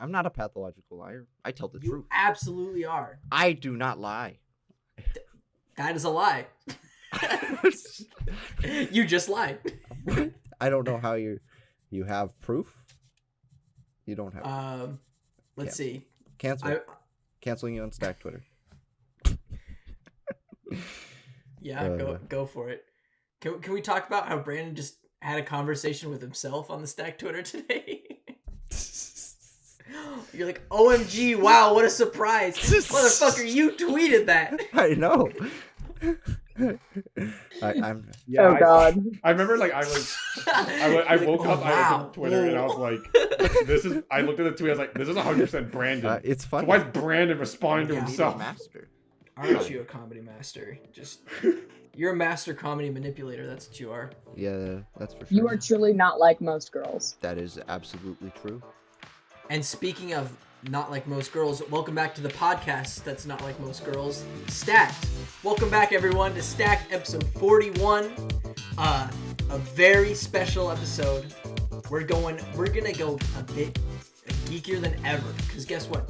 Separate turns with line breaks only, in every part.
I'm not a pathological liar. I tell the
You
truth.
absolutely are.
I do not lie.
That is a lie. You just lied.
I don't know how you have proof. You don't have.
Let's see.
Cancel. Canceling you on Stack Twitter.
Yeah, go for it. Can we talk about how Brandon just had a conversation with himself on the Stack Twitter today? You're like, OMG, wow, what a surprise. Motherfucker, you tweeted that.
I know. I'm.
Yeah,
oh God.
I remember like I woke up, I opened Twitter, and I was like, this is. I looked at the tweet, I was like, this is 100% Brandon.
It's funny.
So why is Brandon responding to himself?
Master.
Aren't you a comedy master? Just you're a master comedy manipulator. That's what you are.
Yeah, that's for sure.
You are truly not like most girls.
That is absolutely true.
And speaking of not like most girls, welcome back to the podcast that's not like most girls, Stacked. Welcome back, everyone, to Stacked episode 41. A very special episode. We're gonna go a bit geekier than ever, because guess what?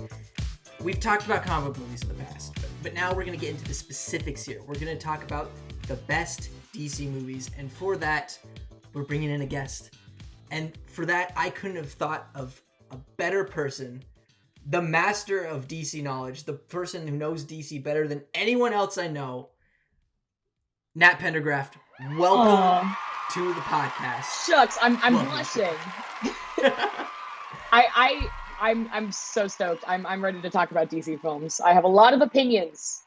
We've talked about comic book movies in the past, but now we're gonna get into the specifics here. We're gonna talk about the best DC movies, and for that, we're bringing in a guest. And for that, I couldn't have thought of a better person, the master of DC knowledge, the person who knows DC better than anyone else I know, Nat Pendergraft. Welcome to the podcast.
Shucks, I'm blushing. I'm so stoked. I'm ready to talk about DC films. I have a lot of opinions.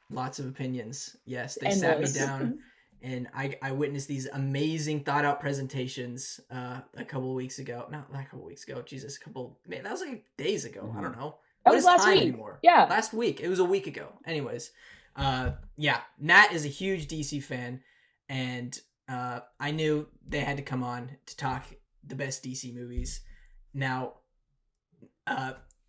Lots of opinions. Yes, they sat me down and I witnessed these amazing thought out presentations a couple of weeks ago. Not a couple of weeks ago. Jesus, that was like days ago. I don't know.
That
What
was
is
last
time
week.
anymore?
Yeah.
Last week. It was a week ago. Anyways, yeah, Nat is a huge DC fan, and I knew they had to come on to talk the best DC movies. Now,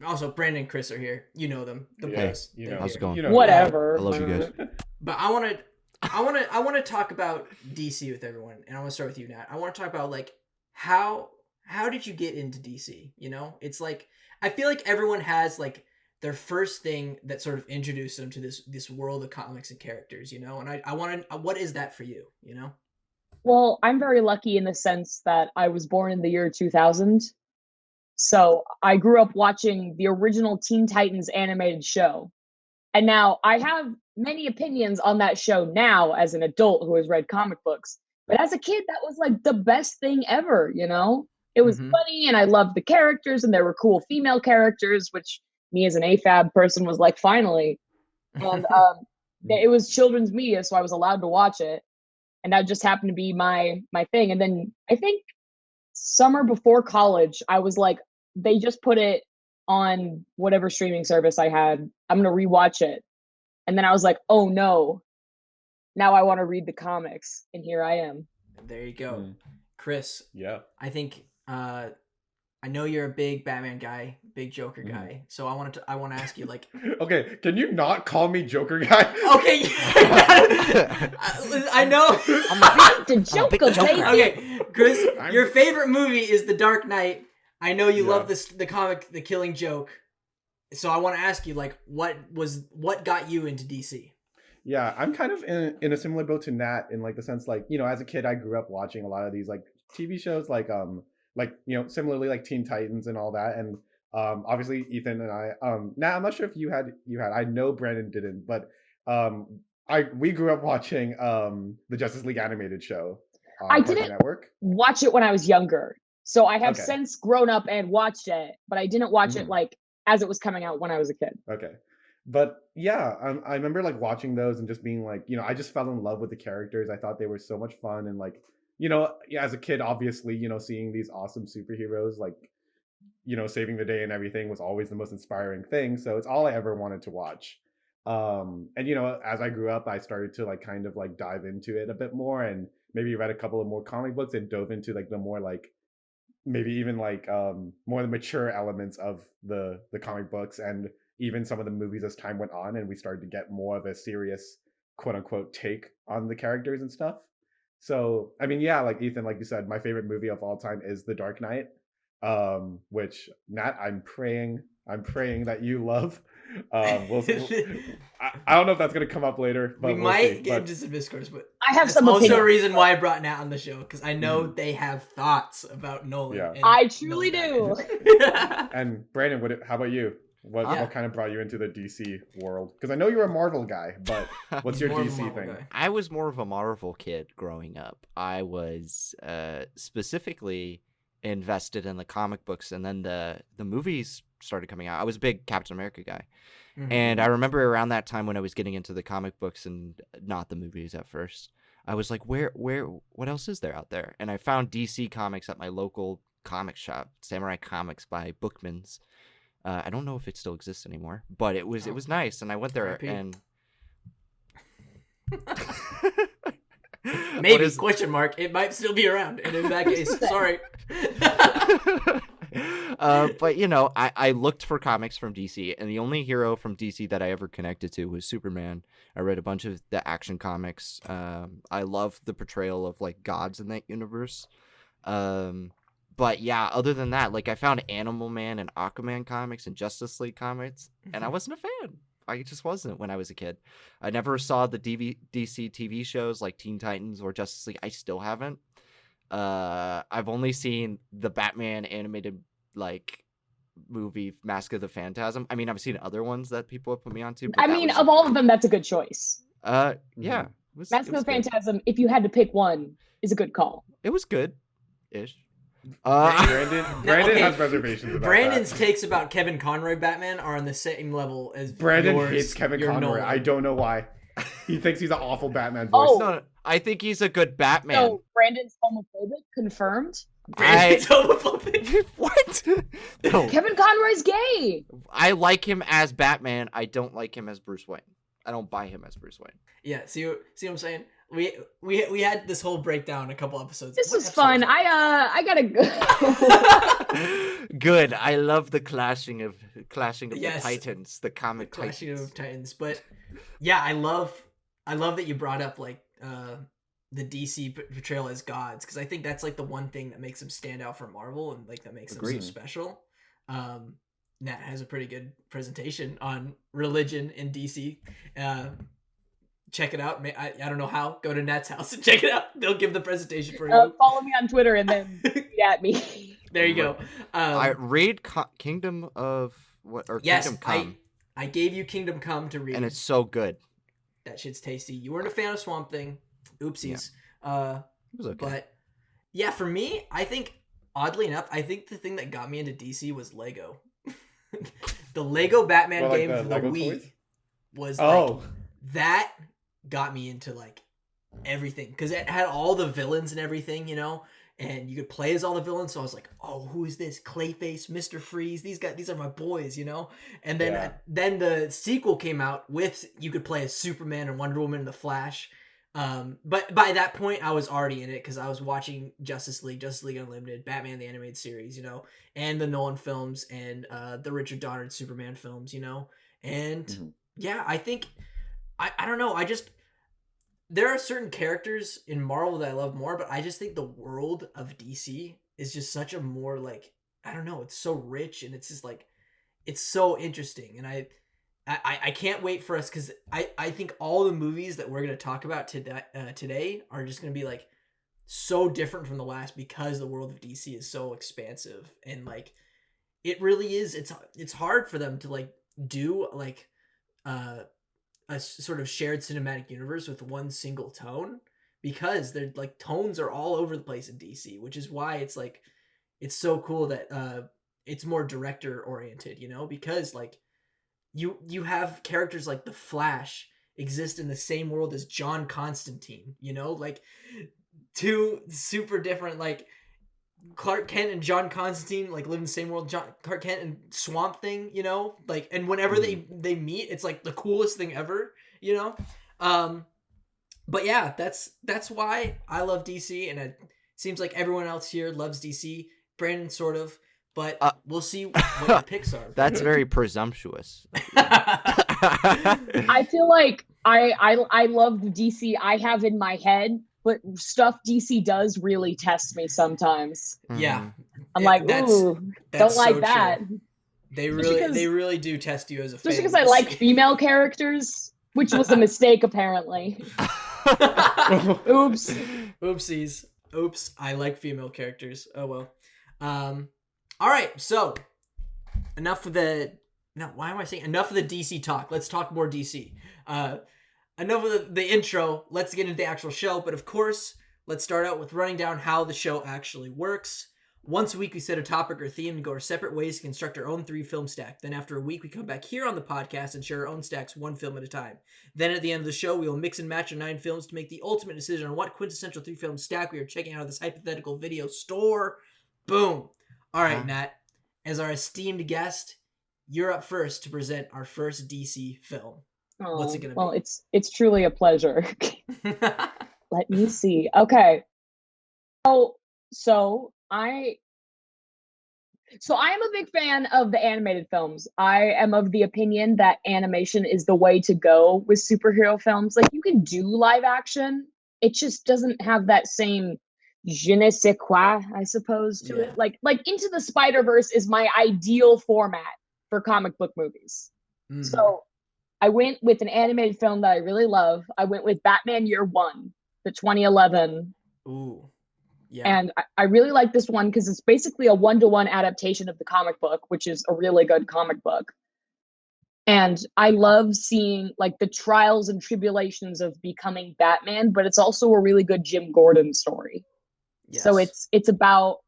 also Brandon and Chris are here. You know them. The boys.
You know,
How's it going?
You know,
Whatever.
I love you guys.
But I want to talk about DC with everyone, and I want to start with you, Nat. I want to talk about like how did you get into DC? You know, it's like I feel like everyone has like their first thing that sort of introduced them to this world of comics and characters. You know, and I want to. What is that for you? You know.
Well, I'm very lucky in the sense that I was born in the year 2000. So I grew up watching the original Teen Titans animated show. And now I have many opinions on that show now as an adult who has read comic books. But as a kid, that was like the best thing ever, you know? It was funny and I loved the characters and there were cool female characters, which me as an AFAB person was like, finally. And it was children's media, so I was allowed to watch it. And that just happened to be my thing. And then I think summer before college, I was like, they just put it on whatever streaming service I had. I'm going to rewatch it. And then I was like, oh no, now I want to read the comics. And here I am.
There you go. Chris.
Yeah.
I think, I know you're a big Batman guy, big Joker guy. So I want to ask you like,
okay, can you not call me Joker guy?
Okay. I know.
The Joker, baby.
Okay, Chris, your favorite movie is The Dark Knight. I know you love the comic, The Killing Joke. So I want to ask you, like, what got you into DC?
Yeah, I'm kind of in a similar boat to Nat in like the sense like, you know, as a kid I grew up watching a lot of these like TV shows like you know, similarly like Teen Titans and all that, and obviously Ethan and I Nat, I'm not sure if you had I know Brandon didn't, but we grew up watching the Justice League animated show on
I
Cartoon
didn't
Network.
watch it when I was younger. So I have since grown up and watched it, but I didn't watch it like as it was coming out when I was a kid.
Okay. But yeah, I remember like watching those and just being like, you know, I just fell in love with the characters. I thought they were so much fun. And like, you know, as a kid, obviously, you know, seeing these awesome superheroes, like, you know, saving the day and everything was always the most inspiring thing. So it's all I ever wanted to watch. And, you know, as I grew up, I started to like kind of like dive into it a bit more and maybe read a couple of more comic books and dove into like the more like, maybe even like more the mature elements of the comic books and even some of the movies as time went on, and we started to get more of a serious quote unquote take on the characters and stuff. So I mean, yeah, like Ethan, like you said, my favorite movie of all time is The Dark Knight. which Nat, I'm praying that you love. We'll I don't know if that's gonna come up later, but
we
we'll
might
see.
get into some discourse, but
I have
that's
some
also a
opinions.
reason why I brought Nat on the show, because I know they have thoughts about Nolan.
Yeah.
and
I truly
Nolan
do.
Batman.
And Brandon, how about you? What kind of brought you into the DC world? Because I know you're a Marvel guy, but what's your
More of a
DC
Marvel
thing?
guy.
I was more of a Marvel kid growing up. I was specifically invested in the comic books, and then the movies started coming out. I was a big Captain America guy.
Mhm.
And I remember around that time when I was getting into the comic books and not the movies at first, I was like, what else is there out there? And I found DC comics at my local comic shop, Samurai Comics by Bookman's. I don't know if it still exists anymore, but it was nice, and I went there
R.I.P.
and
Maybe question mark. It might still be around, and in that case, sorry.
But I looked for comics from DC, and the only hero from DC that I ever connected to was Superman. I read a bunch of the Action Comics. I love the portrayal of like gods in that universe. But yeah, other than that, like I found Animal Man and Aquaman comics and Justice League comics, and I wasn't a fan. I just wasn't when I was a kid. I never saw the DC TV shows like Teen Titans or Justice League. I still haven't. I've only seen the Batman animated like movie Mask of the Phantasm. I mean, I've seen other ones that people have put me onto. But
I mean, of all of them, that's a good choice.
yeah.
Mhm.
Mask of the Phantasm, if you had to pick one, is a good call.
It was good-ish.
Brandon
Okay.
has reservations about
Brandon's
that.
takes about Kevin Conroy Batman are on the same level as
Brandon
yours,
hates Kevin
your
Conroy.
Nolan.
I don't know why. He thinks he's an awful Batman voice.
Oh.
No, I think he's a good Batman.
So Brandon's homophobic, confirmed.
Brandon's homophobic.
What? No,
Kevin Conroy's gay.
I like him as Batman. I don't like him as Bruce Wayne. I don't buy him as Bruce Wayne.
Yeah, see what I'm saying? We had this whole breakdown a couple episodes.
This
What
was
episode
fun.
was
I gotta go.
Good. I love the clashing of
Yes.
the Titans, the comic
Clashing
Titans.
of Titans, but yeah, I love that you brought up like the DC portrayal as gods, because I think that's like the one thing that makes them stand out for Marvel and like that makes them
Agreed.
so special. Nat has a pretty good presentation on religion in DC. Check it out. I don't know how. Go to Nat's house and check it out. They'll give the presentation for you.
Follow me on Twitter and then tweet at me.
There you go.
I read Kingdom of what or
Yes,
Kingdom Come,
I gave you Kingdom Come to read.
and it's so good.
That shit's tasty. You weren't a fan of Swamp Thing. Oopsies.
It was okay.
But yeah, for me, I think oddly enough, I think the thing that got me into DC was Lego. The Lego Batman
Well, like
game
the
for the
Lego
Wii
toys?
was
Oh,
like that got me into like everything, because it had all the villains and everything, and you could play as all the villains. So I was like, oh, who is this? Clayface, Mr. Freeze, these are my boys, And then
Yeah.
then the sequel came out with you could play as Superman and Wonder Woman and the Flash. But by that point I was already in it because I was watching Justice League Unlimited, Batman the Animated Series, and the Nolan films and the Richard Donner Superman films, and
Mhm.
yeah, I think I don't know, there are certain characters in Marvel that I love more, but I just think the world of DC is just such a more like, I don't know, it's so rich and it's just like, it's so interesting. And I can't wait for us, because I think all the movies that we're going to talk about today are just going to be like so different from the last, because the world of DC is so expansive, and like it really is. It's hard for them to like do like a sort of shared cinematic universe with one single tone, because they're like tones are all over the place in DC, which is why it's like it's so cool that it's more director oriented, because like you have characters like the Flash exist in the same world as John Constantine, like two super different, like Clark Kent and John Constantine like live in the same world. Clark Kent and Swamp Thing, like, and whenever they meet, it's like the coolest thing ever, But yeah, that's why I love DC, and it seems like everyone else here loves DC. Brandon sort of, but we'll see what your picks are.
That's very presumptuous.
I feel like I love the DC I have in my head, but stuff DC does really test me sometimes.
Yeah.
I'm
Yeah,
like,
that's
ooh, don't
so
like that.
true. They
Especially
really do test you as a fan.
because I like female characters, which was a mistake apparently. Oops.
Oopsies. Oops. I like female characters. Oh well. All right. So enough of the. No, why am I saying enough of the DC talk? Let's talk more DC. Enough of the intro. Let's get into the actual show. But of course, let's start out with running down how the show actually works. Once a week, we set a topic or theme and go our separate ways to construct our own 3-film stack. Then after a week, we come back here on the podcast and share our own stacks 1 film at a time. Then at the end of the show, we will mix and match our 9 films to make the ultimate decision on what quintessential 3-film stack we are checking out of this hypothetical video store. Boom. All right, Nat. As our esteemed guest, you're up first to present our first DC film.
Oh,
What's it going to
well,
be?
it's truly a pleasure. Let me see. Okay. So I am a big fan of the animated films. I am of the opinion that animation is the way to go with superhero films. Like, you can do live action, it just doesn't have that same je ne sais quoi, I suppose, to it. Like Into the Spider-Verse is my ideal format for comic book movies. Mm-hmm. So I went with an animated film that I really love. I went with Batman Year One, the 2011.
Ooh. Yeah.
And I really like this one because it's basically a 1-to-1 adaptation of the comic book, which is a really good comic book. And I love seeing like the trials and tribulations of becoming Batman, but it's also a really good Jim Gordon story. Yes. So it's about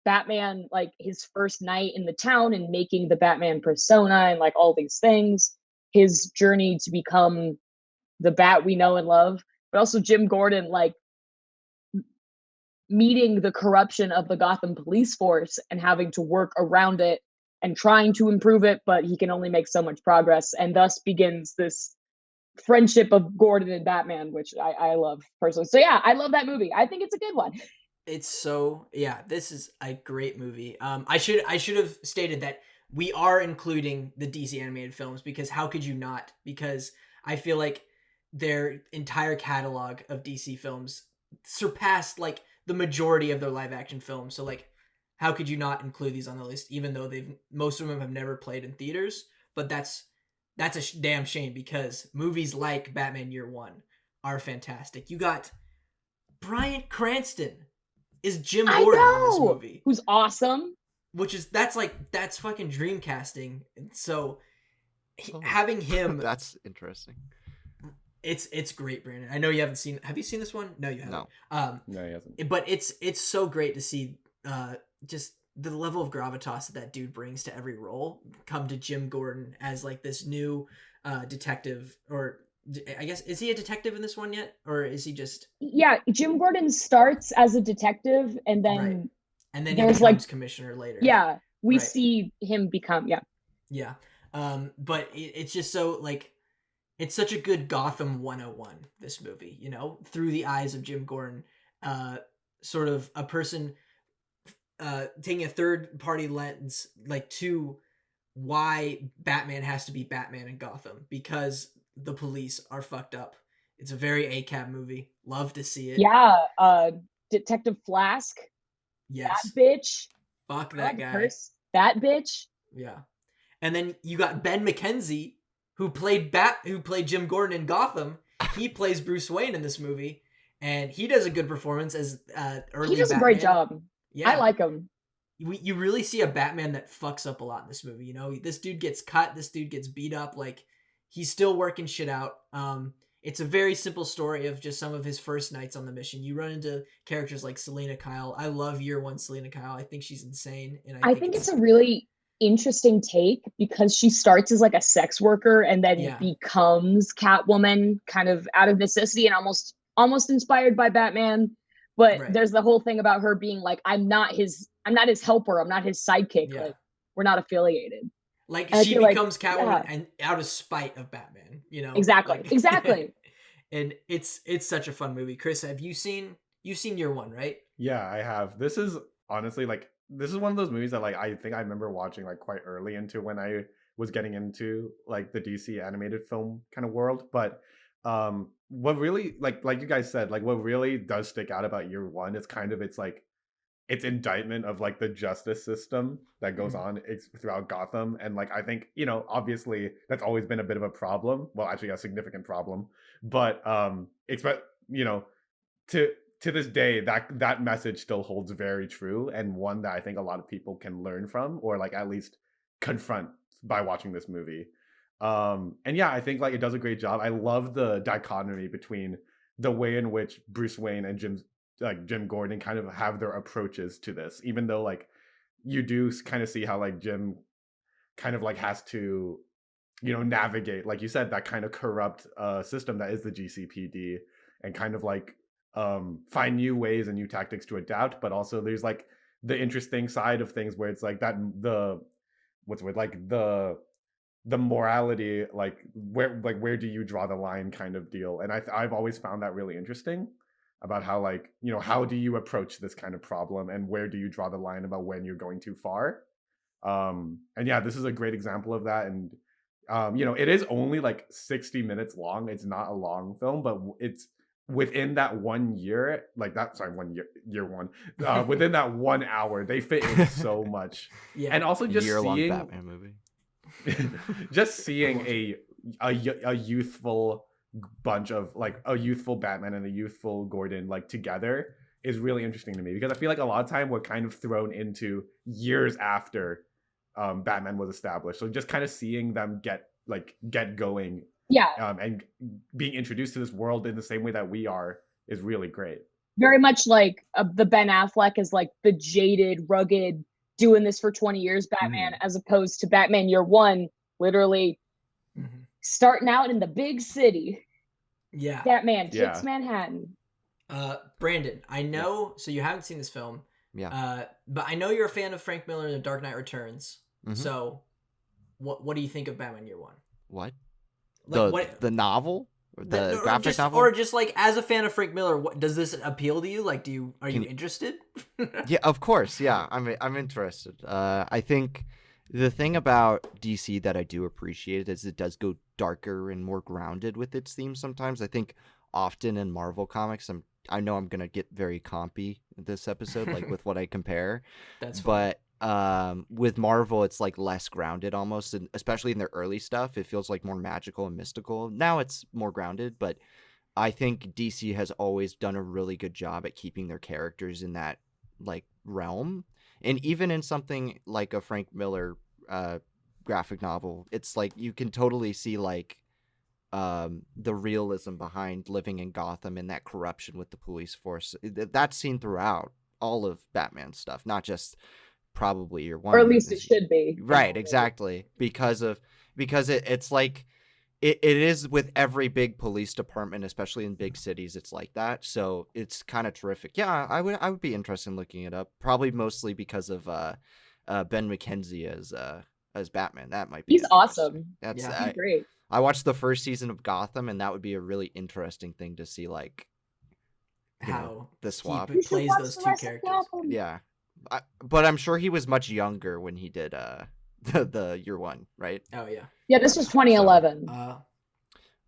Batman, like his first night in the town and making the Batman persona and like all these things, his journey to become the Bat we know and love, but also Jim Gordon, like meeting the corruption of the Gotham police force and having to work around it and trying to improve it, but he can only make so much progress. And thus begins this friendship of Gordon and Batman, which I love personally. So yeah, I love that movie. I think it's a good one.
It's so, yeah, this is a great movie. I should have stated that we are including the DC animated films because how could you not? Because I feel like their entire catalog of DC films surpassed like the majority of their live action films. So like, how could you not include these on the list, even though most of them have never played in theaters? But that's a damn shame because movies like Batman Year One are fantastic. You got Bryan Cranston is Jim Gordon in this movie,
who's awesome.
Which is that's fucking dream casting. And so having him,
that's interesting.
It's great, Brandon. I know you haven't seen. Have you seen this one? No, you haven't.
No, he hasn't.
But it's so great to see just the level of gravitas that dude brings to every role come to Jim Gordon as like this new detective, or I guess, is he a detective in this one yet, or is he just?
Yeah, Jim Gordon starts as a detective, and then
right. And then he becomes like commissioner later.
Yeah, we see him become
yeah. But it's just so like. It's such a good Gotham 101, this movie, you know, through the eyes of Jim Gordon, sort of a person taking a third-party lens, like, to why Batman has to be Batman in Gotham, because the police are fucked up. It's a very ACAB movie. Love to see it.
Yeah, Detective Flask.
Yes.
That bitch.
Fuck that guy.
Curse. That bitch.
Yeah. And then you got Ben McKenzie, who played Jim Gordon in Gotham. He plays Bruce Wayne in this movie, and he does a good performance as early Batman.
He does a great job. Yeah. I like him.
You really see a Batman that fucks up a lot in this movie. You know, this dude gets cut, this dude gets beat up. Like, he's still working shit out. It's a very simple story of just some of his first nights on the mission. You run into characters like Selena Kyle. I love Year One Selena Kyle. I think she's insane, and I think
it's a really interesting take because she starts as like a sex worker and then becomes Catwoman kind of out of necessity and almost inspired by Batman. But there's the whole thing about her being like, I'm not his helper, I'm not his sidekick. Like, we're not affiliated.
Like, she becomes Catwoman and out of spite of Batman, you know?
Exactly.
Like,
exactly.
And it's such a fun movie. Chris, you've seen Year One, right?
Yeah, I have. This is honestly like, this is one of those movies that like I think I remember watching like quite early into when I was getting into like the DC animated film kind of world. But what really like you guys said, like what really does stick out about Year One is kind of its like its indictment of like the justice system that goes
Mhm.
on throughout Gotham. And like I think, you know, obviously that's always been a bit of a problem. Well, actually a significant problem. But expect, you know, to this day that message still holds very true, and one that I think a lot of people can learn from, or like at least confront by watching this movie. And yeah, I think like it does a great job. I love the dichotomy between the way in which Bruce Wayne and Jim Gordon kind of have their approaches to this, even though like you do kind of see how like Jim kind of like has to, you know, navigate, like you said, that kind of corrupt system that is the GCPD, and kind of like find new ways and new tactics to adapt. But also there's like the interesting side of things where it's like that the what's with like the morality, like where do you draw the line kind of deal. And I've always found that really interesting, about how like, you know, how do you approach this kind of problem, and where do you draw the line about when you're going too far. And yeah, this is a great example of that. And you know, it is only like 60 minutes long. It's not a long film, but it's within that 1 year, like that, sorry, 1 year, one, within that 1 hour, they fit in so much.
Yeah.
And also just
Year-long
seeing,
Batman movie.
just seeing a youthful bunch of like a youthful Batman and a youthful Gordon like together is really interesting to me, because I feel like a lot of time we're kind of thrown into years after Batman was established. So just kind of seeing them get going,
Yeah,
and being introduced to this world in the same way that we are is really great.
very much like the Ben Affleck is like the jaded, rugged, doing this for 20 years Batman, as opposed to Batman Year One, literally
Mhm.
starting out in the big city.
Yeah.
Batman
Yeah.
takes Manhattan.
Brandon, I know, so you haven't seen this film.
Yeah.
But I know you're a fan of Frank Miller and The Dark Knight Returns.
Mhm.
So what do you think of Batman Year One?
What?
Like
The novel? Or the
or
graphic
just,
novel?
or just like as a fan of Frank Miller, what does this appeal to you? Like, are you interested?
Yeah, of course. Yeah, I'm interested. I think the thing about DC that I do appreciate is it does go darker and more grounded with its themes sometimes. I think often in Marvel comics, I know I'm gonna get very compy this episode, like with what I compare.
That's fine.
But with Marvel, it's like less grounded almost, and especially in their early stuff, it feels like more magical and mystical. Now it's more grounded, but I think DC has always done a really good job at keeping their characters in that like realm. And even in something like a Frank Miller graphic novel, it's like you can totally see like the realism behind living in Gotham and that corruption with the police force. That's seen throughout all of Batman's stuff, not just probably Year One.
Or at least it should be.
Right, exactly. Because it's like it is with every big police department, especially in big cities, it's like that. So it's kind of terrific. Yeah, I would be interested in looking it up. Probably mostly because of Ben McKenzie as Batman. That might be
He's
interesting.
awesome.
That's
Yeah.
He's great.
I watched the first season of Gotham, and that would be a really interesting thing to see, like
How
the swap.
he plays those two characters.
Yeah, but I'm sure he was much younger when he did the Year One, right?
Oh yeah.
Yeah, this was 2011.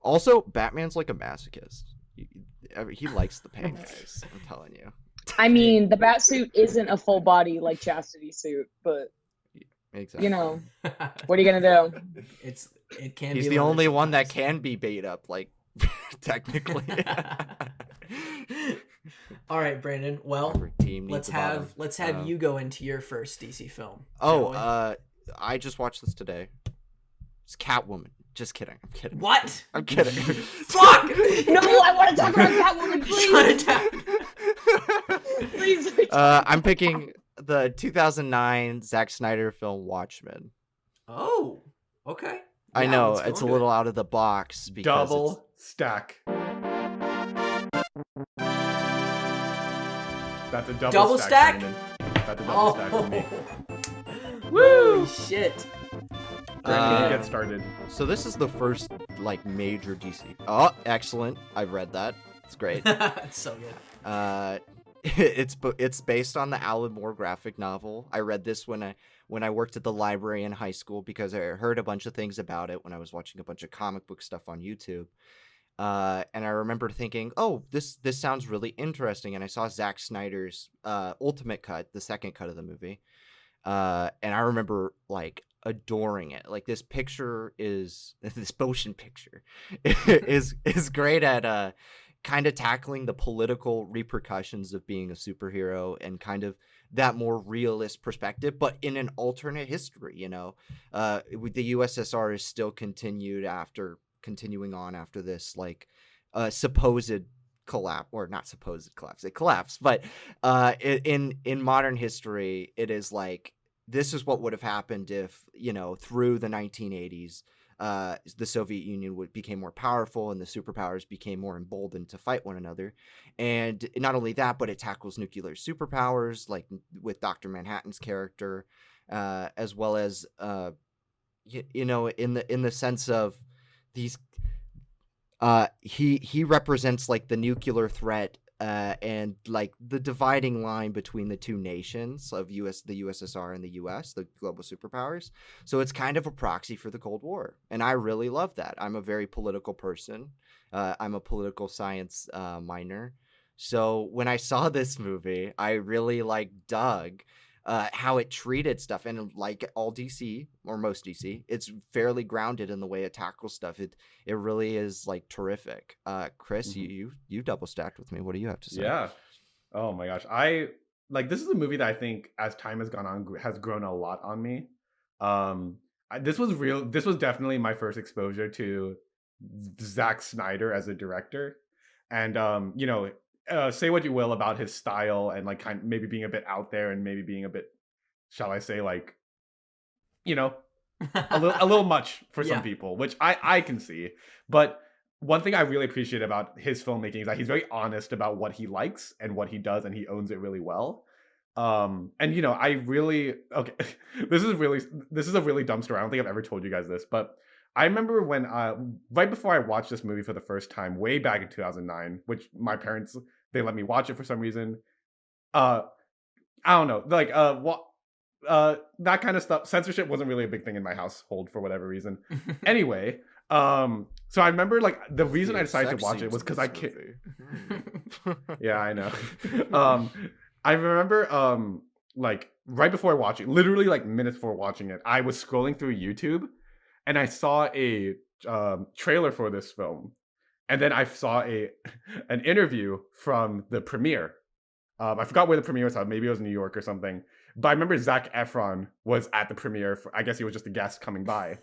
Also, Batman's like a masochist. He likes the pain, guys. I'm telling you.
I mean, the bat suit isn't a full body like Chastity suit, but
Exactly.
you know, what are you gonna do?
It can.
He's
be
the
leather
only one that
sometimes.
can be bait up, like technically.
All right, Brandon. Well,
Every team needs
let's
a
have
bottom.
you go into your first DC film. shall we?
I just watched this today. It's Catwoman. Just kidding. I'm kidding.
What?
I'm kidding.
Fuck!
No, I want to talk about Catwoman, please.
Shut it down.
Please.
I'm picking the 2009 Zack Snyder film Watchmen.
Oh, okay.
I
Yeah,
know
let's go
it's a
into
little
it.
out of the box because
Double stack. That's a
Double stack?
Brandon. That's a double stack for me.
Woo! Shit.
Brandon,
Uh,
you get started.
So this is the first like major DC. Oh, excellent! I've read that. It's great.
It's so good.
It's based on the Alan Moore graphic novel. I read this when I worked at the library in high school because I heard a bunch of things about it when I was watching a bunch of comic book stuff on YouTube. And I remember thinking, oh, this sounds really interesting. And I saw Zack Snyder's Ultimate Cut, the second cut of the movie. And I remember like adoring it. Like this picture is this motion picture is great at kind of tackling the political repercussions of being a superhero and kind of that more realist perspective, but in an alternate history. The USSR is still continuing on after this like supposed collapse, or not supposed collapse, it collapsed, but in modern history it is like this is what would have happened if through the 1980s the Soviet Union became more powerful and the superpowers became more emboldened to fight one another. And not only that, but it tackles nuclear superpowers like with Dr. Manhattan's character, as well as in the sense of these he represents like the nuclear threat and like the dividing line between the two nations of the USSR and the US, the global superpowers. So it's kind of a proxy for the Cold War, and I really love that. I'm a very political person. I'm a political science minor, so when I saw this movie, I really dug how it treated stuff. And like all DC, or most DC, it's fairly grounded in the way it tackles stuff. It really is like terrific. Chris, you double stacked with me. What do you have to say?
Yeah. Oh my gosh. This is a movie that I think as time has gone on has grown a lot on me. This was definitely my first exposure to Zack Snyder as a director. And say what you will about his style and like kind of maybe being a bit out there and maybe being a bit, shall I say, like, a little much for some people, which I can see. But one thing I really appreciate about his filmmaking is that he's very honest about what he likes and what he does, and he owns it really well. I really this is a really dumb story. I don't think I've ever told you guys this, but I remember when right before I watched this movie for the first time, way back in 2009, which my parents, they let me watch it for some reason. I don't know, like that kind of stuff. Censorship wasn't really a big thing in my household for whatever reason. Anyway, so I remember like the reason I decided to watch it was because yeah, I know. I remember like right before I watched it, literally like minutes before watching it, I was scrolling through YouTube and I saw a trailer for this film, and then I saw an interview from the premiere. I forgot where the premiere was. Maybe it was New York or something. But I remember Zac Efron was at the premiere. I guess he was just a guest coming by.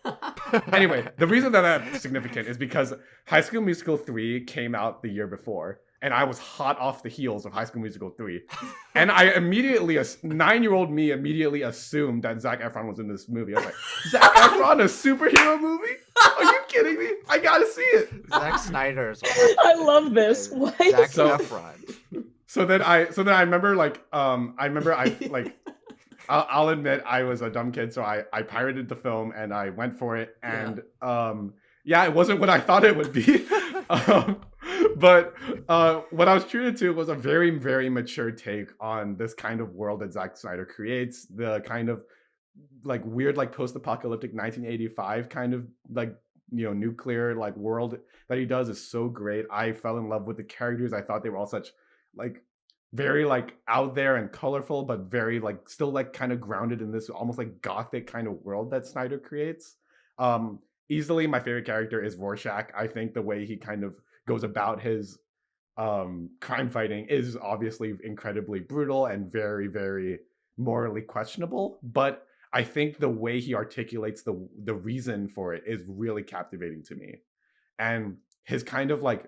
Anyway, the reason that that's significant is because High School Musical 3 came out the year before, and I was hot off the heels of High School Musical 3. And I immediately, 9-year-old me immediately assumed that Zac Efron was in this movie. I was like, Zac Efron, a superhero movie? Are you kidding me? I gotta see it.
Zack Snyder's.
I love this. What?
Zac Efron.
So then I remember I'll admit I was a dumb kid, so I pirated the film and I went for it, and it wasn't what I thought it would be. But what I was treated to was a very, very mature take on this kind of world that Zack Snyder creates, the kind of like weird, like post-apocalyptic 1985 kind of like, nuclear like world that he does is so great. I fell in love with the characters. I thought they were all such like very like out there and colorful, but very like still like kind of grounded in this almost like gothic kind of world that Snyder creates. Easily my favorite character is Rorschach. I think the way he kind of goes about his crime fighting is obviously incredibly brutal and very, very morally questionable, but I think the way he articulates the reason for it is really captivating to me. And his kind of like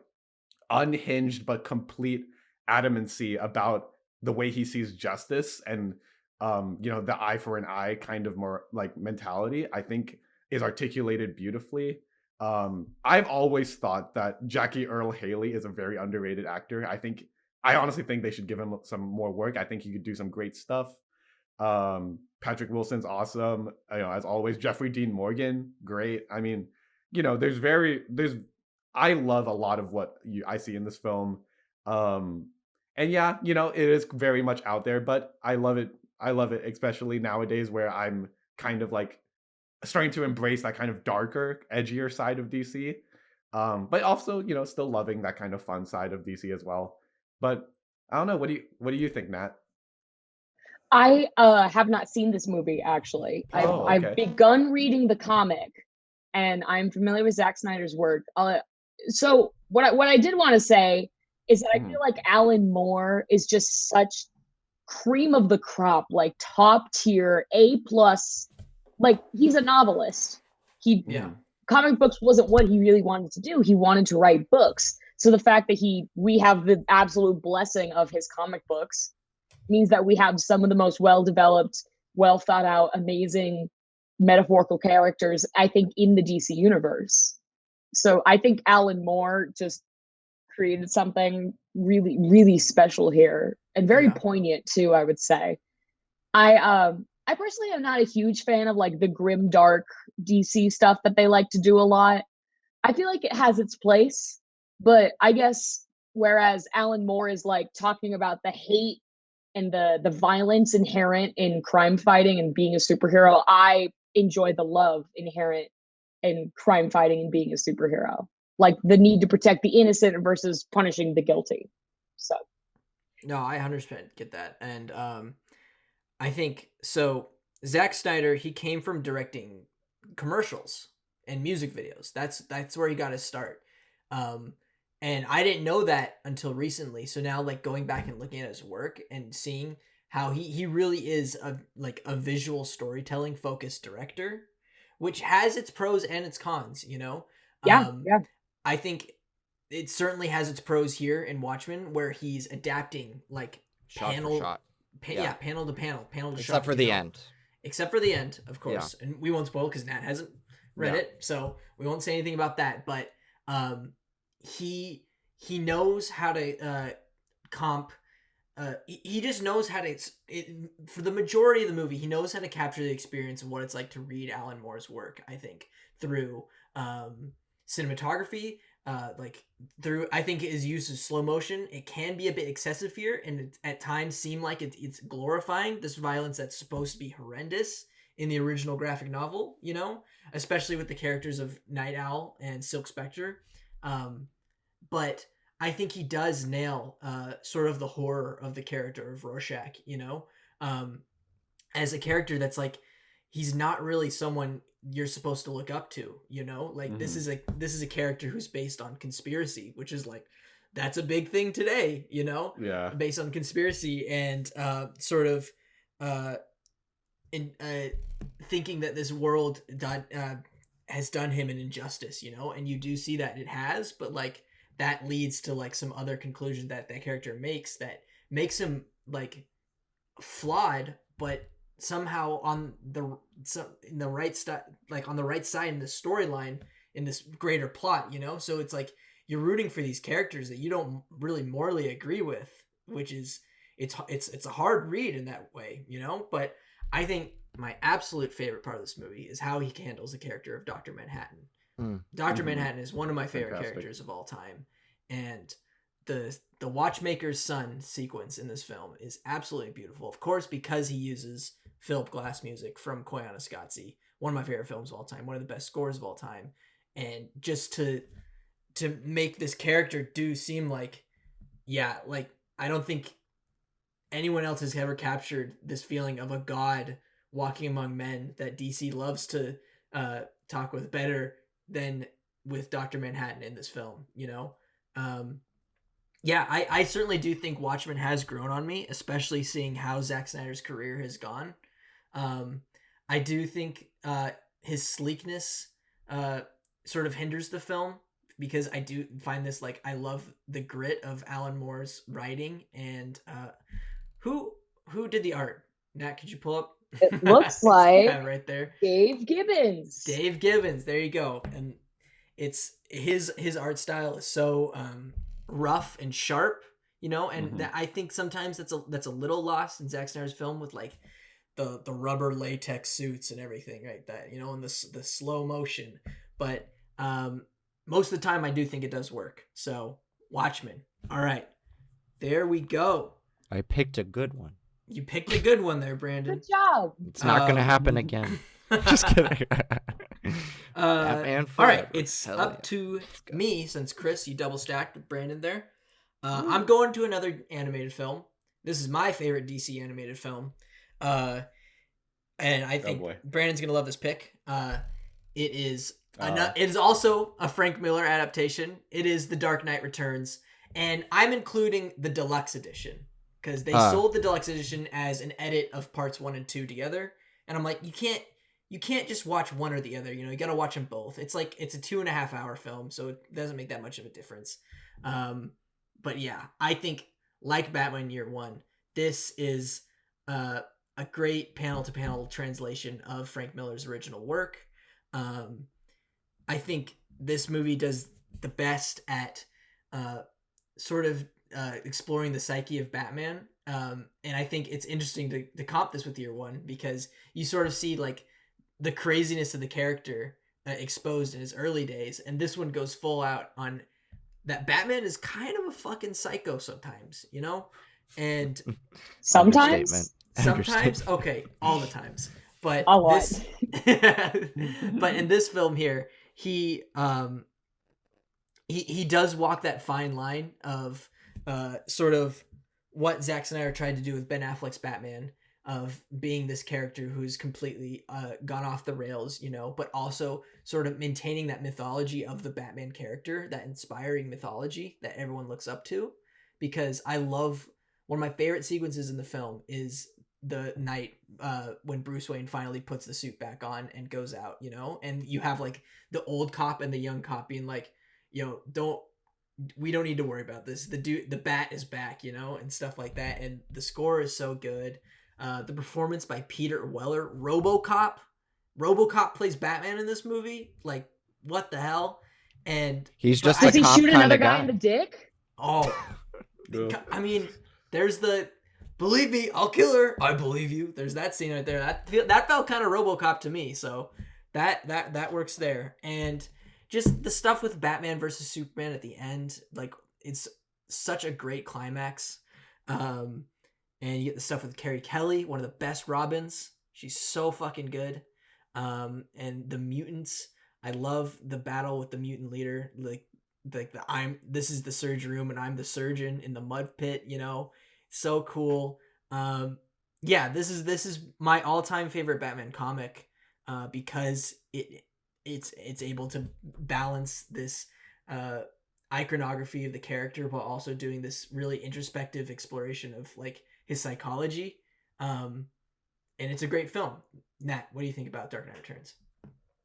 unhinged but complete adamancy about the way he sees justice and the eye for an eye kind of more like mentality, I think is articulated beautifully. I've always thought that Jackie Earle Haley is a very underrated actor. I honestly think they should give him some more work. I think he could do some great stuff. Patrick Wilson's awesome. As always. Jeffrey Dean Morgan, great. I mean, I love a lot of what I see in this film. And yeah, it is very much out there, but I love it. I love it, especially nowadays where I'm kind of like starting to embrace that kind of darker, edgier side of DC. But also, still loving that kind of fun side of DC as well. But I don't know. What do you think, Nat?
I have not seen this movie actually.
Oh,
I've
okay.
begun reading the comic, and I'm familiar with Zack Snyder's work. So what I did want to say is that I
Mhm.
feel like Alan Moore is just such cream of the crop, like top tier, A plus. Like he's a novelist. He
Yeah.
Mhm.
Comic books wasn't what he really wanted to do. He wanted to write books. So the fact that we have the absolute blessing of his comic books means that we have some of the most well-developed, well thought out, amazing metaphorical characters, I think, in the DC universe. So I think Alan Moore just created something really, really special here and very
Yeah.
poignant too, I would say. I personally am not a huge fan of like the grim dark DC stuff that they like to do a lot. I feel like it has its place, but I guess whereas Alan Moore is like talking about the hate and the violence inherent in crime fighting and being a superhero, I enjoy the love inherent in crime fighting and being a superhero. Like the need to protect the innocent versus punishing the guilty. So
No, I 100% get that. And I think so. Zack Snyder, he came from directing commercials and music videos. That's where he got his start. And I didn't know that until recently. So now, like going back and looking at his work and seeing how he really is a visual storytelling focused director, which has its pros and its cons.
yeah.
I think it certainly has its pros here in Watchmen, where he's adapting like
Shot
panel,
for shot.
yeah, panel to panel, panel to shot.
Except for the end.
Except for the end, of course, and we won't spoil because Nat hasn't read
Yeah.
it, so we won't say anything about that. But he knows how to comp. He just knows how to. For the majority of the movie, he knows how to capture the experience of what it's like to read Alan Moore's work. I think through cinematography, I think his use of slow motion. It can be a bit excessive here, and it, at times seem like it's glorifying this violence that's supposed to be horrendous in the original graphic novel. Especially with the characters of Night Owl and Silk Spectre. But I think he does nail sort of the horror of the character of Rorschach, as a character that's like, he's not really someone you're supposed to look up to, like this is a character who's based on conspiracy, which is like, that's a big thing today,
Yeah.
based on conspiracy and sort of thinking that this world has done him an injustice, and you do see that it has, but like that leads to like some other conclusions that character makes that makes him like flawed, but somehow on the right side in the storyline in this greater plot, so it's like you're rooting for these characters that you don't really morally agree with, which is it's a hard read in that way, but I think my absolute favorite part of this movie is how he handles the character of Dr. Manhattan. Dr. Manhattan is one of my favorite
Fantastic.
characters of all time, and the watchmaker's son sequence in this film is absolutely beautiful, of course, because he uses Philip Glass music from Koyaanisqatsi, one of my favorite films of all time, one of the best scores of all time, and just to make this character seem like, like I don't think anyone else has ever captured this feeling of a god walking among men that DC loves to talk with better than with Dr. Manhattan in this film, I certainly do think Watchmen has grown on me, especially seeing how Zack Snyder's career has gone. I do think his sleekness sort of hinders the film, because I do find this, like, I love the grit of Alan Moore's writing, and who did the art? Nat, could you pull up?
It looks like
yeah, right there.
Dave Gibbons.
Dave Gibbons, there you go. And it's his art style is so rough and sharp, and that I think sometimes that's a little lost in Zack Snyder's film, with like the rubber latex suits and everything, right? That, and the slow motion. But most of the time I do think it does work. So Watchmen. All right, there we go.
I picked a good one.
You picked a good one there, Brandon.
Good job.
It's not going to happen again. Just kidding. Batman
all right,
forever.
it's
Hell
up
yeah.
to
go.
me since Chris, you double stacked with Brandon there. I'm going to another animated film. This is my favorite DC animated film. And I think
boy.
Brandon's gonna love this pick. It is
Uh.
it is also a Frank Miller adaptation. It is The Dark Knight Returns, and I'm including the deluxe edition because they sold the deluxe edition as an edit of parts 1 and 2 together. And I'm like, you can't just watch one or the other. You got to watch them both. It's like it's a 2.5 hour film, so it doesn't make that much of a difference. But yeah, I think like Batman Year One, this is a great panel-to-panel translation of Frank Miller's original work. I think this movie does the best at sort of exploring the psyche of Batman. And I think it's interesting to comp this with Year One because you sort of see like the craziness of the character exposed in his early days, and this one goes full out on that Batman is kind of a fucking psycho sometimes, and
Sometimes.
sometimes okay, all the times, but
A lot.
this but in this film here, he does walk that fine line of sort of what Zack Snyder tried to do with Ben Affleck's Batman, of being this character who's completely gone off the rails, but also sort of maintaining that mythology of the Batman character, that inspiring mythology that everyone looks up to. Because I love, one of my favorite sequences in the film is the night when Bruce Wayne finally puts the suit back on and goes out, and you have like the old cop and the young cop being like, we don't need to worry about this. The bat is back, and stuff like that. And the score is so good. The performance by Peter Weller, RoboCop plays Batman in this movie. Like, what the hell? And
He's just
Does
a
he
cop
shoot
kind
another
of
guy
guy.
in the dick?
oh, I mean, there's the believe me, I'll kill her. I believe you. There's that scene right there. That felt kind of RoboCop to me. So that works there. And just the stuff with Batman versus Superman at the end, like it's such a great climax. And you get the stuff with Carrie Kelly, one of the best Robins. She's so fucking good. And the mutants, I love the battle with the mutant leader. Like this is the surgery room and I'm the surgeon in the mud pit, so cool. Yeah, this is my all-time favorite Batman comic, because it's able to balance this iconography of the character while also doing this really introspective exploration of like his psychology. And it's a great film. Nat, what do you think about Dark Knight Returns?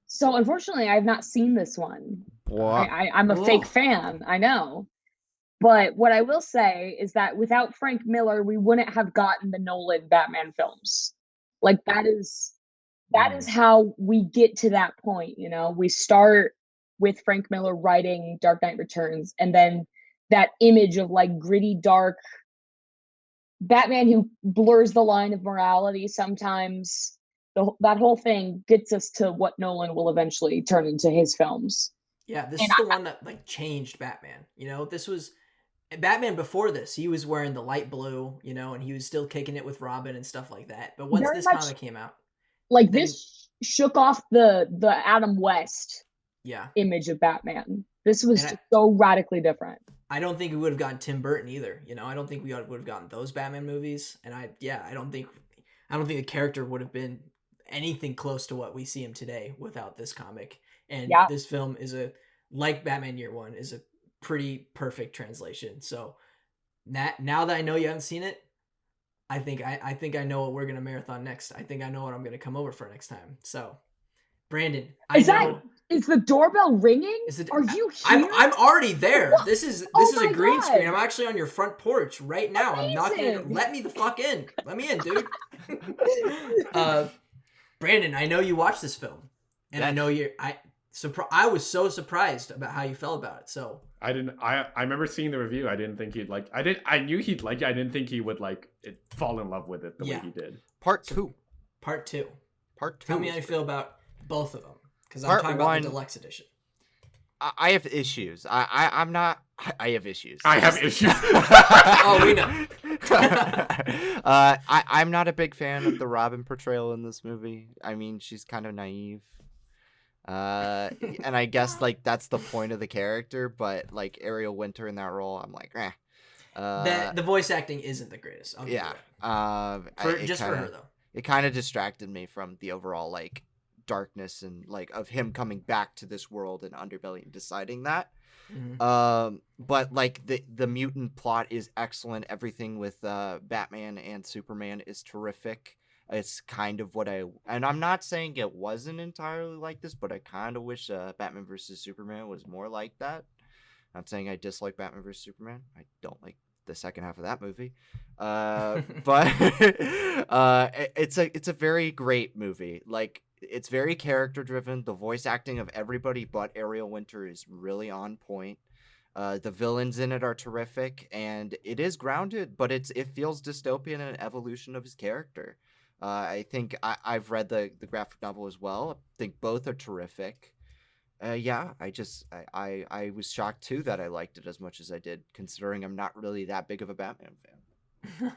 So unfortunately, I've not seen this one.
What?
I'm a fake fan, I know. But what I will say is that without Frank Miller, we wouldn't have gotten the Nolan Batman films. Like that is how we get to that point, We start with Frank Miller writing Dark Knight Returns, and then that image of like gritty, dark Batman who blurs the line of morality sometimes. That whole thing gets us to what Nolan will eventually turn into his films.
Yeah, this is the one that like changed Batman. This was Batman before this. He was wearing the light blue, and he was still kicking it with Robin and stuff like that. But once this comic came out,
like this shook off the Adam West
yeah
image of Batman. This was just so radically different.
I don't think we would have gotten Tim Burton either. I don't think we would have gotten those Batman movies. And I don't think the character would have been anything close to what we see him today without this comic. And this film is like Batman Year One is a pretty perfect translation. So now that I know you haven't seen it, I think I know what we're gonna marathon next. I think I know what I'm gonna come over for next time. So, Brandon,
is the doorbell ringing? Are you here?
I'm already there. What? This is a green screen. I'm actually on your front porch right now.
Amazing.
I'm knocking. Let me the fuck in. Let me in, dude. Brandon, I know you watched this film, and I know I was so surprised about how you felt about it. So
I didn't. I remember seeing the review. I didn't think he'd like. I knew he'd like it. I didn't think he would like it, fall in love with it the way he did.
Part two.
Tell me how you feel about both of them, because I'm talking about the deluxe edition.
I have issues. I'm not. I have issues.
I have issues.
Oh, we know.
I'm not a big fan of the Robin portrayal in this movie. I mean, she's kind of naive. And I guess like that's the point of the character, but like Ariel Winter in that role, I'm like,
The voice acting isn't the greatest. I'll give you
yeah.
that. For her though.
It kind of distracted me from the overall like darkness and like of him coming back to this world and Underbelly and deciding that. But like the mutant plot is excellent. Everything with Batman and Superman is terrific. It's kind of and I'm not saying it wasn't entirely like this, but I kind of wish Batman versus Superman was more like that. I'm saying I dislike Batman versus Superman. I don't like the second half of that movie, but it's a very great movie. Like, it's very character driven. The voice acting of everybody but Ariel Winter is really on point. The villains in it are terrific, and it is grounded, but it feels dystopian and an evolution of his character. I think I've read the graphic novel as well. I think both are terrific. Yeah, I was shocked too that I liked it as much as I did, considering I'm not really that big of a Batman fan.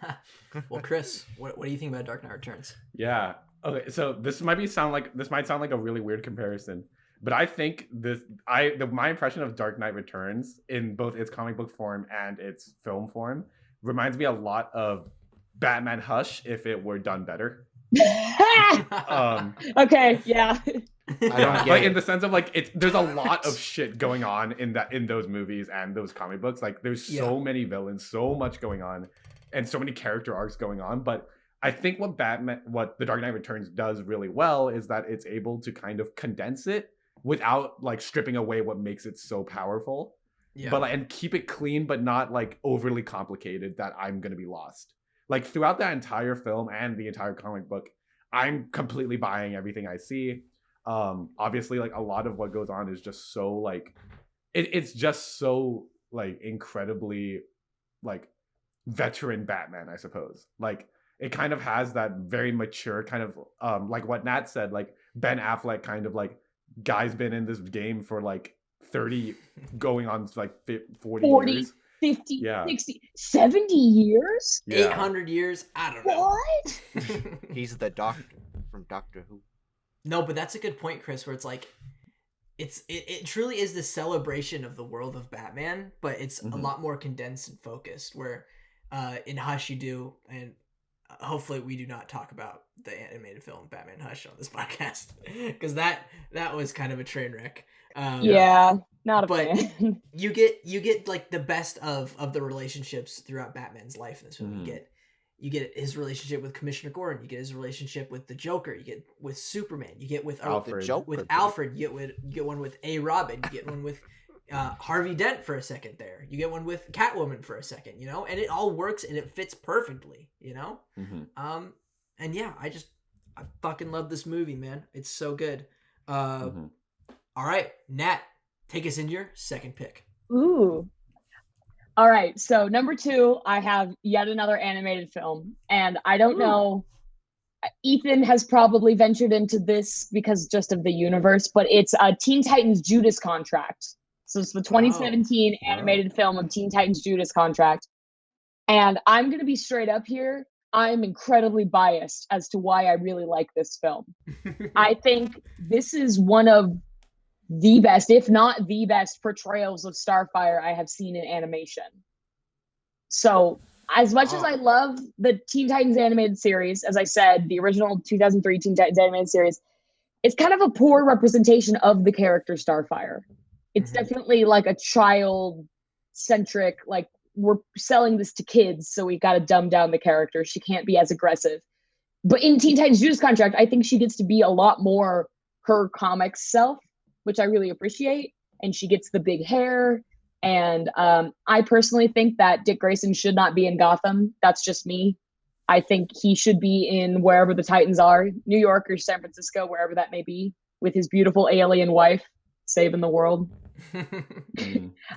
Well, Chris, what do you think about Dark Knight Returns?
Yeah. Okay, so this might sound like a really weird comparison, but I think my impression of Dark Knight Returns in both its comic book form and its film form reminds me a lot of Batman Hush if it were done better.
Okay, yeah.
I don't get
like
it.
in the sense of like there's a lot of shit going on in those movies and those comic books. Like there's so many villains, so much going on, and so many character arcs going on. But I think what The Dark Knight Returns does really well is that it's able to kind of condense it without like stripping away what makes it so powerful. Yeah. But and keep it clean, but not like overly complicated that I'm gonna be lost. Like throughout that entire film and the entire comic book, I'm completely buying everything I see. Obviously, like a lot of what goes on is just so like it's just so like incredibly like veteran Batman, I suppose. Like it kind of has that very mature kind of like what Nat said, like Ben Affleck kind of like guy's been in this game for like 30 going on like 40 years.
50, yeah. 60, 70 years?
Yeah. 800 years? I don't know.
What?
He's the doctor from Doctor Who.
No, but that's a good point, Chris, where it's like, it truly is the celebration of the world of Batman, but it's a lot more condensed and focused, where in Hush you do, and hopefully we do not talk about the animated film Batman Hush on this podcast, because that was kind of a train wreck.
Yeah, not a fan.
you get like the best of the relationships throughout Batman's life in this film. You get his relationship with Commissioner Gordon. You get his relationship with the Joker. You get with Superman. You get with
Alfred.
Alfred. You get one with A. Robin. You get one with Harvey Dent for a second there. You get one with Catwoman for a second. You know, and it all works and it fits perfectly. You know, and yeah, I fucking love this movie, man. It's so good. All right, Nat, take us in your second pick.
Ooh. All right, so number 2, I have yet another animated film, and I don't know, Ethan has probably ventured into this because just of the universe, but it's Teen Titans Judas Contract. So it's the 2017 animated film of Teen Titans Judas Contract. And I'm going to be straight up here. I'm incredibly biased as to why I really like this film. I think this is one of the best, if not the best, portrayals of Starfire I have seen in animation. So as much as I love the Teen Titans animated series, as I said, the original 2003 Teen Titans animated series, it's kind of a poor representation of the character Starfire. It's definitely like a child-centric, like, we're selling this to kids, so we got to dumb down the character. She can't be as aggressive. But in Teen Titans Judas Contract, I think she gets to be a lot more her comic self, which I really appreciate. And she gets the big hair. And I personally think that Dick Grayson should not be in Gotham. That's just me. I think he should be in wherever the Titans are, New York or San Francisco, wherever that may be, with his beautiful alien wife saving the world.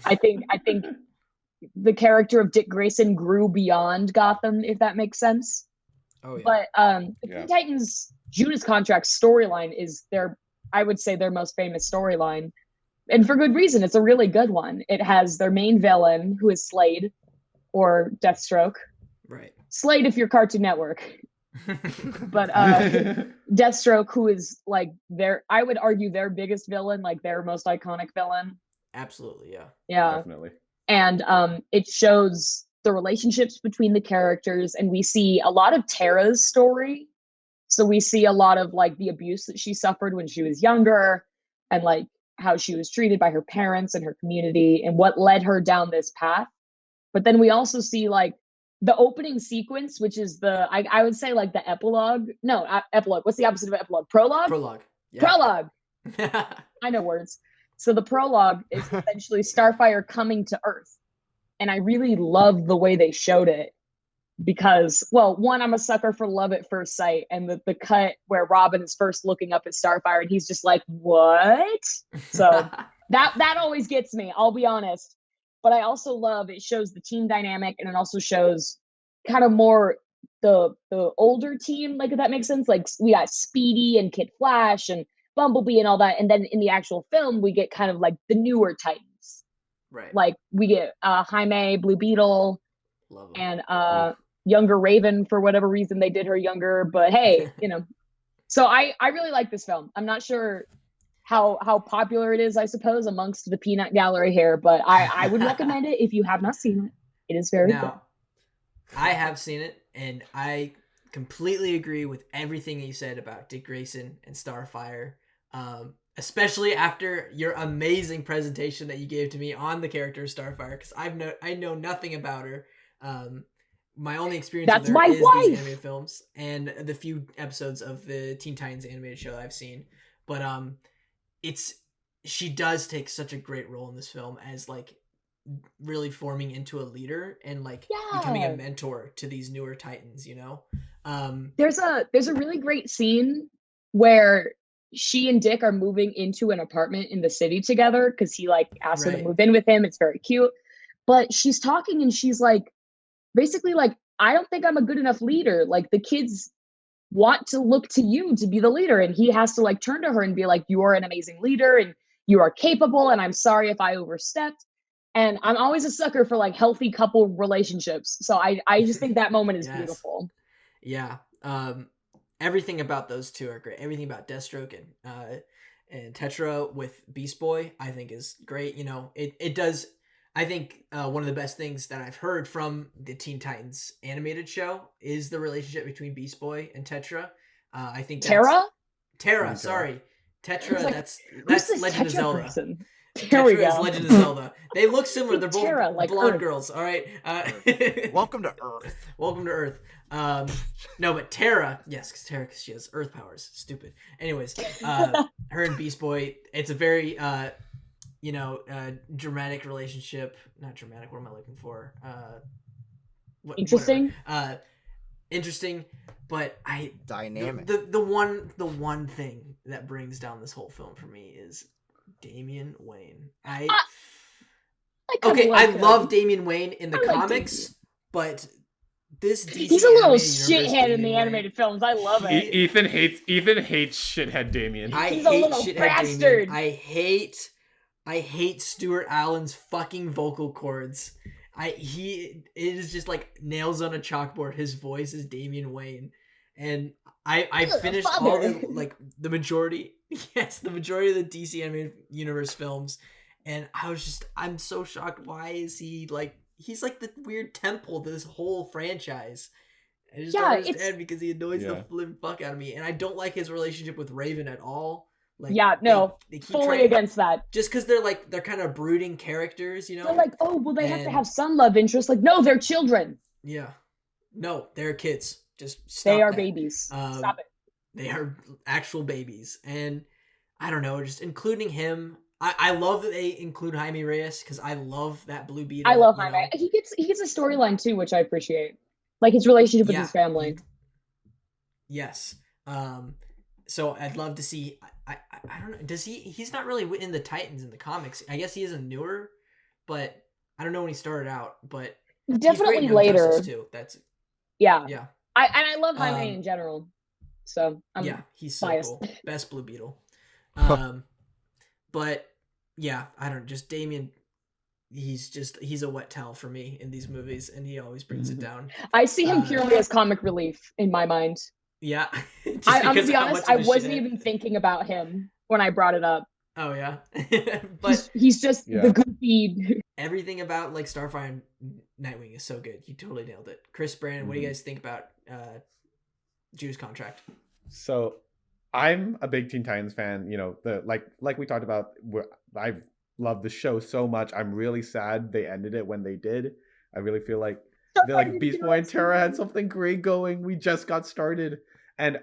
I think the character of Dick Grayson grew beyond Gotham, if that makes sense. Oh, yeah. But the Teen Titans Judas Contract storyline is I would say their most famous storyline. And for good reason. It's a really good one. It has their main villain, who is Slade, or Deathstroke.
Right.
Slade if you're Cartoon Network. But Deathstroke, who is like I would argue their biggest villain, like their most iconic villain.
Absolutely, yeah.
Yeah.
Definitely.
And it shows the relationships between the characters, and we see a lot of Tara's story. So we see a lot of like the abuse that she suffered when she was younger, and like how she was treated by her parents and her community, and what led her down this path. But then we also see like the opening sequence, which is I would say like the epilogue. No, epilogue. What's the opposite of epilogue? Prologue?
Prologue. Yeah.
Prologue. I know words. So the prologue is essentially Starfire coming to Earth. And I really love the way they showed it because, well, one, I'm a sucker for love at first sight. And the cut where Robin is first looking up at Starfire and he's just like, what? So that always gets me, I'll be honest. But I also love it shows the team dynamic, and it also shows kind of more the older team, like if that makes sense. Like we got Speedy and Kid Flash and Bumblebee and all that, and then in the actual film we get kind of like the newer Titans.
Right.
Like we get Jaime, Blue Beetle,
Love
and younger Raven. For whatever reason they did her younger, but hey, you know. So I really like this film. I'm not sure how popular it is, I suppose, amongst the peanut gallery here, but I would recommend it if you have not seen it. It is very good.
I have seen it, and I completely agree with everything you said about Dick Grayson and Starfire, especially after your amazing presentation that you gave to me on the character of Starfire, because I know nothing about her. My only experience with her is these animated films and the few episodes of the Teen Titans animated show I've seen. But she does take such a great role in this film as like really forming into a leader and like becoming a mentor to these newer Titans, you know?
There's a really great scene where she and Dick are moving into an apartment in the city together because he like asked her to move in with him. It's very cute. But she's talking and she's like, basically like, I don't think I'm a good enough leader. Like the kids want to look to you to be the leader. And he has to like turn to her and be like, you are an amazing leader and you are capable. And I'm sorry if I overstepped. And I'm always a sucker for like healthy couple relationships. So I just think that moment is beautiful.
Yeah. Everything about those two are great. Everything about Deathstroke and Tetra with Beast Boy, I think is great. You know, it does. I think one of the best things that I've heard from the Teen Titans animated show is the relationship between Beast Boy and Tetra. I think Terra, sorry. Tetra, like, that's Legend of Zelda.
Person?
Tetra is Legend of Zelda. They look similar. They're both
Terra, like
blonde
Earth.
Girls. All right.
Welcome to Earth.
Welcome to Earth. No, but Terra, yes, because she has Earth powers. Stupid. Anyways, her and Beast Boy, it's a very dramatic relationship. Not dramatic. What am I looking for?
Interesting.
Interesting, but
dynamic.
The one thing that brings down this whole film for me is Damian Wayne. I love Damian Wayne in the comics, but this DC
he's a little shithead in the animated films. I love it.
Ethan hates shithead Damian.
He's a little bastard. Damian. I hate Stuart Allen's fucking vocal cords. It is just like nails on a chalkboard. His voice is Damian Wayne, and I finished all the majority of the DC animated universe films, and I'm so shocked. Why is he like he's like the weird temple to this whole franchise? I just don't understand because he annoys the living fuck out of me, and I don't like his relationship with Raven at all. Like, they keep
fully against that.
Just because they're kind of brooding characters, you know.
They're like, oh, well, they have to have some love interest. Like, no, they're children.
Yeah, no, they're kids. Just stop.
They are babies. Stop it.
They are actual babies, and I don't know, just including him. I love that they include Jaime Reyes because I love that Blue Beetle.
I love Jaime. He gets a storyline too, which I appreciate. Like his relationship with his family.
Yes. So I'd love to see. I don't know. Does he's not really in the Titans in the comics. I guess he is a newer, but I don't know when he started out. But
definitely later
too. That's
yeah. I love
Jaime
Jaime in general. So
he's so
biased.
Cool. Best Blue Beetle. But yeah, I don't know. Just Damian. he's a wet towel for me in these movies, and he always brings it down.
I see him purely as comic relief in my mind.
Yeah.
I'm gonna be honest, I wasn't even thinking about him when I brought it up.
Oh yeah. But
he's just the goofy.
Everything about like Starfire and Nightwing is so good. You totally nailed it. Chris, Brandon, what do you guys think about Judas Contract?
So I'm a big Teen Titans fan. You know, like we talked about, I've loved the show so much. I'm really sad they ended it when they did. I really feel like Beast Boy and Terra had something great going. We just got started. And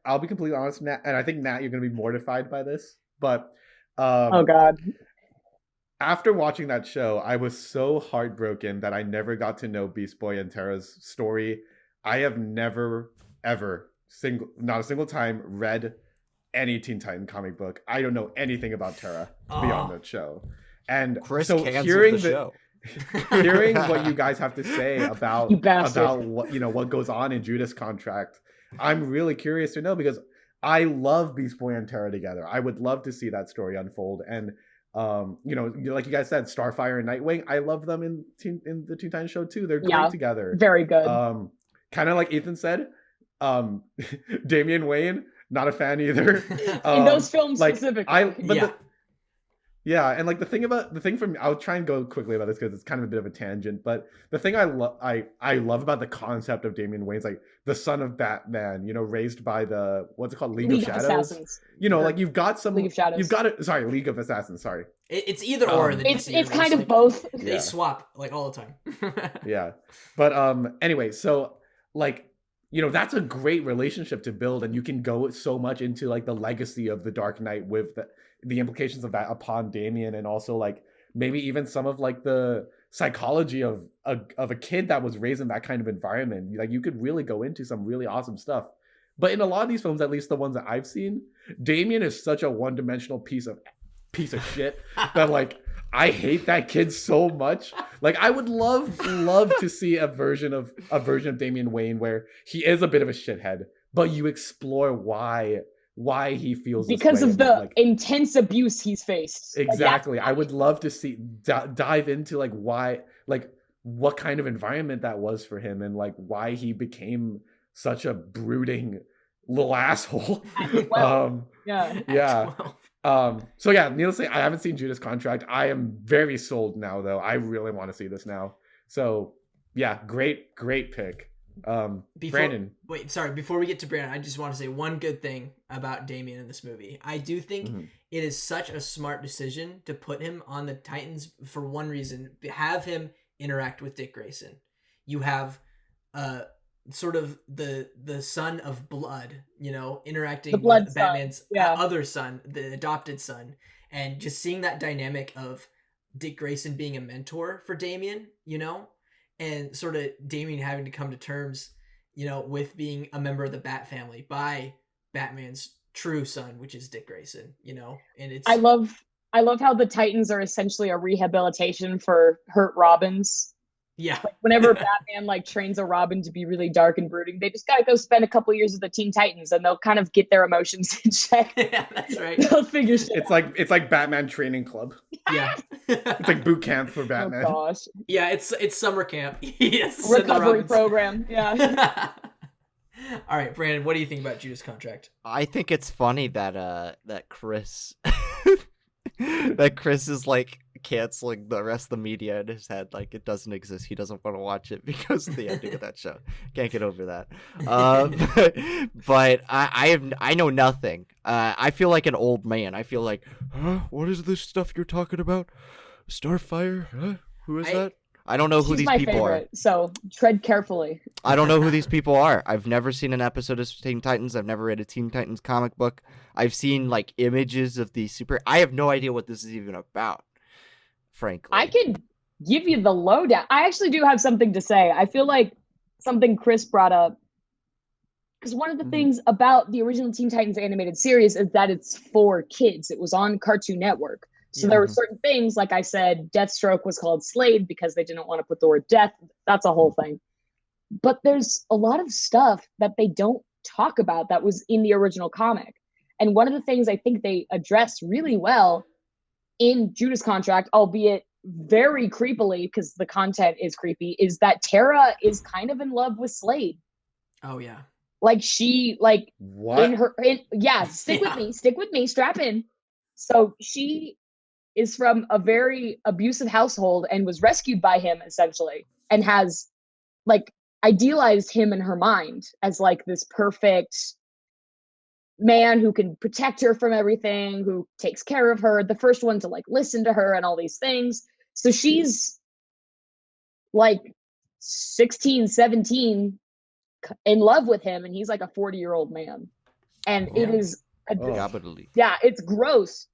I'll be completely honest, Nat, and I think Nat, you're gonna be mortified by this, but
oh god.
After watching that show, I was so heartbroken that I never got to know Beast Boy and Terra's story. I have never, ever, not a single time read any Teen Titan comic book. I don't know anything about Terra beyond that show. And
Chris
so
hearing the show.
hearing what you guys have to say about what what goes on in Judas Contract, I'm really curious to know, because I love Beast Boy and Terra together. I would love to see that story unfold. And like you guys said, Starfire and Nightwing, I love them in the Teen Titans show too. They're great together.
Very good.
Kind of like Ethan said, Damian Wayne, not a fan either.
In those films specifically.
And like the thing from, I'll try and go quickly about this because it's kind of a bit of a tangent, but the thing I love about the concept of Damian Wayne's like the son of Batman, raised by the, what's it called, League of Shadows.
Assassins.
Like you've got some
League of Shadows.
You've got it. Sorry, League of Assassins. Sorry.
It's either or. In the
it's
DC universe.
kind of both.
They swap like all the time.
Yeah, but anyway, so like that's a great relationship to build, and you can go so much into like the legacy of the Dark Knight with the implications of that upon Damian, and also like maybe even some of like the psychology of a kid that was raised in that kind of environment. Like you could really go into some really awesome stuff. But in a lot of these films, at least the ones that I've seen, Damian is such a one-dimensional piece of shit that like I hate that kid so much. Like I would love to see a version of Damian Wayne where he is a bit of a shithead, but you explore why he feels
because
this way
of the intense abuse he's faced.
Exactly. I would love to see dive into like why, like what kind of environment that was for him, and like why he became such a brooding little asshole. So yeah, needless to say, I haven't seen Judas Contract. I am very sold now, though. I really want to see this now. So yeah, great pick. Brandon.
Before we get to Brandon, I just want to say one good thing about Damian in this movie. I do think it is such a smart decision to put him on the Titans for one reason. Have him interact with Dick Grayson. You have sort of the son of blood, interacting with Batman's other son, the adopted son, and just seeing that dynamic of Dick Grayson being a mentor for Damian, and sort of Damian having to come to terms, with being a member of the Bat family by Batman's true son, which is Dick Grayson, and it's
I love how the Titans are essentially a rehabilitation for hurt Robins.
Yeah.
Like whenever Batman like trains a Robin to be really dark and brooding, they just gotta go spend a couple years with the Teen Titans, and they'll kind of get their emotions in check.
Yeah, that's right.
They'll figure shit out.
It's like Batman training club.
Yeah.
It's like boot camp for Batman.
Oh gosh.
Yeah, it's summer camp. Yes.
Recovery program. Yeah.
All right, Brandon, what do you think about Judas Contract?
I think it's funny that Chris Chris is like canceling the rest of the media in his head, like it doesn't exist. He doesn't want to watch it because of the ending of that show. Can't get over that. But I know nothing. I feel like an old man. I feel like, what is this stuff you're talking about? Starfire? Huh? Who is that? I don't know who these people are.
So tread carefully.
I don't know who these people are. I've never seen an episode of Teen Titans. I've never read a Teen Titans comic book. I've seen like images of the I have no idea what this is even about, frankly.
I could give you the lowdown. I actually do have something to say. I feel like something Chris brought up, because one of the things about the original Teen Titans animated series is that it's for kids. It was on Cartoon Network. So there were certain things, like I said, Deathstroke was called Slade because they didn't want to put the word death. That's a whole thing. But there's a lot of stuff that they don't talk about that was in the original comic. And one of the things I think they addressed really well in Judas Contract, albeit very creepily, because the content is creepy, is that Tara is kind of in love with Slade.
Oh yeah.
Like she like
What?
stick with me, strap in. So she is from a very abusive household and was rescued by him essentially, and has like idealized him in her mind as like this perfect man who can protect her from everything, who takes care of her, the first one to like listen to her and all these things. So she's like 16, 17 in love with him, and he's like a 40-year-old man. And it is
Gabadali.
yeah, it's gross,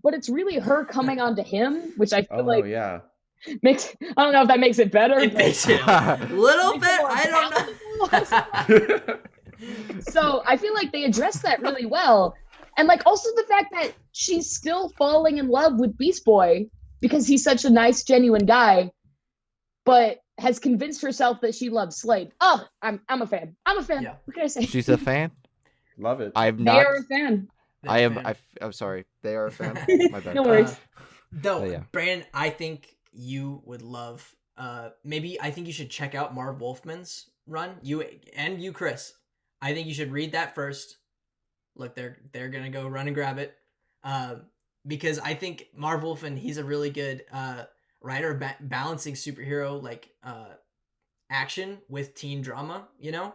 but it's really her coming onto him, which I feel like
yeah.
makes, I don't know if that makes it better.
It makes it a little bit. I don't know.
So I feel like they addressed that really well. And like also the fact that she's still falling in love with Beast Boy because he's such a nice, genuine guy, but has convinced herself that she loves Slade. Oh, I'm a fan. I'm a fan.
Yeah.
What can I say?
She's a fan.
Love it.
I've
They
not.
are a fan.
I am. I'm sorry. They are a fan. My bad.
No worries.
No,
But yeah.
Brandon, I think you would love. Maybe I think you should check out Marv Wolfman's run. You, Chris. I think you should read that first. Look, they're gonna go run and grab it. Because I think Marv Wolfman, he's a really good writer, balancing superhero like action with teen drama. You know.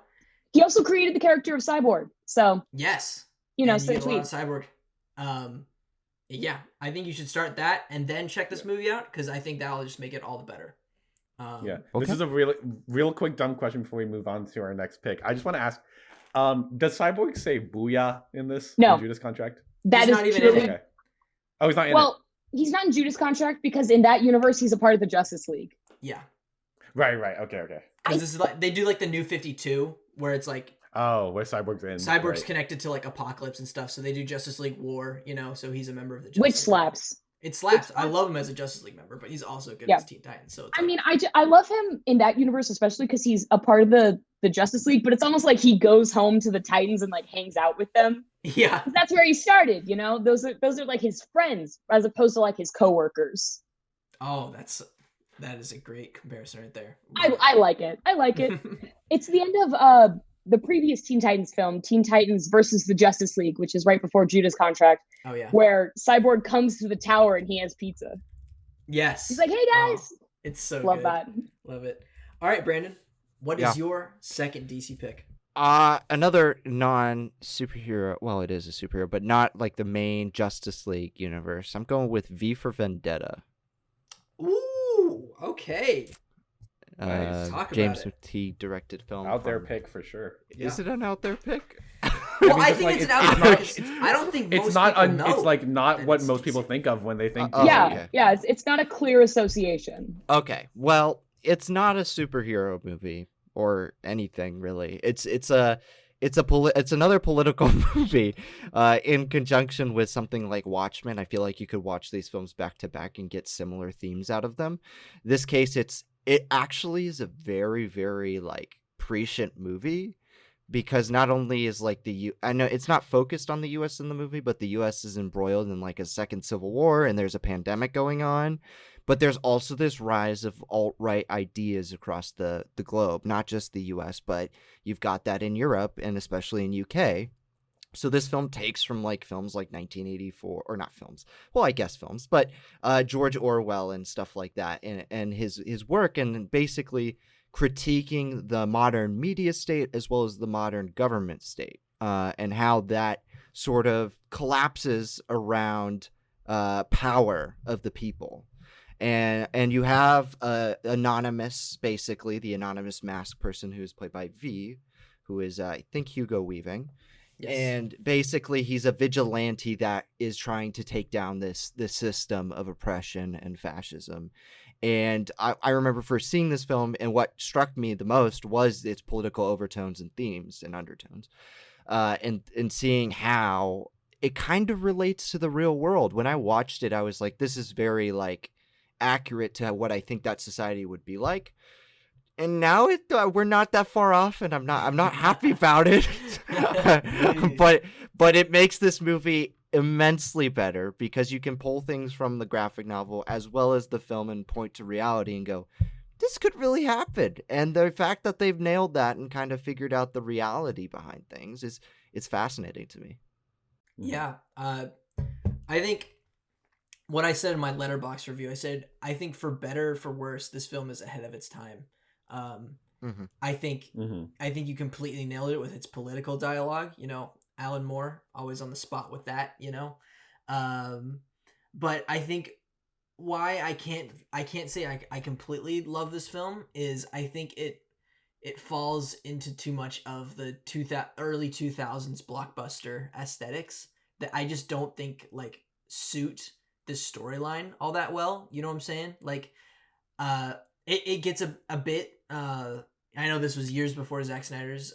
He also created the character of Cyborg. So
Yes.
you know,
And
so
get a lot
sweet.
of Cyborg. Yeah, I think you should start that and then check this movie out because I think that'll just make it all the better.
Yeah.
Okay.
This is a real quick dumb question before we move on to our next pick. I just want to ask, does Cyborg say booyah in this?
No.
In Judas Contract?
That
He's
is
not even in
purely,
it.
Okay. Oh, he's not in
well, he's not in Judas Contract because in that universe he's a part of the Justice League.
Yeah,
it. Right. Okay.
because this is like they do like the New 52 where it's like
Oh, where Cyborg's in.
Cyborg's
right.
connected to like Apocalypse and stuff, so they do Justice League War, you know, so he's a member of the Justice
Which
League.
slaps.
It slaps. I love him as a Justice League member, but he's also good
Yeah.
as Teen Titans. So it's
I
like-
mean, I love him in that universe, especially because he's a part of the Justice League, but it's almost like he goes home to the Titans and like hangs out with them.
yeah,
'Cause that's where he started, you know? Those are like his friends as opposed to like his coworkers.
oh, that is a great comparison right there.
I like it. I like it. It's the end of the previous Teen Titans film, Teen Titans versus the Justice League, which is right before Judas Contract,
Oh yeah,
where Cyborg comes to the tower and he has pizza.
yes.
He's like, "Hey guys."
It's so
Love
good.
that.
Love it. All right, Brandon, what is
Yeah.
your second DC pick?
Another non-superhero. Well, it is a superhero, but not like the main Justice League universe. I'm going with V for Vendetta.
Ooh, okay.
Nice.
Talk about
James
it.
McTeague directed film.
Out there
from-
pick for sure.
Yeah.
Is it an out there pick?
Well,
mean,
I
just
think
like,
it's an
it's
outlier.
not-
because I don't think most
It's not.
people know.
It's like not
that
what
it's
most people
DC.
think of when they think.
Oh,
DC.
Yeah,
okay.
yeah. It's not a clear association.
Okay, well, it's not a superhero movie or anything really. It's another political movie in conjunction with something like Watchmen. I feel like you could watch these films back to back and get similar themes out of them. This case, it actually is a very, very like prescient movie because not only is like I know it's not focused on the U.S. in the movie, but the U.S. is embroiled in like a second civil war and there's a pandemic going on. But there's also this rise of alt-right ideas across the globe, not just the U.S., but you've got that in Europe and especially in UK. So this film takes from like films like 1984, or not films, well, I guess films, but George Orwell and stuff like that, and his work, and basically critiquing the modern media state as well as the modern government state, and how that sort of collapses around power of the people. And you have anonymous, basically the anonymous masked person who's played by V, who is I think Hugo Weaving.
Yes.
And basically he's a vigilante that is trying to take down this system of oppression and fascism. And I remember first seeing this film, and what struck me the most was its political overtones and themes and undertones, and seeing how it kind of relates to the real world. When I watched it, I was like, this is very like accurate to what I think that society would be like. And now we're not that far off, and I'm not happy about it. but it makes this movie immensely better because you can pull things from the graphic novel as well as the film and point to reality and go, this could really happen. And the fact that they've nailed that and kind of figured out the reality behind things it's fascinating to me.
Yeah. I think what I said in my Letterboxd review, I said, I think for better or for worse, this film is ahead of its time. I think you completely nailed it with its political dialogue. You know, Alan Moore, always on the spot with that, you know. But I think why I can't say I completely love this film is I think it falls into too much of the early 2000s blockbuster aesthetics that I just don't think like suit this storyline all that well. You know what I'm saying? Like, it gets a bit. I know this was years before Zack Snyder's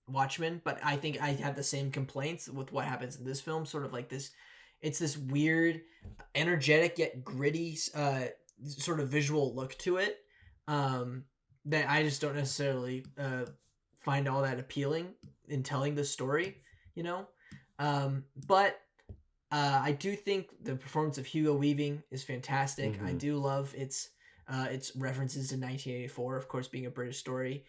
Watchmen, but I think I had the same complaints with what happens in this film. Sort of like this, it's this weird, energetic yet gritty sort of visual look to it that I just don't necessarily find all that appealing in telling the story, you know. But I do think the performance of Hugo Weaving is fantastic. I do love its references to 1984, of course, being a British story,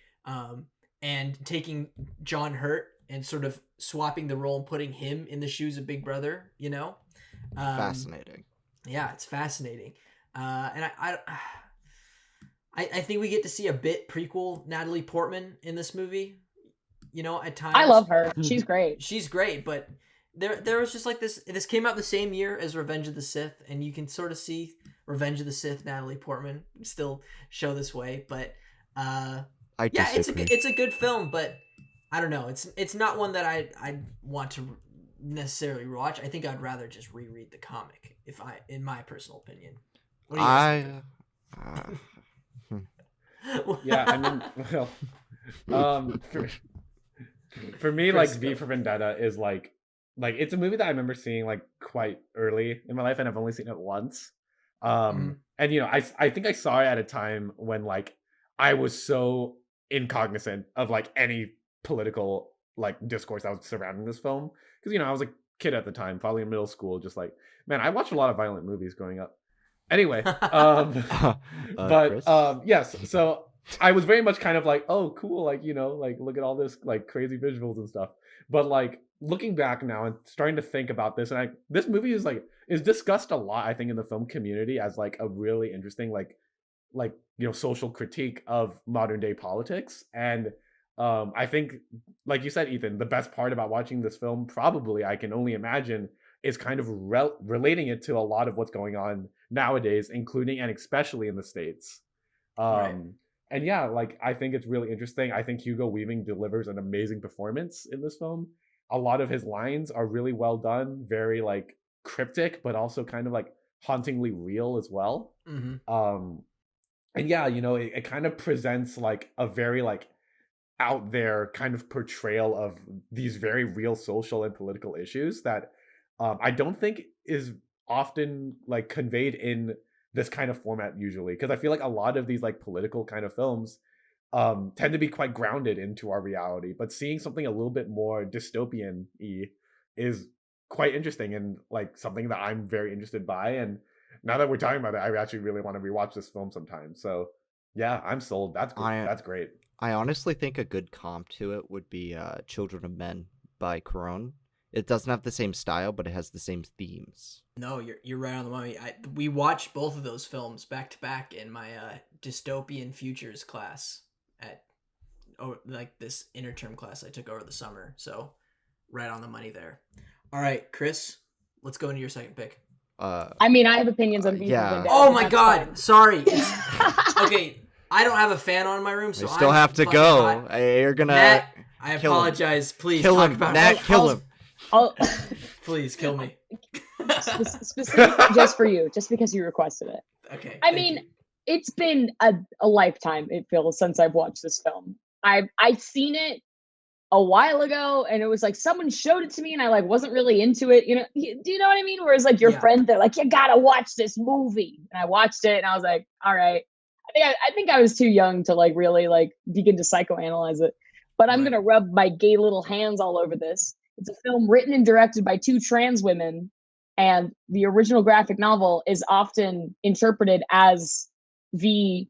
and taking John Hurt and sort of swapping the role and putting him in the shoes of Big Brother, you know.
Fascinating.
Yeah, it's fascinating. And I think we get to see a bit prequel Natalie Portman in this movie, you know, at times.
I love her. She's great.
She's great, but there was just like this came out the same year as Revenge of the Sith, and you can sort of see Revenge of the Sith Natalie Portman still show this way, but it's a good film, but I don't know, it's not one that I want to necessarily watch. I think I'd rather just reread the comic in my personal opinion. What do you think?
Yeah, I mean, well, for me, like V for Vendetta is like it's a movie that I remember seeing like quite early in my life, and I've only seen it once. And you know, I think I saw it at a time when like I was so incognizant of like any political like discourse that was surrounding this film, because you know I was a kid at the time, probably in middle school, just like, man, I watched a lot of violent movies growing up. Anyway, but yes, so I was very much kind of like, oh, cool, like, you know, like look at all this like crazy visuals and stuff. But like looking back now and starting to think about this, and this movie is discussed a lot, I think, in the film community as like a really interesting like you know, social critique of modern day politics. And I think, like you said, Ethan, the best part about watching this film, probably, I can only imagine, is kind of relating it to a lot of what's going on nowadays, including and especially in the States.
Right.
And yeah, like I think it's really interesting. I think Hugo Weaving delivers an amazing performance in this film. A lot of his lines are really well done, very like cryptic, but also kind of like hauntingly real as well. And yeah, you know, it kind of presents like a very like out there kind of portrayal of these very real social and political issues that I don't think is often like conveyed in this kind of format usually, because I feel like a lot of these like political kind of films tend to be quite grounded into our reality, but seeing something a little bit more dystopian-y is quite interesting and like something that I'm very interested by. And now that we're talking about it, I actually really want to rewatch this film sometime. So yeah, I'm sold. That's great. That's great.
I honestly think a good comp to it would be Children of Men by Cuarón. It doesn't have the same style, but it has the same themes.
No, you're right on the money. We watched both of those films back to back in my dystopian futures class at like this interterm class I took over the summer. So right on the money there. All right, Chris, let's go into your second pick.
I mean, I have opinions on V for Vendetta.
Oh my God, fine. Sorry. Okay, I don't have a fan on in my room, so
I still have to go. Hot. You're gonna.
Nat, I apologize. Please
kill
talk
him.
about
Nat, kill him.
Please kill me.
Specifically just for you, just because you requested it.
Okay.
I mean, it's been a lifetime, it feels, since I've watched this film. I've seen it a while ago, and it was like someone showed it to me, and I like wasn't really into it. You know, do you know what I mean? Whereas like your friend, they're like, you gotta watch this movie, and I watched it, and I was like, all right. I think I was too young to like really like begin to psychoanalyze it, but I'm gonna rub my gay little hands all over this. It's a film written and directed by two trans women, and the original graphic novel is often interpreted as V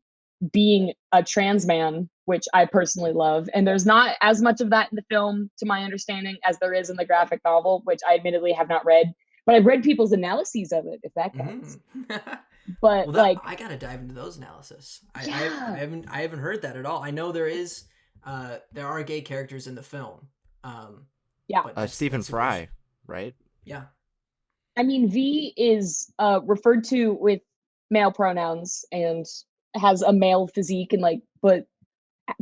being a trans man, which I personally love. And there's not as much of that in the film, to my understanding, as there is in the graphic novel, which I admittedly have not read. But I've read people's analyses of it, if that counts. But
Well,
like,
I gotta dive into those analysis.
Yeah.
I haven't heard that at all. I know there are gay characters in the film.
Yeah.
but that's
Stephen
the
Fry,
first-
right?
Yeah.
I mean, V is referred to with male pronouns and has a male physique and like, but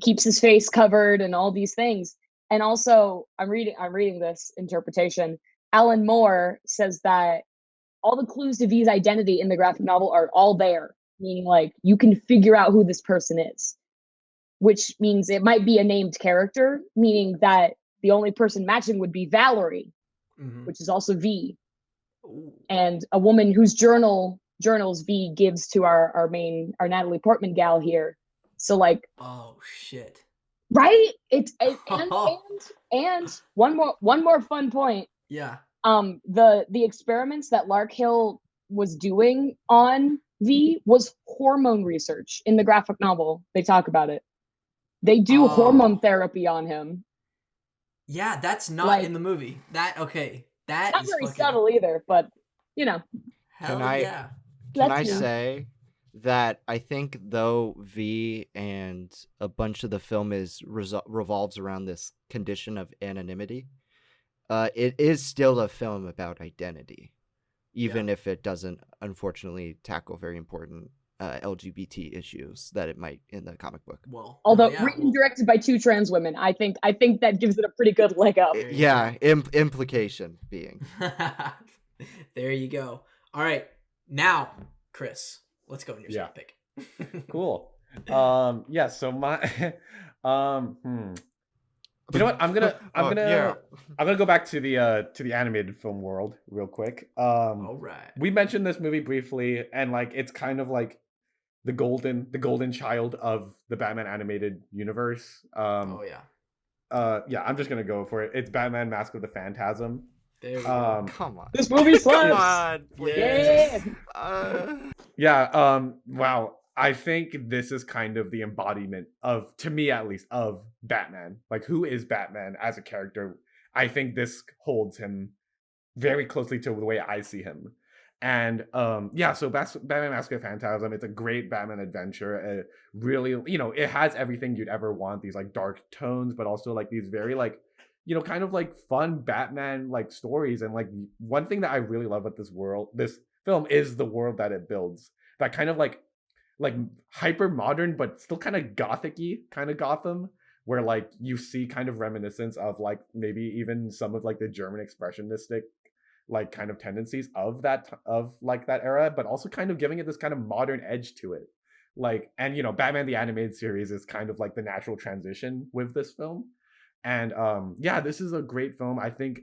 keeps his face covered and all these things. And also, I'm reading this interpretation. Alan Moore says that all the clues to V's identity in the graphic novel are all there, meaning like you can figure out who this person is, which means it might be a named character, meaning that the only person matching would be Valerie, which is also V,
Ooh.
and a woman whose journals V gives to our Natalie Portman gal here. So like,
Oh shit.
right? And one more fun point.
Yeah.
The experiments that Lark Hill was doing on V was hormone research. In the graphic novel, they talk about it. They do hormone therapy on him.
Yeah, that's not
Like-
in the movie. That okay. That
Not
is
very
fucking
subtle either, but you know.
hell
Can I-
yeah.
Can
That's
I
me.
say that I think though V and a bunch of the film revolves around this condition of anonymity, it is still a film about identity, even if it doesn't unfortunately tackle very important LGBT issues that it might in the comic book.
Well,
Although
yeah,
written and directed by two trans women, I think that gives it a pretty good leg up.
There you
Yeah, implication being.
there you go. All right, now, Chris, let's go in your
Yeah.
second pick.
Cool. Yeah. So my, You know what? I'm gonna go back to the animated film world real quick.
All right.
We mentioned this movie briefly, and like it's kind of like the golden child of the Batman animated universe.
Oh yeah.
Yeah, I'm just gonna go for it. It's Batman: Mask of the Phantasm.
There we go.
Come on.
This movie
Come
slaps.
on.
Yeah.
Yeah. Wow. I think this is kind of the embodiment of, to me at least, of Batman. Like, who is Batman as a character? I think this holds him very closely to the way I see him. And yeah, so Batman Mask of Phantasm, it's a great Batman adventure. Really, it has everything you'd ever want. These like dark tones, but also like these very like, kind of like fun Batman like stories. And like one thing that I really love about this film is the world that it builds. That kind of like hyper modern, but still kind of gothic-y kind of Gotham, where like you see kind of reminiscence of like maybe even some of like the German expressionistic like kind of tendencies of that era, but also kind of giving it this kind of modern edge to it. Like, and Batman the Animated Series is kind of like the natural transition with this film. And yeah, this is a great film, I think.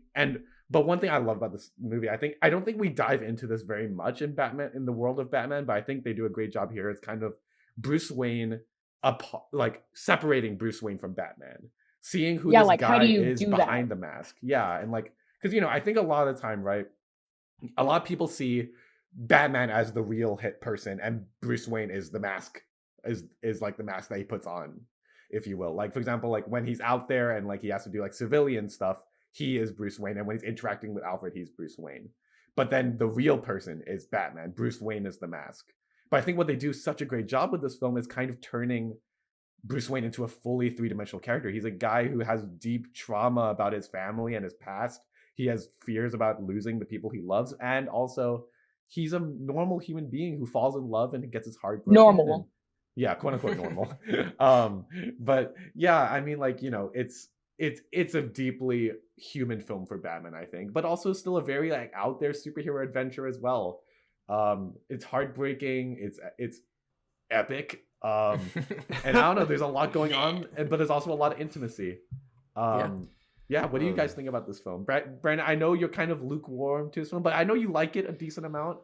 But one thing I love about this movie, I don't think we dive into this very much in the world of Batman, but I think they do a great job here. It's kind of Bruce Wayne, like separating Bruce Wayne from Batman, seeing who this guy is behind the mask. Yeah, and like, because I think a lot of the time, right, a lot of people see Batman as the real hit person, and Bruce Wayne is the mask, is like the mask that he puts on, if you will. Like, for example, like when he's out there and like he has to do like civilian stuff, he is Bruce Wayne, and when he's interacting with Alfred, he's Bruce Wayne. But then the real person is Batman. Bruce Wayne is the mask. But I think what they do such a great job with this film is kind of turning Bruce Wayne into a fully three-dimensional character. He's a guy who has deep trauma about his family and his past. He has fears about losing the people he loves, and also he's a normal human being who falls in love and gets his heart broken.
Normal.
Yeah, quote unquote normal. But yeah, I mean, like, it's a deeply human film for Batman, I think, but also still a very like out there superhero adventure as well. It's heartbreaking, it's epic, and I don't know, there's a lot going on, but there's also a lot of intimacy. Yeah, what do you guys think about this film? Brandon, I know you're kind of lukewarm to this film, but I know you like it a decent amount.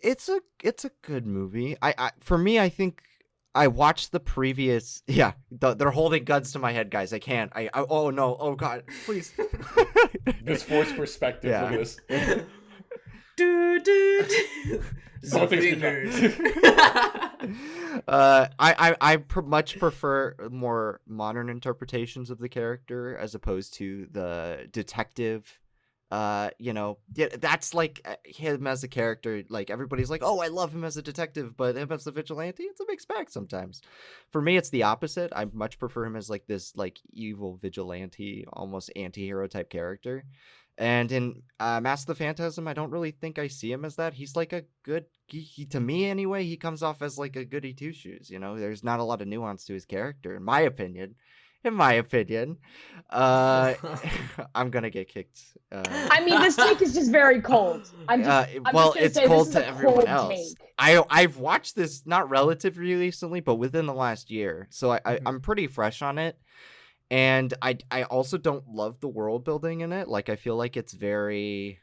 It's a good movie. For me, I think I watched the previous. Yeah, they're holding guns to my head, guys. I can't. Oh no. Oh god. Please.
This forced perspective.
Yeah.
Look at this.
The fingers.
Much prefer more modern interpretations of the character as opposed to the detective. That's like him as a character. Like everybody's like, oh, I love him as a detective, but him as a vigilante, it's a mixed bag sometimes. For me, it's the opposite. I much prefer him as like this like evil vigilante, almost anti-hero type character. And in Mask of the Phantasm, I don't really think I see him as that. He's like a good, to me anyway, he comes off as like a goody two shoes. There's not a lot of nuance to his character, in my opinion. I'm gonna get kicked.
I mean, this take is just very cold. I'm just
it's
say
cold
this
to
is a
everyone
cold
else.
take.
I've watched this not relatively recently, but within the last year, so I'm pretty fresh on it. And I also don't love the world building in it. Like, I feel like it's very...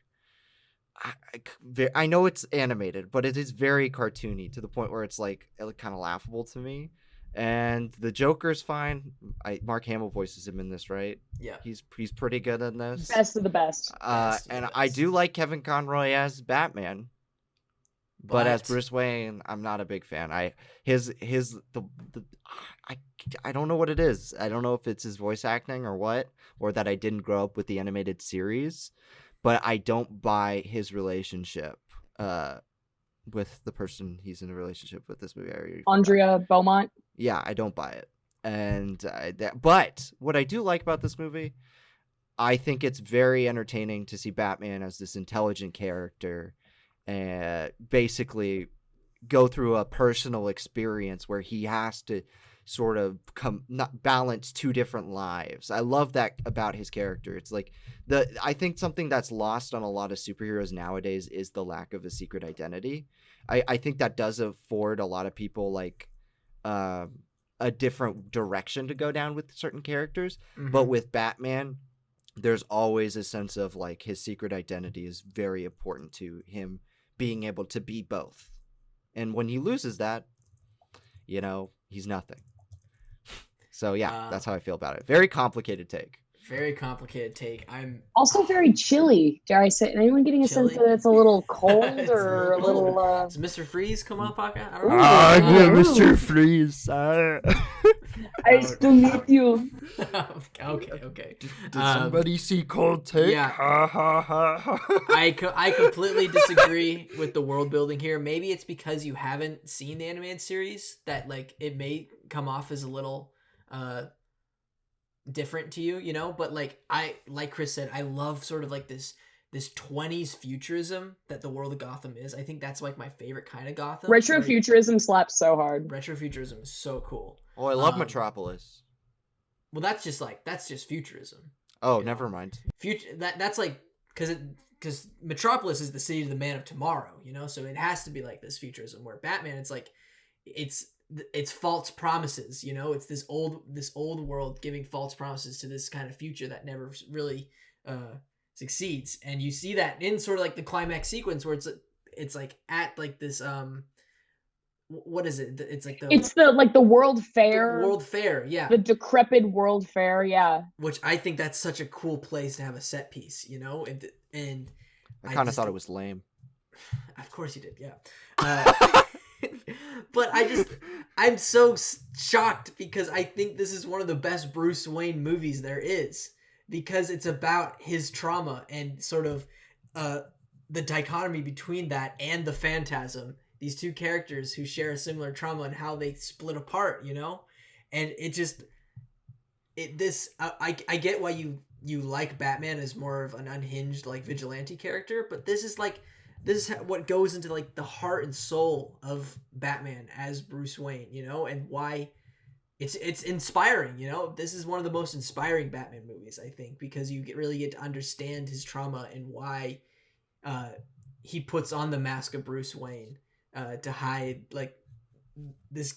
I know it's animated, but it is very cartoony to the point where it's like kind of laughable to me. And the Joker's fine. Mark Hamill voices him in this, right?
Yeah.
He's pretty good in this.
Best of the best.
I do like Kevin Conroy as Batman. But as Bruce Wayne, I'm not a big fan. I don't know what it is. I don't know if it's his voice acting or what, or that I didn't grow up with the animated series, but I don't buy his relationship with the person he's in a relationship with this movie.
Andrea Beaumont.
Yeah, I don't buy it. But what I do like about this movie, I think it's very entertaining to see Batman as this intelligent character and basically go through a personal experience where he has to sort of balance two different lives. I love that about his character. It's like I think something that's lost on a lot of superheroes nowadays is the lack of a secret identity. I think that does afford a lot of people like a different direction to go down with certain characters. Mm-hmm. But with Batman, there's always a sense of like his secret identity is very important to him being able to be both. And when he loses that, he's nothing. So yeah, that's how I feel about it. Very complicated take.
Very complicated take. I'm
also very chilly. Dare I say? Anyone getting a sense that it's a little cold or a little?
Does Mr. Freeze come on the podcast? I
don't know. Mr. Freeze.
I still need you.
Okay.
Did somebody see cold take?
Yeah. I completely disagree with the world building here. Maybe it's because you haven't seen the animated series that like it may come off as a little different to you, but like Chris said, I love sort of like this 20s futurism that the world of Gotham is. I think that's like my favorite kind of Gotham.
Retrofuturism slaps so hard.
Retrofuturism is so cool.
Oh, I love Metropolis.
Well, that's just futurism.
Oh, never mind.
That's like because Metropolis is the city of the man of tomorrow, so it has to be like this futurism where Batman, it's like it's false promises, it's this old world giving false promises to this kind of future that never really succeeds. And you see that in sort of like the climax sequence where it's like at like this what is it? It's like
the World Fair.
The World Fair, yeah.
The decrepit World Fair, yeah.
Which I think that's such a cool place to have a set piece, and
I kind of thought it was lame.
Of course you did, yeah. But I'm so shocked because I think this is one of the best Bruce Wayne movies there is, because it's about his trauma and sort of the dichotomy between that and the Phantasm. These two characters who share a similar trauma and how they split apart, and I get why you like Batman as more of an unhinged like vigilante character, but this is what goes into like the heart and soul of Batman as Bruce Wayne, and why it's inspiring. This is one of the most inspiring Batman movies, I think, because you really get to understand his trauma and why he puts on the mask of Bruce Wayne to hide like this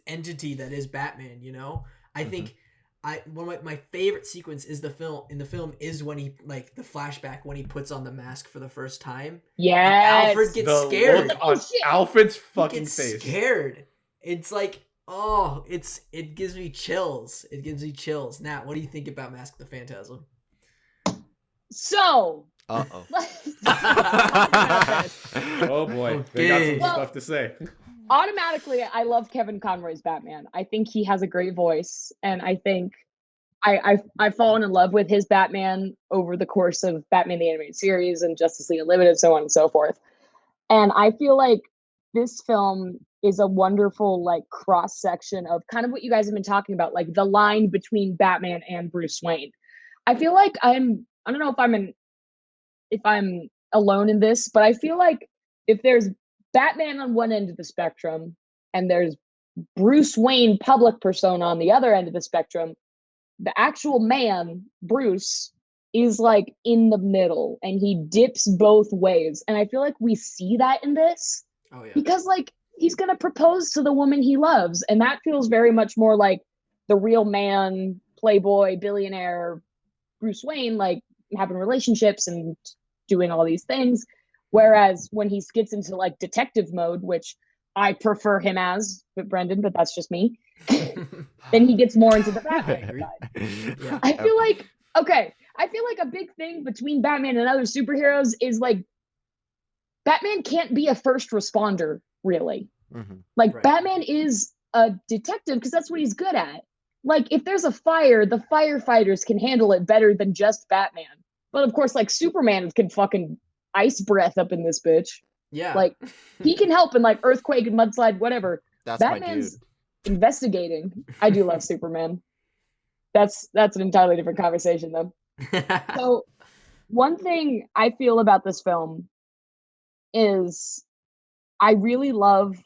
entity that is Batman. I think one of my favorite sequence is the film is when he like the flashback when he puts on the mask for the first time.
Yeah,
Alfred gets scared.
Look on Alfred's fucking
face.
face.
Scared, It's like, it gives me chills. It gives me chills. Nat, what do you think about Mask the Phantasm?
So,
Uh-oh.
Oh boy, they got
Okay.
some stuff to say.
automatically, I love Kevin Conroy's Batman. I think he has a great voice, and I think I've fallen in love with his Batman over the course of Batman the Animated Series and Justice League Unlimited, so on and so forth. And I feel like this film is a wonderful like cross section of kind of what you guys have been talking about, like the line between Batman and Bruce Wayne. I feel like I don't know if I'm alone in this, but I feel like if there's Batman on one end of the spectrum and there's Bruce Wayne public persona on the other end of the spectrum, the actual man, Bruce, is like in the middle and he dips both ways. And I feel like we see that in this
Oh yeah.
because like he's going to propose to the woman he loves. And that feels very much more like the real man, playboy, billionaire Bruce Wayne, like having relationships and doing all these things. Whereas when he gets into like detective mode, which I prefer him as, but Brendan, but that's just me. Then he gets more into the Batman side.
Yeah.
I feel like a big thing between Batman and other superheroes is like Batman can't be a first responder, really.
Mm-hmm.
Like
Right.
Batman is a detective because that's what he's good at. Like if there's a fire, the firefighters can handle it better than just Batman. But of course, like Superman can fucking ice breath up in this bitch.
Yeah.
Like he can help in like earthquake and mudslide, whatever.
That's my
Batman's
dude.
investigating. I do love Superman. That's an entirely different conversation though. So one thing I feel about this film is I really love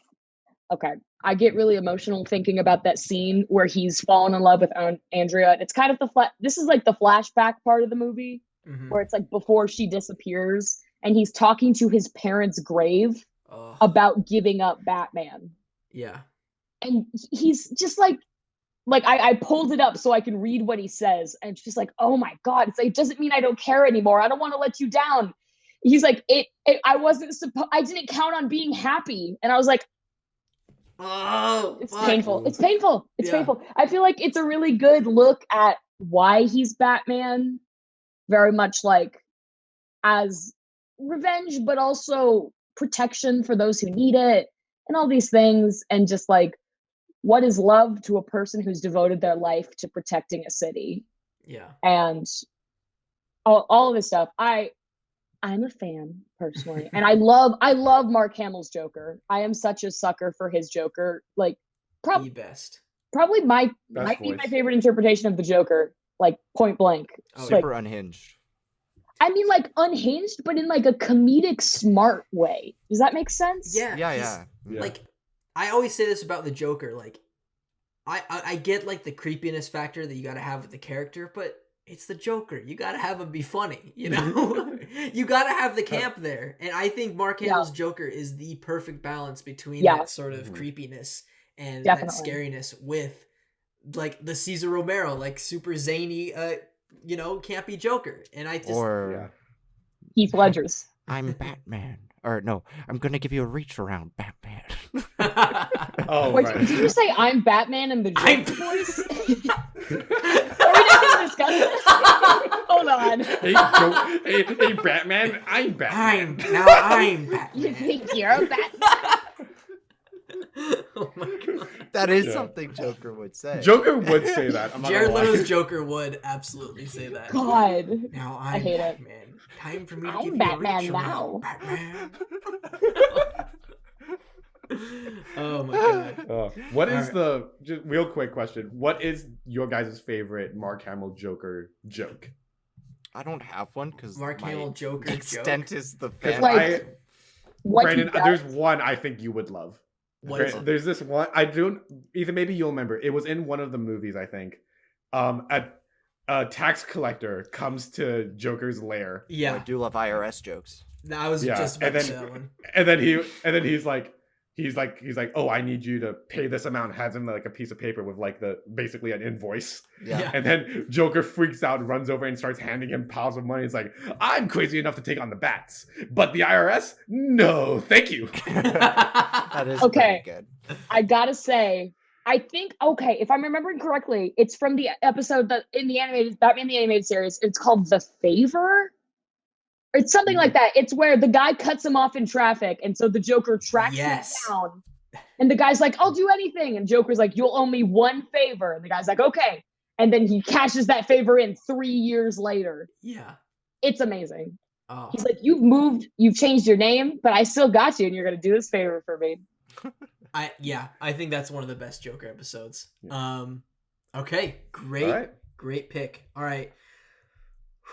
I get really emotional thinking about that scene where he's fallen in love with Andrea. It's kind of this is like the flashback part of the movie
Mhm.
where it's like before she disappears and he's talking to his parents' grave
Oh,
about giving up Batman.
yeah.
And he's just like I pulled it up so I can read what he says, and it's just like, oh my god, it's like, it doesn't mean I don't care anymore. I don't want to let you down. He's like, I didn't count on being happy. And I was like,
Oh,
it's
fuck.
painful. It's painful. It's
Yeah.
painful. I feel like it's a really good look at why he's Batman, very much like as revenge, but also protection for those who need it, and all these things, and just like what is love to a person who's devoted their life to protecting a city
Yeah.
and all of this stuff. I'm a fan personally, and I love Mark Hamill's Joker. I am such a sucker for his Joker. Like
The best.
probably might
Best
be my
voice.
favorite interpretation of the Joker, like point blank.
Oh,
Like,
Super unhinged.
I mean, like unhinged, but in like a comedic, smart way. Does that make sense?
Yeah.
Yeah,
he's-
yeah.
Yeah.
Like, I always say this about the Joker. Like, I get like the creepiness factor that you got to have with the character, but it's the Joker. You got to have him be funny. You know, you got to have the camp there. And I think Mark
Yeah.
Hamill's Joker is the perfect balance between
Yeah.
that sort of
Mhm.
creepiness and
Definitely.
that scariness with like the Cesar Romero, like super zany, campy Joker. And I just
Or
Yeah.
Heath Ledger's.
I'm Batman. Or no, I'm gonna give you a reach around, Batman.
Oh,
Wait,
right.
did you say I'm Batman in the
I'm-
Joker voice? Are we not going to discuss this? Hold on.
Hey, Batman. I'm Batman.
I'm
You
Batman.
think you're a Batman?
Oh my god.
That is
Yeah.
something Joker would say.
Joker would say that. I'm not
Jared
gonna lie.
Leto's Joker would absolutely say that.
God.
Now
I
I'm
hate it.
Batman. Time for me to
I'm
give
Batman
you a reach around,
now.
Batman. Oh my god.
What is
Alright.
the just real quick question? What is your guys' favorite Mark Hamill Joker joke?
I don't have one because
Mark
my
Hamill Joker
extent is the
'Cause
fan.
Like, what he
Brandon,
does-
there's one I think you would love.
What is it?
There's this one I don't either. Maybe you'll remember. It was in one of the movies. I think. A tax collector comes to Joker's lair,
Yeah,
I do love IRS jokes.
I was
Yeah,
just about
and
to say
then-
that one.
and then he's like, he's like, oh, I need you to pay this amount. Has him like a piece of paper with like basically an invoice.
Yeah.
And then Joker freaks out, runs over and starts handing him piles of money. It's like, I'm crazy enough to take on the bats, but the IRS, no, thank you.
That is
Okay.
pretty good.
I gotta say, I think, okay, if I'm remembering correctly, it's from the episode that in the Batman the Animated Series. It's called The Favor. It's something like that. It's where the guy cuts him off in traffic, and so the Joker tracks him down. And the guy's like, I'll do anything. And Joker's like, you'll owe me one favor. And the guy's like, okay. And then he cashes that favor in 3 years later.
Yeah.
It's amazing.
Oh.
He's like, you've changed your name, but I still got you, and you're gonna do this favor for me.
I think that's one of the best Joker episodes.
Yeah.
Okay, great,
All right.
great pick. All right.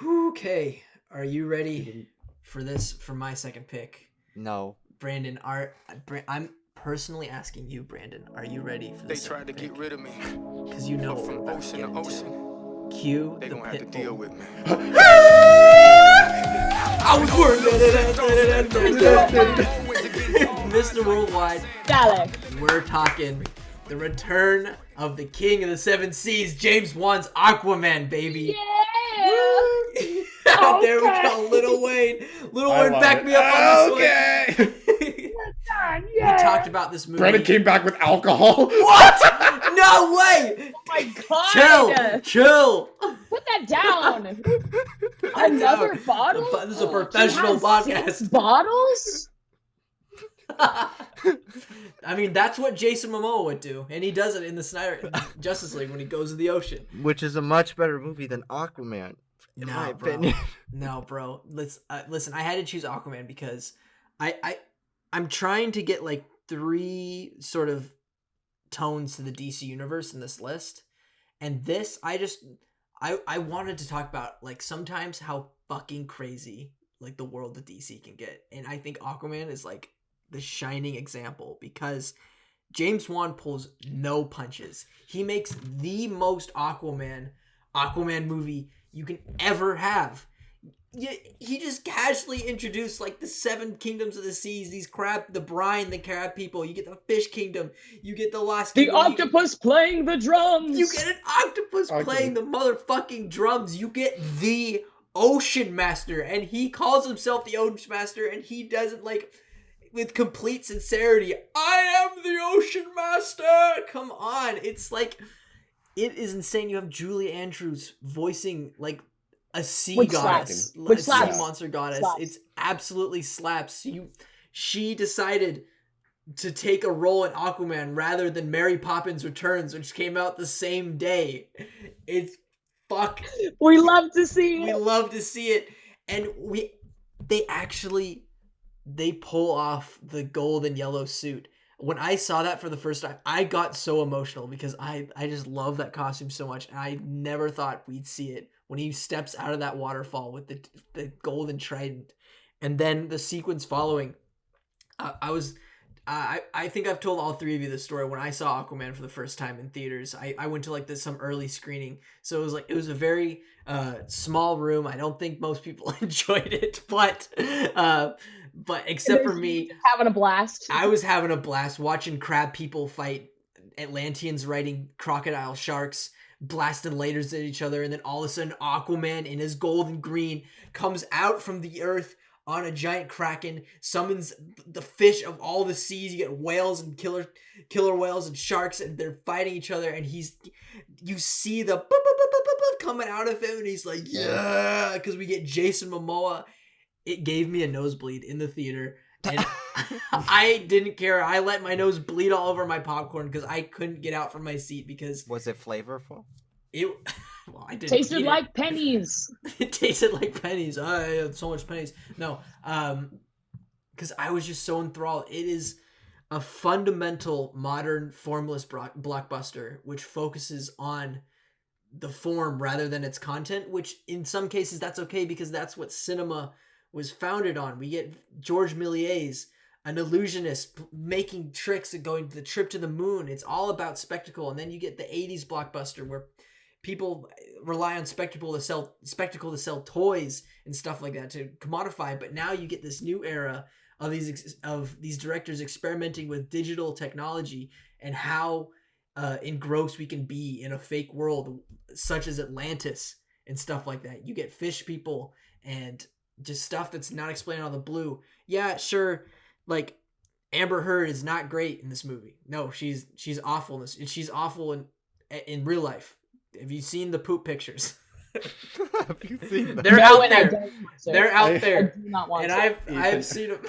Okay, are you ready for this? For my second pick,
No.
Brandon. I'm personally asking you, Brandon. Are you ready for this?
They tried to get rid of me.
Because you know
From
what
ocean to
we're about to get
ocean.
into. Cue
They
the
gonna have to
Pitbull.
deal with me.
I was Mr. Worldwide.
Dalek.
We're talking the return of the King of the Seven Seas, James Wan's Aquaman, baby.
Yeah.
There we
Okay.
go, Lil Wayne. Lil
I
Wayne,
love
back
it.
me up on this
Okay.
one. We
Yeah.
talked about this movie.
Brandon came back with alcohol.
What? No way!
Oh my god.
Chill.
Put that down. Another bottle?
This is a
He
professional
has
podcast.
6 bottles?
I mean, that's what Jason Momoa would do, and he does it in the Snyder Justice League when he goes to the ocean.
Which is a much better movie than Aquaman, in my
bro.
opinion.
No, bro. Listen. I had to choose Aquaman because I'm trying to get like 3 sort of tones to the DC universe in this list, and this I wanted to talk about like sometimes how fucking crazy like the world of DC can get, and I think Aquaman is like the shining example because James Wan pulls no punches. He makes the most Aquaman movie you can ever have. He just casually introduced like the 7 kingdoms of the seas, the brine, the crab people. You get the fish kingdom. You get the lost
The
kingdom.
octopus playing the drums.
You get an octopus playing the motherfucking drums. You get the Ocean Master, and he calls himself the Ocean Master, and he doesn't like with complete sincerity. I am the Ocean Master. Come on, it's like it is insane. You have Julie Andrews voicing like a sea
Which
goddess,
slaps. Which
a
slaps.
sea monster goddess.
Slaps.
It's absolutely slaps. She decided to take a role in Aquaman rather than Mary Poppins Returns, which came out the same day. It's fuck.
We love to see
We
it.
love to see it, and they pull off the gold and yellow suit. When I saw that for the first time, I got so emotional because I just love that costume so much, and I never thought we'd see it when he steps out of that waterfall with the golden trident, and then the sequence following. I think I've told all 3 of you this story. When I saw Aquaman for the first time in theaters, I went to some early screening, so it was a very small room. I don't think most people enjoyed it, but except for me,
Having a blast.
I was having a blast watching crab people fight Atlanteans riding crocodile sharks, blasting lasers at each other, and then all of a sudden Aquaman in his gold and green comes out from the earth on a giant kraken, summons the fish of all the seas. You get whales and killer whales and sharks, and they're fighting each other, and you see the boop, boop, boop, boop, boop, boop coming out of him, and he's like, yeah, because we get Jason Momoa. It gave me a nosebleed in the theater, and I didn't care. I let my nose bleed all over my popcorn because I couldn't get out from my seat because
Was it flavorful?
well, I didn't
Tasted
eat
like pennies.
it tasted like pennies. I had so much pennies. No, because I was just so enthralled. It is a fundamental modern formless blockbuster which focuses on the form rather than its content, which in some cases that's okay because that's what cinema was founded on. We get George Méliès, an illusionist, making tricks and going to the trip to the moon. It's all about spectacle. And then you get the 80s blockbuster where people rely on spectacle to sell toys and stuff like that to commodify. But now you get this new era of these directors experimenting with digital technology and how engrossed we can be in a fake world such as Atlantis and stuff like that. You get fish people and just stuff that's not explained on the blue. Yeah, sure, like Amber Heard is not great in this movie. No, she's awful in this. She's awful in real life. Have you seen the poop pictures?
Have you seen that?
They're
No,
out
and I
there.
don't watch it.
They're out
I
there.
do not want
And
to.
I've seen them.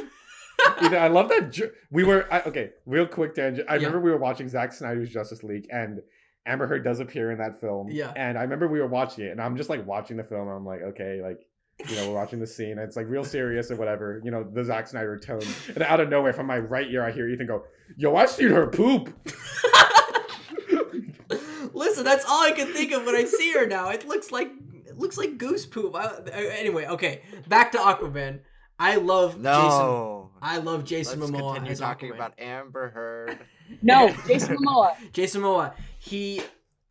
I love that we were okay. Real quick tangent. I
Yeah.
remember we were watching Zack Snyder's Justice League, and Amber Heard does appear in that film.
Yeah.
And I remember we were watching it, and I'm just like watching the film, and I'm like, okay, like, you know, we're watching the scene, and it's like real serious or whatever, you know, the Zack Snyder tone. And out of nowhere, from my right ear, I hear Ethan go, "Yo, I've seen her poop."
Listen, that's all I can think of when I see her now. It looks like goose poop. Anyway, okay, back to Aquaman. I love
No.
Jason
Let's
Momoa
continue
as
talking
Aquaman.
about Amber Heard.
No, Jason Momoa.
Jason Momoa.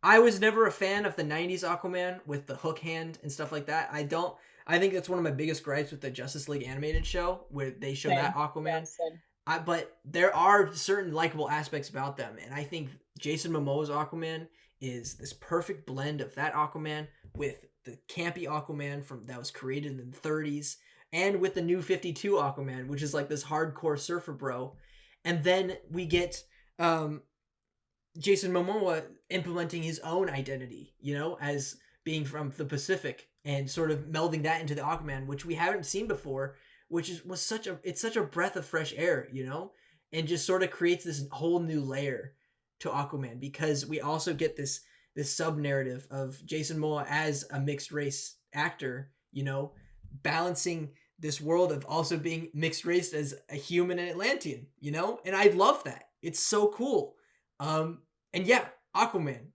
I was never a fan of the 90s Aquaman with the hook hand and stuff like that. I think that's one of my biggest gripes with the Justice League animated show where they show
Same.
that Aquaman.
Yeah, same.
But there are certain likable aspects about them, and I think Jason Momoa's Aquaman is this perfect blend of that Aquaman with the campy Aquaman that was created in the 30s, and with the new 52 Aquaman, which is like this hardcore surfer bro. And then we get Jason Momoa implementing his own identity, you know, as being from the Pacific, and sort of melding that into the Aquaman, which we haven't seen before, which was such a breath of fresh air, you know, and just sort of creates this whole new layer to Aquaman, because we also get this sub narrative of Jason Momoa as a mixed race actor, you know, balancing this world of also being mixed race as a human and Atlantean, you know, and I love that. It's so cool. And yeah, Aquaman.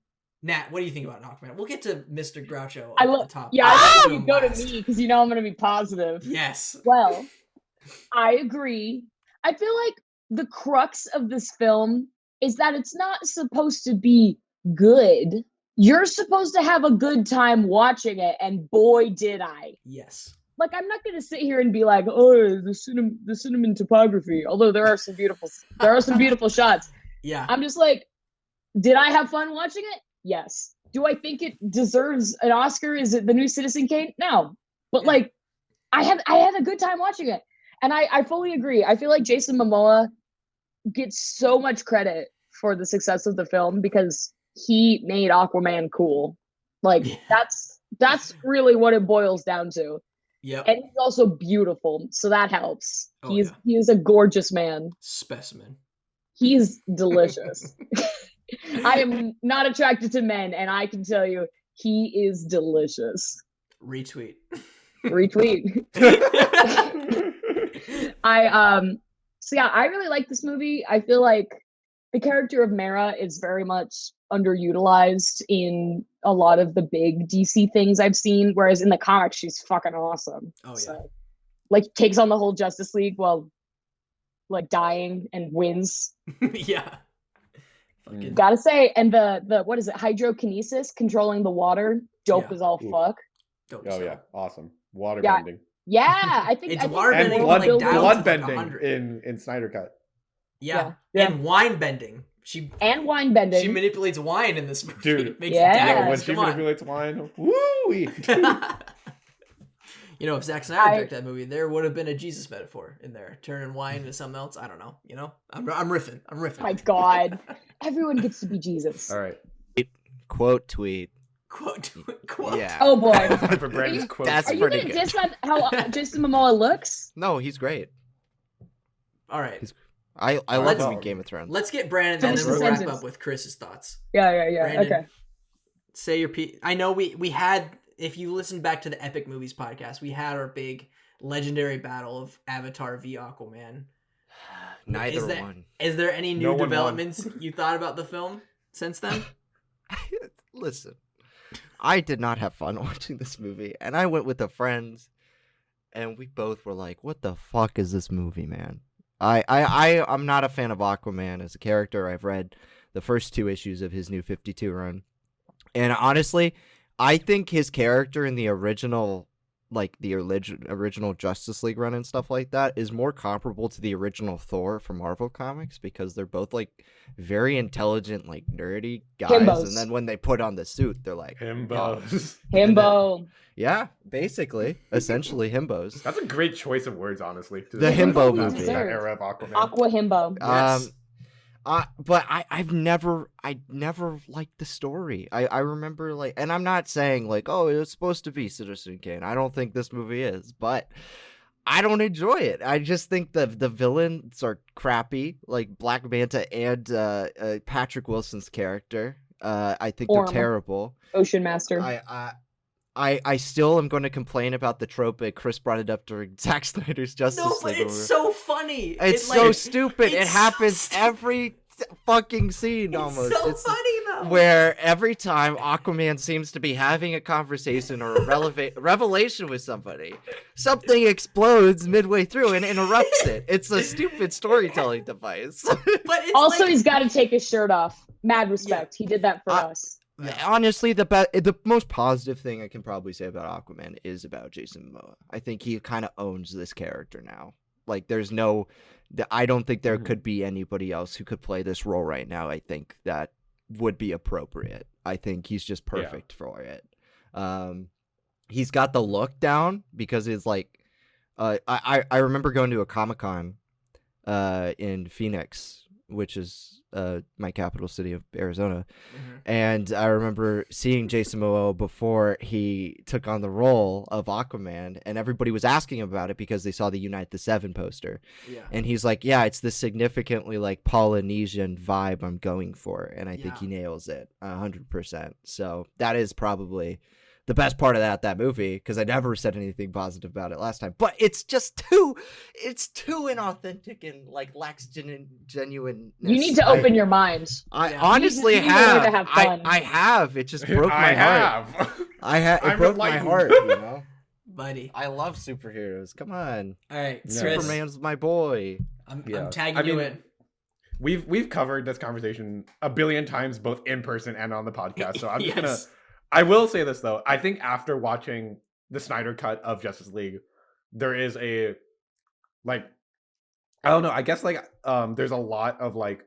Nat, what do you think about Aquaman? We'll get to Mr. Groucho
I
at
love.
the top.
Yeah,
I'll
I
do
thought
him
you'd go to
last.
me because you know I'm gonna be positive.
Yes.
Well, I agree. I feel like the crux of this film is that it's not supposed to be good. You're supposed to have a good time watching it, and boy, did I.
Yes.
Like, I'm not gonna sit here and be like, oh, the cinnamon topography. Although there are some beautiful shots.
Yeah.
I'm just like, did I have fun watching it? Yes. Do I think it deserves an Oscar? Is it the new Citizen Kane? No. But
Yeah.
like, I had a good time watching it. And I fully agree. I feel like Jason Momoa gets so much credit for the success of the film because he made Aquaman cool. Like,
Yeah.
that's really what it boils down to.
Yep.
And he's also beautiful, so that helps.
Oh,
He
yeah.
is a gorgeous man.
Specimen.
He's delicious. I am not attracted to men, and I can tell you he is delicious.
Retweet.
Retweet. So yeah, I really like this movie. I feel like the character of Mara is very much underutilized in a lot of the big DC things I've seen, whereas in the comics she's fucking awesome.
Oh, yeah.
So, like, takes on the whole Justice League while like dying and wins.
Yeah. Fucking
Gotta say, and the what is it, hydrokinesis, controlling the water, dope
Yeah.
as all
Oof.
fuck.
dope
Oh
stuff.
yeah, awesome. Water
Yeah.
bending.
Yeah, I think
It's
I think
water
And
bending,
blood,
like,
building-
down to,
blood
like,
bending
100.
in Snyder Cut.
Yeah.
Yeah.
And wine bending. She
and wine bending.
she manipulates wine in this movie.
Dude.
Makes
Yeah.
Yeah,
daggers.
when she
Come on.
manipulates wine, woo!
You know, if Zack Snyder directed that movie, there would have been a Jesus metaphor in there, turning wine into something else. I don't know. You know, I'm riffing.
My God, everyone gets to be Jesus.
All right.
Quote tweet.
Quote.
Yeah.
Oh boy,
Time for Brandon's quote.
That's
are you
pretty
gonna
good.
diss on how Jason Momoa looks?
No, he's great.
All right.
I love
Let's-
him in Game of Thrones.
Let's get Brandon, and
Finish
then
the
we'll wrap
sentence.
up with Chris's thoughts.
Yeah.
Brandon,
Okay.
Say your piece. I know we had. If you listen back to the Epic Movies podcast, we had our big legendary battle of Avatar v Aquaman.
Neither
that-
one.
Is there any
No
new
one won.
developments you thought about the film since then?
Listen, I did not have fun watching this movie, and I went with the friends, and we both were like, "What the fuck is this movie, man?" I'm not a fan of Aquaman as a character. I've read the first 2 issues of his new 52 run, and honestly, I think his character in the original like the original Justice League run and stuff like that is more comparable to the original Thor from Marvel Comics, because they're both like very intelligent, like nerdy guys,
Himbos.
and then when they put on the suit, they're like
Himbos.
Himbo.
yeah, basically, essentially himbos.
That's a great choice of words, honestly.
The himbo
that
movie.
era of Aquaman.
Aqua Himbo.
Yes.
But I never liked the story. I remember like, and I'm not saying like, oh, it was supposed to be Citizen Kane. I don't think this movie is, but I don't enjoy it. I just think the villains are crappy, like Black Manta and Patrick Wilson's character. I think
Orm.
they're terrible.
Ocean Master.
I still am going to complain about the trope. Chris brought it up during Zack Snyder's Justice
No, but
League.
it's so funny.
It's
It,
so
like,
stupid. It
it's so
happens
stupid.
every fucking scene almost.
It's so
It's
funny though.
where every time Aquaman seems to be having a conversation or a revelation with somebody, something explodes midway through and interrupts it. It's a stupid storytelling device.
But it's
Also,
like,
he's got to take his shirt off. Mad respect. He did that for us.
Honestly, the most positive thing I can probably say about Aquaman is about Jason Momoa. I think he kind of owns this character now. Like, I don't think there could be anybody else who could play this role right now. I think that would be appropriate. I think he's just perfect for it. He's got the look down because it's like, I remember going to a Comic-Con in Phoenix, which is my capital city of Arizona. And I remember seeing Jason Momoa before he took on the role of Aquaman, and everybody was asking him about it because they saw the Unite the Seven poster.
Yeah.
And he's like, yeah, it's this significantly like Polynesian vibe I'm going for, and I think he nails it 100%. So that is probably the best part of that movie, because I never said anything positive about it last time. But it's just too inauthentic and like lacks genuine.
You need to open your mind.
I
Yeah.
honestly
You need to learn
have.
to have fun.
I have. It just broke my
I
heart.
have.
It
I'm
broke my
enlightened.
heart. You know.
buddy.
I love superheroes. Come on.
All right,
Yeah.
Chris,
Superman's my boy.
I'm
Yeah.
tagging
I
you
mean,
in.
We've covered this conversation a billion times, both in person and on the podcast. So I'm just gonna.
Yes.
I will say this though. I think after watching the Snyder cut of Justice League, there is a like, I don't know. I guess like there's a lot of like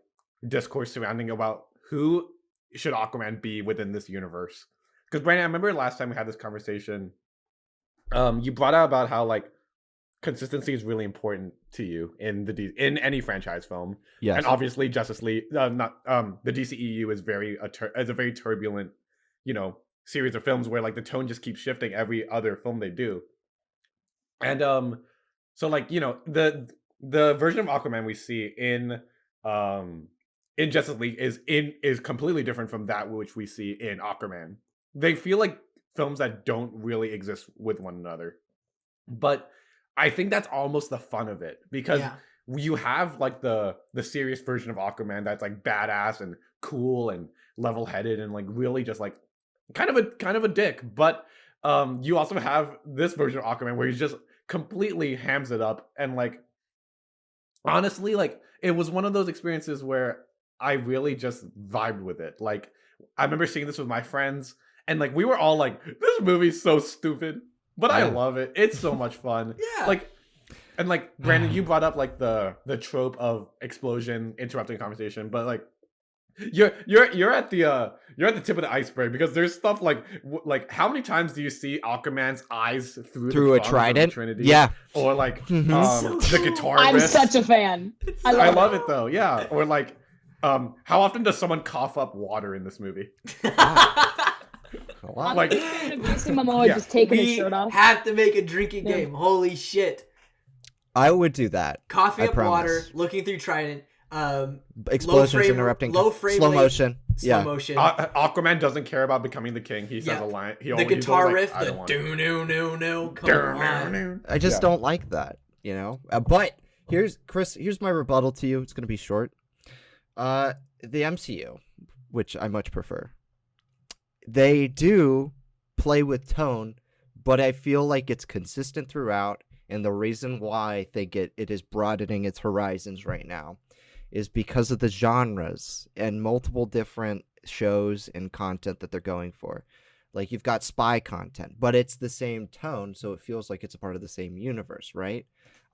discourse surrounding about who should Aquaman be within this universe. Because Brandon, I remember last time we had this conversation, you brought out about how like consistency is really important to you in in any franchise film.
Yes.
And obviously Justice League, the DCEU is is a very turbulent, series of films where like the tone just keeps shifting every other film they do. And so like, the version of Aquaman we see in Justice League is completely different from that which we see in Aquaman. They feel like films that don't really exist with one another. But I think that's almost the fun of it, because you have like the serious version of Aquaman that's like badass and cool and level-headed and like really just like kind of a dick. But you also have this version of Aquaman where he's just completely hams it up, and like honestly, like it was one of those experiences where I really just vibed with it. Like I remember seeing this with my friends, and like we were all like, this movie's so stupid, but I love it. It's so much fun.
Yeah.
Like, and like Brandon, you brought up like the trope of explosion interrupting conversation, but like you're at the tip of the iceberg, because there's stuff like how many times do you see Aquaman's eyes through
a
the
trident?
Trinity?
Yeah.
Or like
Mhm.
the guitar
I'm
riff.
such a fan.
I love it though. Yeah. Or like how often does someone cough up water in this movie?
I'm
Like-
a fan of Jason Momoa
Yeah.
just taking his
We
shirt off.
have to make a drinking
Yeah.
game. Holy shit.
I would do that.
Coughing
I
up water,
promise.
looking through Trident,
Explosions
frame-
interrupting.
low frame
slow
rate,
motion.
slow
Yeah.
motion.
Aquaman doesn't care about becoming the king. He says
Yeah.
a line. He
The
always, he's
guitar
always
riff,
like, I
the
don't want
do no no no. Come on.
it.
I just
Yeah.
don't like that, But here's my rebuttal to you. It's gonna be short. The MCU, which I much prefer, they do play with tone, but I feel like it's consistent throughout. And the reason why I think it is broadening its horizons right now is because of the genres and multiple different shows and content that they're going for. Like you've got spy content, but it's the same tone, so it feels like it's a part of the same universe, right?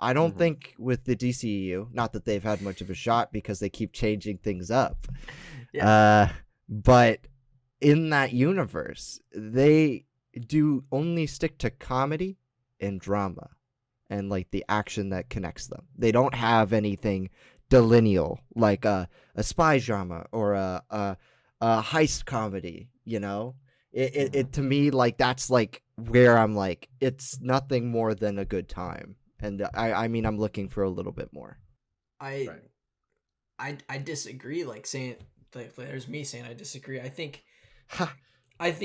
I don't think with the DCEU, not that they've had much of a shot because they keep changing things up.
Yeah.
But in that universe, they do only stick to comedy and drama and like the action that connects them. They don't have anything delineal like a spy drama or a heist comedy, you know? It to me, like, that's like where I'm like, it's nothing more than a good time. And I mean, I'm looking for a little bit more.
I disagree. Like saying, like, there's me saying I disagree. I think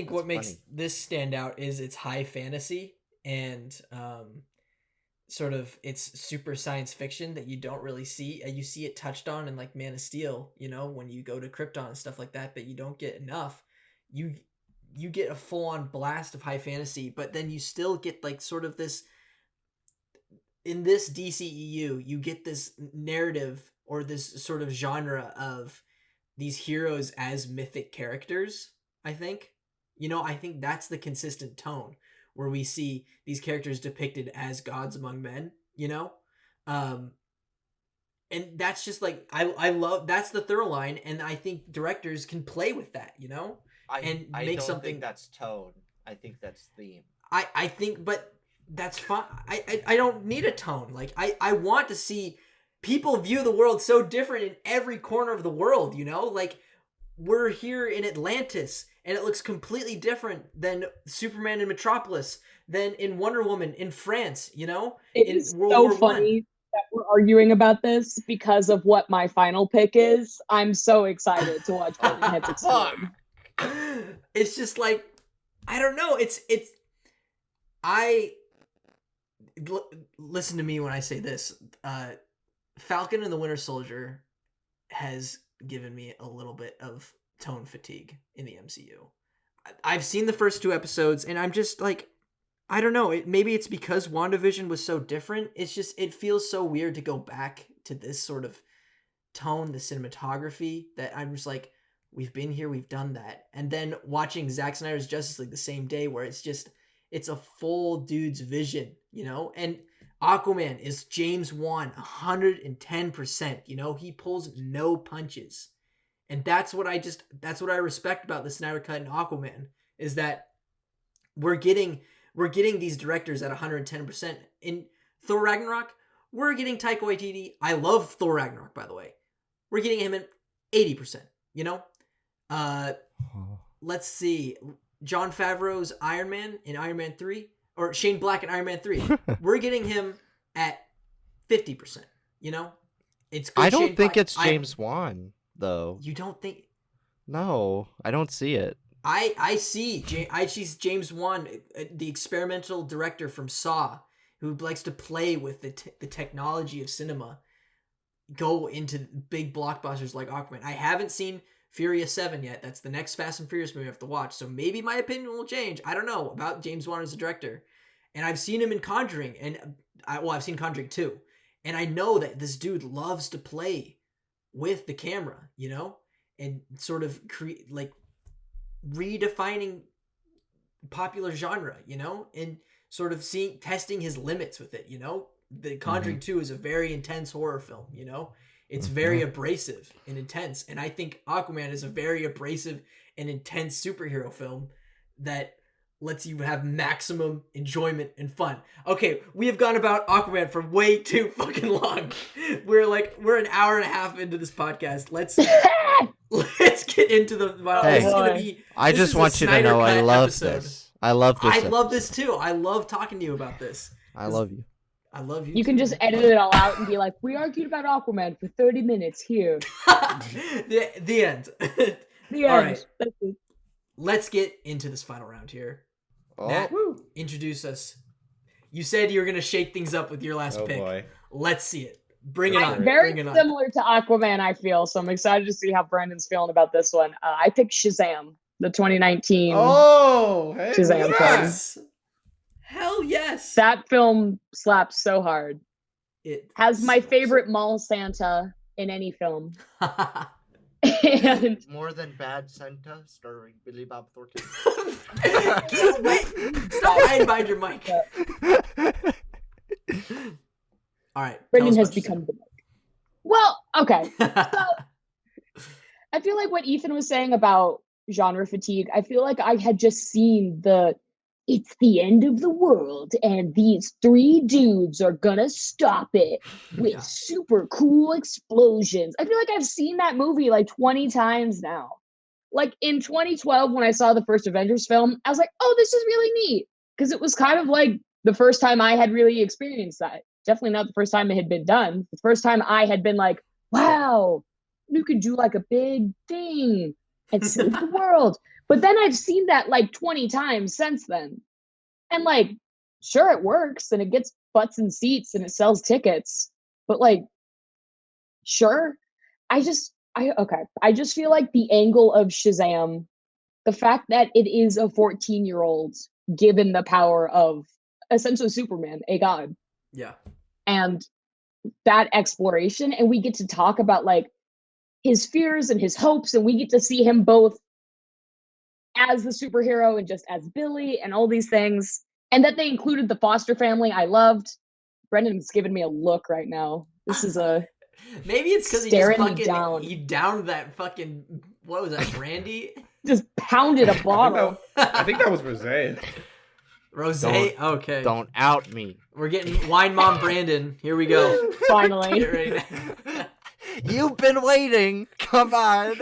what makes
funny.
this stand out is it's high fantasy and sort of it's super science fiction that you don't really see. You see it touched on in like Man of Steel, you know, when you go to Krypton and stuff like that, but you don't get enough. You get a full on blast of high fantasy, but then you still get like sort of this. In this DCEU, you get this narrative or this sort of genre of these heroes as mythic characters, I think. You know, I think that's the consistent tone where we see these characters depicted as gods among men, you know? And that's just like, I love, that's the thorough line, and I think directors can play with that, you know? And
I
make
don't
something...
think that's tone. I think that's theme.
I think, but... That's fine. I don't need a tone. Like, I want to see people view the world so different in every corner of the world, you know? Like, we're here in Atlantis, and it looks completely different than Superman in Metropolis, than in Wonder Woman in France, you know?
It's so funny that we're arguing about this because of what my final pick is. I'm so excited to watch Golden Heads explode.
It's just like, I don't know. Listen to me when I say this. Falcon and the Winter Soldier has given me a little bit of tone fatigue in the MCU. I've seen the first 2 episodes, and I'm just like, I don't know. Maybe it's because WandaVision was so different. It's just, it feels so weird to go back to this sort of tone, the cinematography, that I'm just like, we've been here, we've done that. And then watching Zack Snyder's Justice League the same day, where it's just, it's a full dude's vision, you know? And Aquaman is James Wan 110%, you know? He pulls no punches. And that's what I respect about the Snyder Cut and Aquaman, is that we're getting these directors at 110%. In Thor Ragnarok, we're getting Taika Waititi. I love Thor Ragnarok, by the way. We're getting him at 80%, you know? Let's see. Jon Favreau's Iron Man in Iron Man 3, or Shane Black in Iron Man 3. We're getting him at 50%, you know? It's good.
I don't think it's James Wan, though.
You don't think?
No, I don't see it.
I see James Wan, the experimental director from Saw, who likes to play with the technology of cinema, go into big blockbusters like Aquaman. I haven't seen Furious 7 yet. That's the next Fast and Furious movie I have to watch. So maybe my opinion will change. I don't know about James Wan as a director. And I've seen him in Conjuring, and I've seen Conjuring 2. And I know that this dude loves to play with the camera, you know, and sort of redefining popular genre, you know, and sort of testing his limits with it, you know. The Conjuring 2 is a very intense horror film, you know. It's very abrasive and intense. And I think Aquaman is a very abrasive and intense superhero film that lets you have maximum enjoyment and fun. Okay, we have gone about Aquaman for way too fucking long. We're an hour and a half into this podcast. Let's get into the
Hey, I just want you to know I love this. I love this.
I love this too. I love talking to you about this.
I love you.
I love you.
You can just edit it all out and be like, we argued about Aquaman for 30 minutes here.
the end.
The
all
end.
right.
That's it.
Let's get into this final round here.
Oh.
Nat, introduce us. You said you were going to shake things up with your last pick.
Boy.
Let's see it. Bring it on.
Very
Bring it on.
similar to Aquaman, I feel. So I'm excited to see how Brandon's feeling about this one. I picked Shazam, the 2019
hey,
Shazam
yes. Hell yes.
That film slaps so hard.
It
has my favorite mall Santa in any film. And
More Than Bad Santa, starring Billy Bob Thornton.
Stop hiding behind your mic. All right.
Brendan has become the mic. Well, okay. So I feel like what Ethan was saying about genre fatigue, I feel like I had just seen it's the end of the world and these 3 dudes are gonna stop it with super cool explosions. I feel like I've seen that movie like 20 times now. Like in 2012 when I saw the first Avengers film, I was like, oh, this is really neat. Because it was kind of like the first time I had really experienced that. Definitely not the first time it had been done. The first time I had been like, wow, you could do like a big thing and save the world. But then I've seen that like 20 times since then. And like, sure, it works and it gets butts and seats and it sells tickets. But like, sure. I just feel like the angle of Shazam, the fact that it is a 14-year-old given the power of essentially Superman, a god.
Yeah.
And that exploration, and we get to talk about like his fears and his hopes, and we get to see him both as the superhero and just as Billy and all these things. And that they included the foster family, I loved. Brendan's giving me a look right now. This is a
maybe it's because he downed that fucking, what was that, brandy?
Just pounded a bottle.
I think that was rosé.
Rosé? Okay.
Don't out me.
We're getting Wine Mom Brandon. Here we go.
Finally.
Get ready now.
You've been waiting. Come on.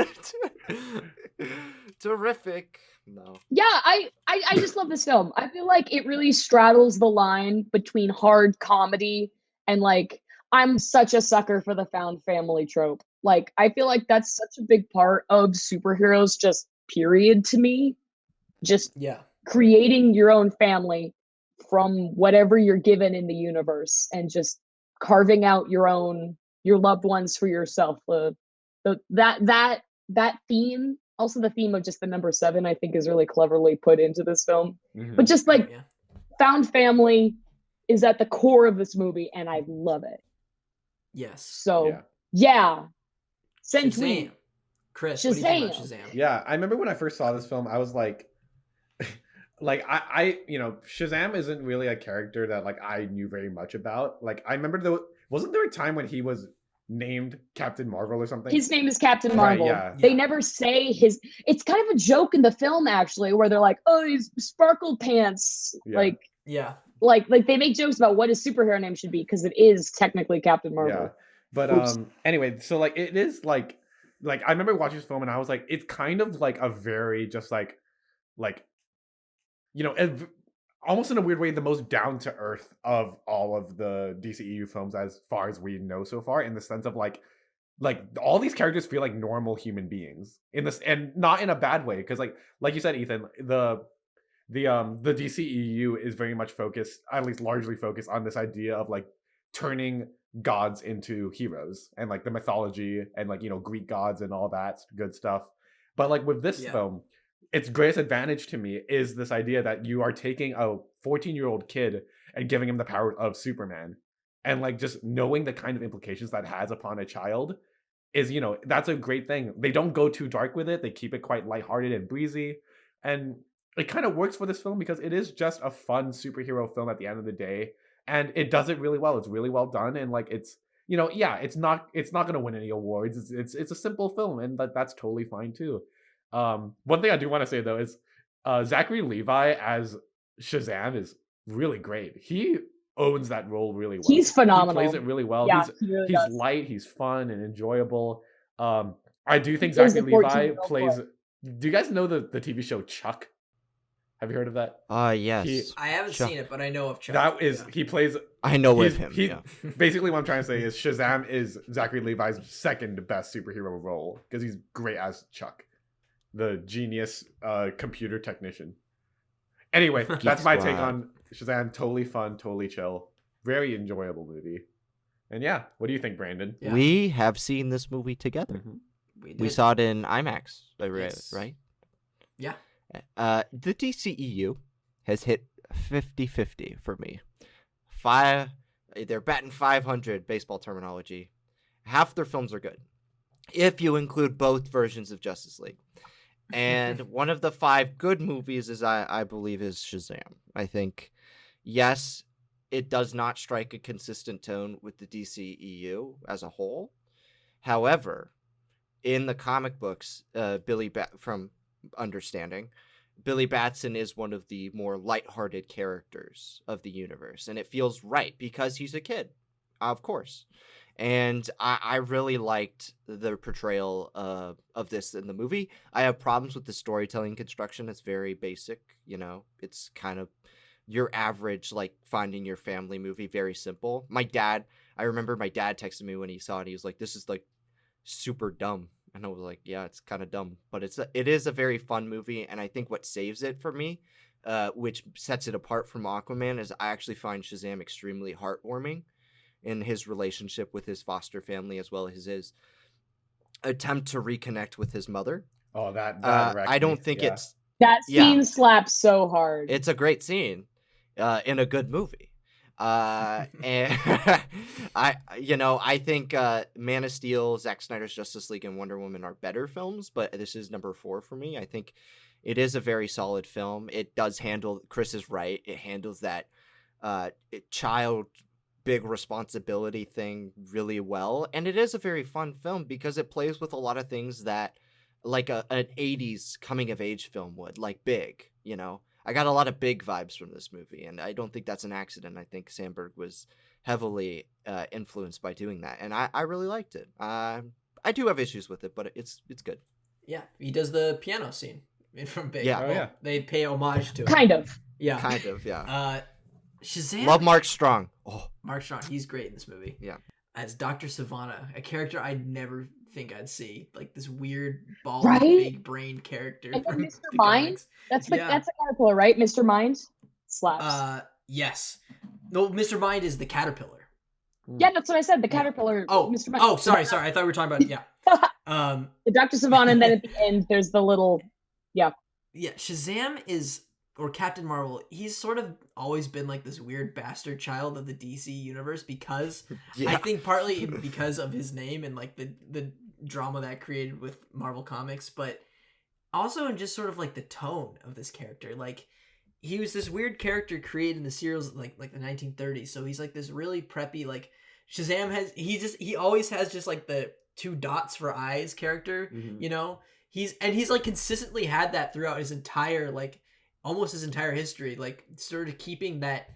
Terrific. No.
Yeah, I just love this film. I feel like it really straddles the line between hard comedy and like, I'm such a sucker for the found family trope. Like, I feel like that's such a big part of superheroes, just period to me. Just creating your own family from whatever you're given in the universe and just carving out your loved ones for yourself. That theme, also the theme of just the number 7, I think is really cleverly put into this film. Mm-hmm. But just like found family is at the core of this movie and I love it.
Yes.
So send
Shazam.
tweet.
Chris, what do you think about Shazam?
Yeah, I remember when I first saw this film, I was like, I Shazam isn't really a character that like I knew very much about. Like I remember wasn't there a time when he was named Captain Marvel or something?
His name is Captain Marvel.
Right,
They never say his. It's kind of a joke in the film actually, where they're like, "Oh, he's Sparkle Pants." Like they make jokes about what his superhero name should be because it is technically Captain Marvel. Yeah,
but anyway, so like it is like I remember watching this film and I was like, it's kind of like a very just like almost in a weird way, the most down to earth of all of the DCEU films as far as we know so far, in the sense of like all these characters feel like normal human beings in this, and not in a bad way, because like you said, Ethan, the DCEU is very much focused, at least largely focused, on this idea of like turning gods into heroes and like the mythology and like Greek gods and all that good stuff. But like with this film, its greatest advantage to me is this idea that you are taking a 14-year-old kid and giving him the power of Superman, and like just knowing the kind of implications that has upon a child is, that's a great thing. They don't go too dark with it. They keep it quite lighthearted and breezy, and it kind of works for this film because it is just a fun superhero film at the end of the day, and it does it really well. It's really well done, and like it's it's not going to win any awards. It's a simple film, and that's totally fine too. One thing I do want to say though is Zachary Levi as Shazam is really great. He owns that role really well.
He's phenomenal.
He plays it really well.
Yeah,
he's light, he's fun and enjoyable. I do think Zachary Levi plays. Do you guys know the TV show Chuck? Have you heard of that?
Yes.
I haven't seen it, but I know of Chuck.
That is he plays.
I know of him.
Basically, what I'm trying to say is Shazam is Zachary Levi's second best superhero role because he's great as Chuck, the genius computer technician. Anyway, that's my take on Shazam. Totally fun, totally chill, very enjoyable movie. And yeah, what do you think, Brandon?
Yeah. We have seen this movie together. Mm-hmm. We saw it in IMAX, right?
Yeah.
The DCEU has hit 50-50 for me. They're batting 500, baseball terminology. Half their films are good. if you include both versions of Justice League. And one of the 5 good movies is I believe is Shazam. I think, yes, it does not strike a consistent tone with the DCEU as a whole. However, in the comic books, from understanding, Billy Batson is one of the more lighthearted characters of the universe, and it feels right because he's a kid, of course. And I really liked the portrayal of this in the movie. I have problems with the storytelling construction. It's very basic, it's kind of your average, like, finding your family movie, very simple. I remember my dad texted me when he saw it. He was like, this is, like, super dumb. And I was like, yeah, it's kind of dumb. But it is a very fun movie, and I think what saves it for me, which sets it apart from Aquaman, is I actually find Shazam extremely heartwarming in his relationship with his foster family, as well as his attempt to reconnect with his mother.
Oh, that
I don't think it's...
That scene slaps so hard.
It's a great scene in a good movie. And I think Man of Steel, Zack Snyder's Justice League, and Wonder Woman are better films, but this is number 4 for me. I think it is a very solid film. It does handle, Chris is right, it handles that child big responsibility thing really well, and it is a very fun film because it plays with a lot of things that like an 80s coming of age film would, like Big. I got a lot of Big vibes from this movie, and I don't think that's an accident. I think Sandberg was heavily influenced by doing that, and I really liked it. I do have issues with it, but it's good.
Yeah, he does the piano scene from Big.
Yeah.
Oh, yeah.
They pay homage to it.
Kind of.
Yeah.
Kind of, yeah.
Shazam.
Love Mark Strong. Oh,
Mark Strong, he's great in this movie.
Yeah.
As Dr. Savannah, a character I'd never think I'd see. Like this weird, bald,
Right?
big brained character.
And then
from
Mr.
the
Mind?
comics.
That's
Yeah.
that's a caterpillar, right? Mr. Mind slaps.
Yes. No, Mr. Mind is the caterpillar.
Yeah, that's what I said. The caterpillar.
Oh,
Mr. Mind.
oh, sorry. I thought we were talking about, yeah.
The Dr. Savannah, and then at the end, there's the little.
Yeah, Shazam or Captain Marvel, he's sort of always been like this weird bastard child of the DC universe because I think partly because of his name and like the drama that created with Marvel Comics, but also in just sort of like the tone of this character. Like he was this weird character created in the serials like the 1930s. So he's like this really preppy, like Shazam he always has just like the 2 dots for eyes character,
Mhm.
He's like consistently had that throughout his entire almost his entire history, like sort of keeping that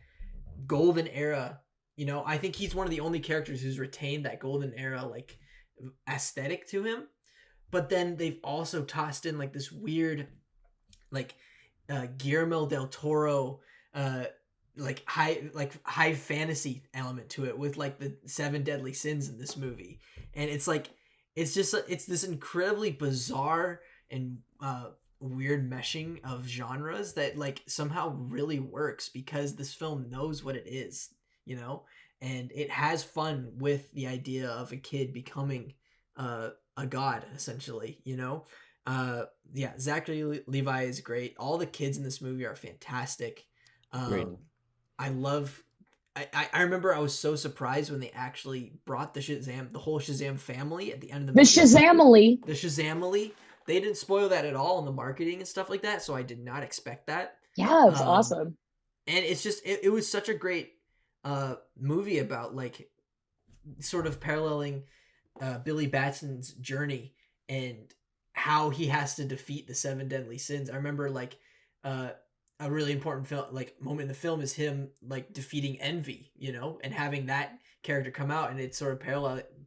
golden era. I think he's one of the only characters who's retained that golden era like aesthetic to him. But then they've also tossed in like this weird Guillermo del Toro high fantasy element to it with like the 7 deadly sins in this movie. And it's this incredibly bizarre and weird meshing of genres that like somehow really works because this film knows what it is, and it has fun with the idea of a kid becoming a god essentially. Zachary Levi is great. All the kids in this movie are fantastic.
Great.
I remember I was so surprised when they actually brought the whole Shazam family at the end of the
The
movie.
Shazamily.
The Shazamily. They didn't spoil that at all in the marketing and stuff like that, so I did not expect that.
Yeah, it was awesome.
And it's just it was such a great movie about like sort of paralleling Billy Batson's journey and how he has to defeat the 7 deadly sins. I remember like a really important moment in the film is him like defeating envy, and having that character come out, and it's sort of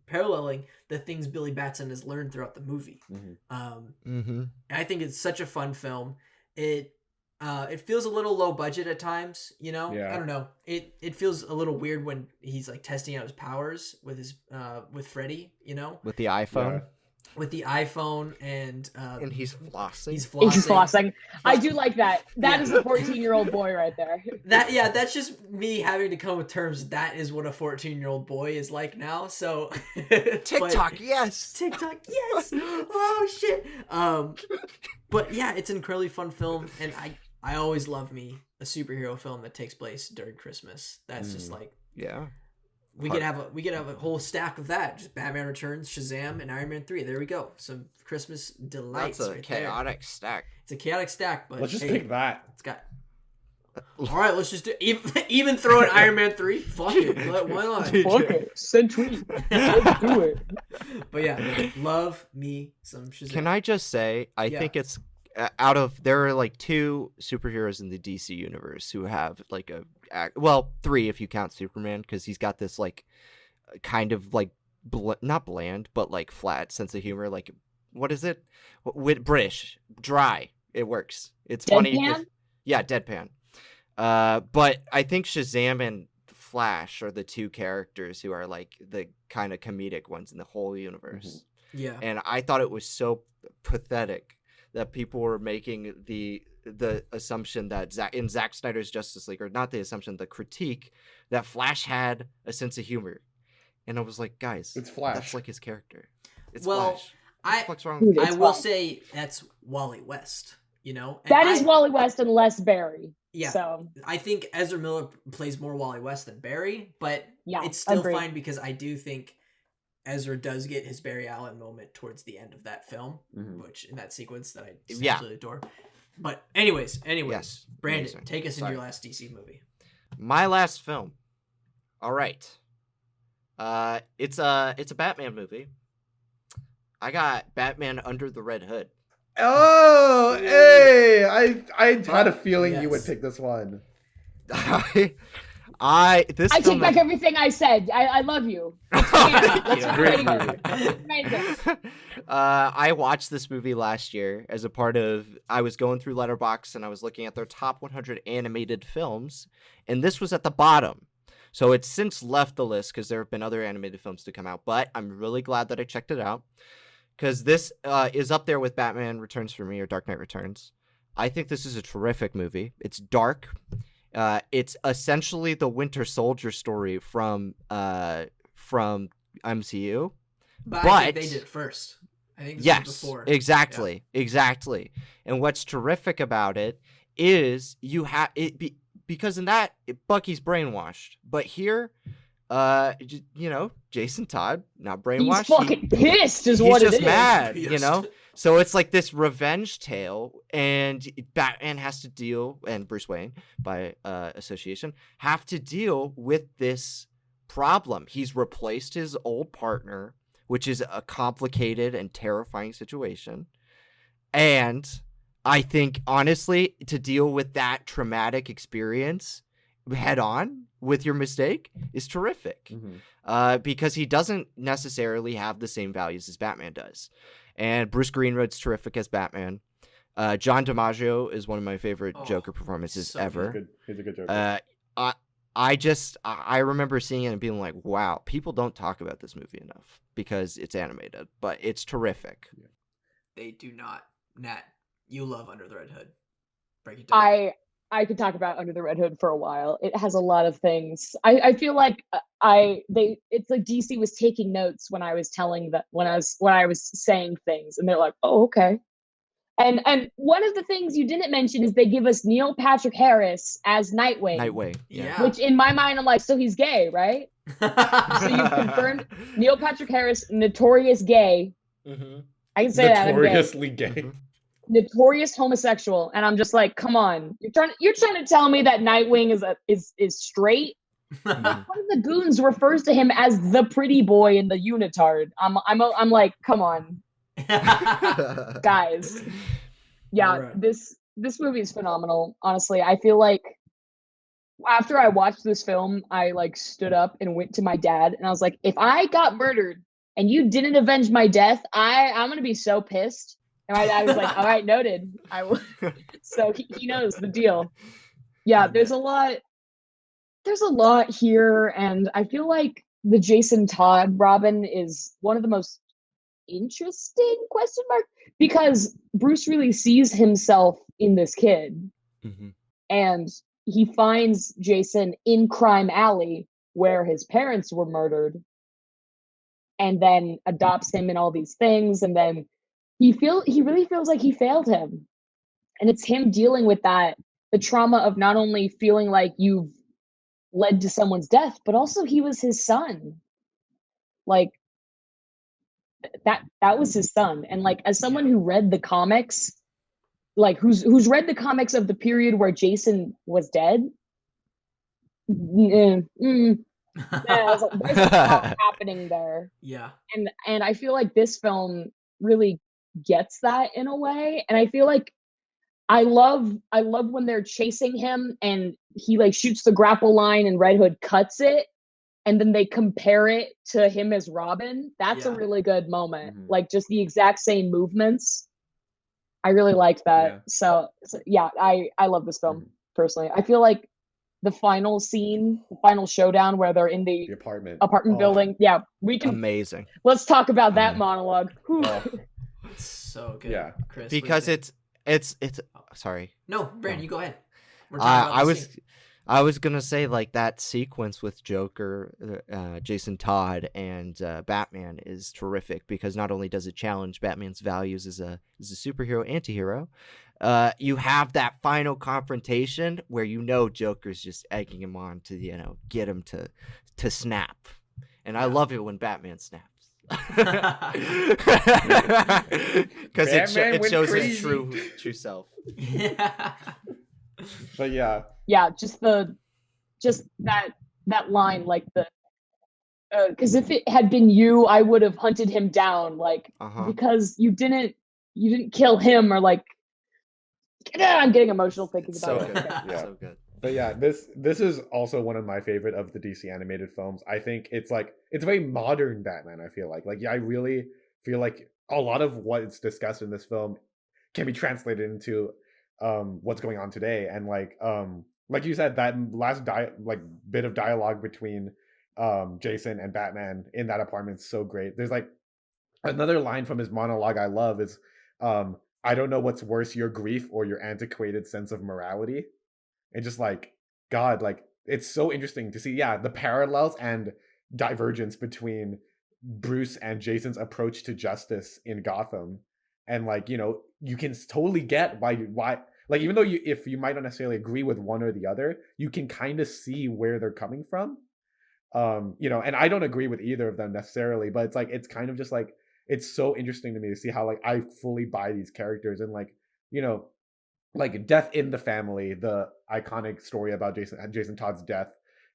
paralleling the things Billy Batson has learned throughout the movie. I think it's such a fun film. It feels a little low budget at times,
Yeah.
I don't know. It feels a little weird when he's like testing out his powers with his with Freddy,
With the iPhone.
Yeah.
with the iPhone and
He's flossing.
he's flossing.
He's flossing. I do like that. That is a 14-year-old boy right there.
That's just me having to come with terms. That is what a 14-year-old boy is like now. So
TikTok, yes.
TikTok, yes. Oh shit. But yeah, it's an incredibly fun film, and I always love me a superhero film that takes place during Christmas. That's just like
Yeah.
We could have a whole stack of that. Just Batman Returns, Shazam, and Iron Man 3. There we go. Some Christmas delights.
That's a
right
chaotic stack.
It's a chaotic stack, but
Let's just
hey,
pick that.
it's got. All right, let's just do even throw in Iron Man 3. Fuck it, why not?
Fuck it, send tweet. Let's do it.
But yeah, love me some Shazam.
Can I just say, I think it's there are like 2 superheroes in the DC universe who have like well, 3 if you count Superman, because he's got this like kind of like not bland but like flat sense of humor. Like, what is it? With British, dry. It works. It's funny. Yeah, deadpan. But I think Shazam and Flash are the 2 characters who are like the kind of comedic ones in the whole universe.
Yeah.
And I thought it was so pathetic that people were making the assumption that in Zack Snyder's Justice League, or not the assumption, the critique that Flash had a sense of humor. And I was like, guys,
It's Flash.
That's like his character. It's
Well,
Flash. What the fuck's wrong
Dude,
with you?
I
it's
will
fine.
say that's Wally West. You know,
That is Wally West and less Barry.
Yeah.
So
I think Ezra Miller plays more Wally West than Barry, but
yeah,
it's still
agreed.
fine because I do think Ezra does get his Barry Allen moment towards the end of that film, which in that sequence that I absolutely adore. But anyways,
Yes,
Brandon,
amazing.
take us into
Sorry.
your last DC movie.
My last film. All right. It's a Batman movie. I got Batman Under the Red Hood.
Oh, hey! I had a feeling you would
Yes.
pick this one.
I
I take back everything I said. I love you.
Thank you.
Great movie.
Amazing.
I watched this movie last year as a part of. I was going through Letterboxd and I was looking at their top 100 animated films, and this was at the bottom. So it's since left the list because there have been other animated films to come out. But I'm really glad that I checked it out because this is up there with Batman Returns for me, or Dark Knight Returns. I think this is a terrific movie. It's dark. It's essentially the Winter Soldier story from MCU.
But I think they did it first. I think this was before.
Exactly. And what's terrific about it is you have it because in that Bucky's brainwashed, but here, Jason Todd not brainwashed.
He's fucking pissed, is
he's
what it
just
is.
mad,
Pissed.
So it's like this revenge tale, and Batman has to deal, and Bruce Wayne, by association, have to deal with this problem. He's replaced his old partner, which is a complicated and terrifying situation. And I think, honestly, to deal with that traumatic experience head on with your mistake is terrific. Because he doesn't necessarily have the same values as Batman does. And Bruce Greenwood's terrific as Batman. John DiMaggio is one of my favorite Joker performances
so
ever.
He's a good Joker.
I remember seeing it and being like, wow, people don't talk about this movie enough because it's animated, but it's terrific.
They do not. Nat, you love Under the Red Hood. Break it down.
I could talk about Under the Red Hood for a while. It has a lot of things. I feel like it's like DC was taking notes when I was saying things, and they're like, oh, okay. And one of the things you didn't mention is they give us Neil Patrick Harris as Nightwing.
Yeah.
Which in my mind, I'm like, so he's gay, right? So you've confirmed Neil Patrick Harris, notorious gay. I can say that.
Notoriously gay.
Notorious homosexual, and I'm just like, come on, you're trying to tell me that Nightwing is straight? One of the goons refers to him as the pretty boy in the unitard. I'm like, come on, guys. Yeah,
Right.
this movie is phenomenal. Honestly, I feel like after I watched this film, I like stood up and went to my dad, and I was like, if I got murdered and you didn't avenge my death, I'm gonna be so pissed. And my dad was like, all right, noted. I will. So he knows the deal. Yeah, there's a lot here, and I feel like the Jason Todd Robin is one of the most interesting question mark, because Bruce really sees himself in this kid, and he finds Jason in Crime Alley where his parents were murdered, and then adopts him and all these things, and then he really feels like he failed him. And it's him dealing with that, the trauma of not only feeling like you've led to someone's death, but also he was his son. Like that was his son. And like as someone who read the comics, like who's read the comics of the period where Jason was dead, I was like, there's a lot happening there.
Yeah.
And I feel like this film really gets that in a way. And I feel like I love when they're chasing him and he like shoots the grapple line and Red Hood cuts it, and then they compare it to him as Robin. That's a really good moment.
Mhm.
Like just the exact same movements. I really liked that.
Yeah.
So yeah, I love this film personally. I feel like the final scene, the final showdown where they're in the
apartment
building. Yeah, we can.
Amazing.
Let's talk about that monologue.
It's so good.
Yeah.
Chris.
Because it's sorry.
No, Brandon, you go ahead. We're talking about
I
the
was
scene.
I was gonna say like that sequence with Joker, Jason Todd, and Batman is terrific because not only does it challenge Batman's values as a superhero antihero, you have that final confrontation where Joker's just egging him on to get him to snap, and I love it when Batman snaps. Because it shows his true self.
Yeah.
But yeah,
just that line, like the because if it had been you, I would have hunted him down, like because you didn't kill him, or like I'm getting emotional thinking
It's
about
so
it.
good.
Yeah.
So good.
but yeah, this is also one of my favorite of the DC animated films. I think it's very modern Batman. I feel like I really feel like a lot of what's discussed in this film can be translated into what's going on today. And like you said, that last bit of dialogue between Jason and Batman in that apartment is so great. There's like another line from his monologue I love is I don't know what's worse, your grief or your antiquated sense of morality. And just like God, like it's so interesting to see the parallels and divergence between Bruce and Jason's approach to justice in Gotham. And you can totally get why like even though if you might not necessarily agree with one or the other, you can kind of see where they're coming from. And I don't agree with either of them necessarily, but it's kind of just like it's so interesting to me to see how I fully buy these characters. And like Death in the Family, the iconic story about Jason Todd's death,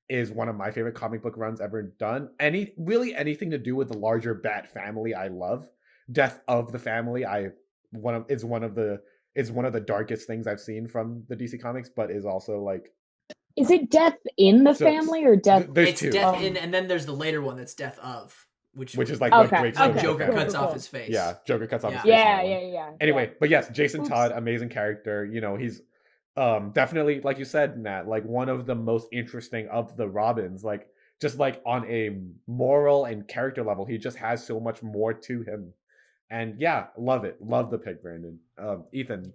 is one of my favorite comic book runs ever done. Anything to do with the larger Bat family, I love. Death of the Family, is one of the darkest things I've seen from the DC Comics, but is also like.
Is it Death in the Family or Death?
There's
it's
two.
Death in, and then there's the later one that's Death of, which
is like
okay.
what breaks
Okay.
the
Joker
family.
cuts off his face.
Yeah, Joker cuts off his face.
Yeah.
Anyway, but yes, Jason
Oops.
Todd, amazing character. He's definitely, like you said, Nat, like one of the most interesting of the Robins. Like just like on a moral and character level, he just has so much more to him. And yeah, love it. Love the pick, Brandon. Ethan,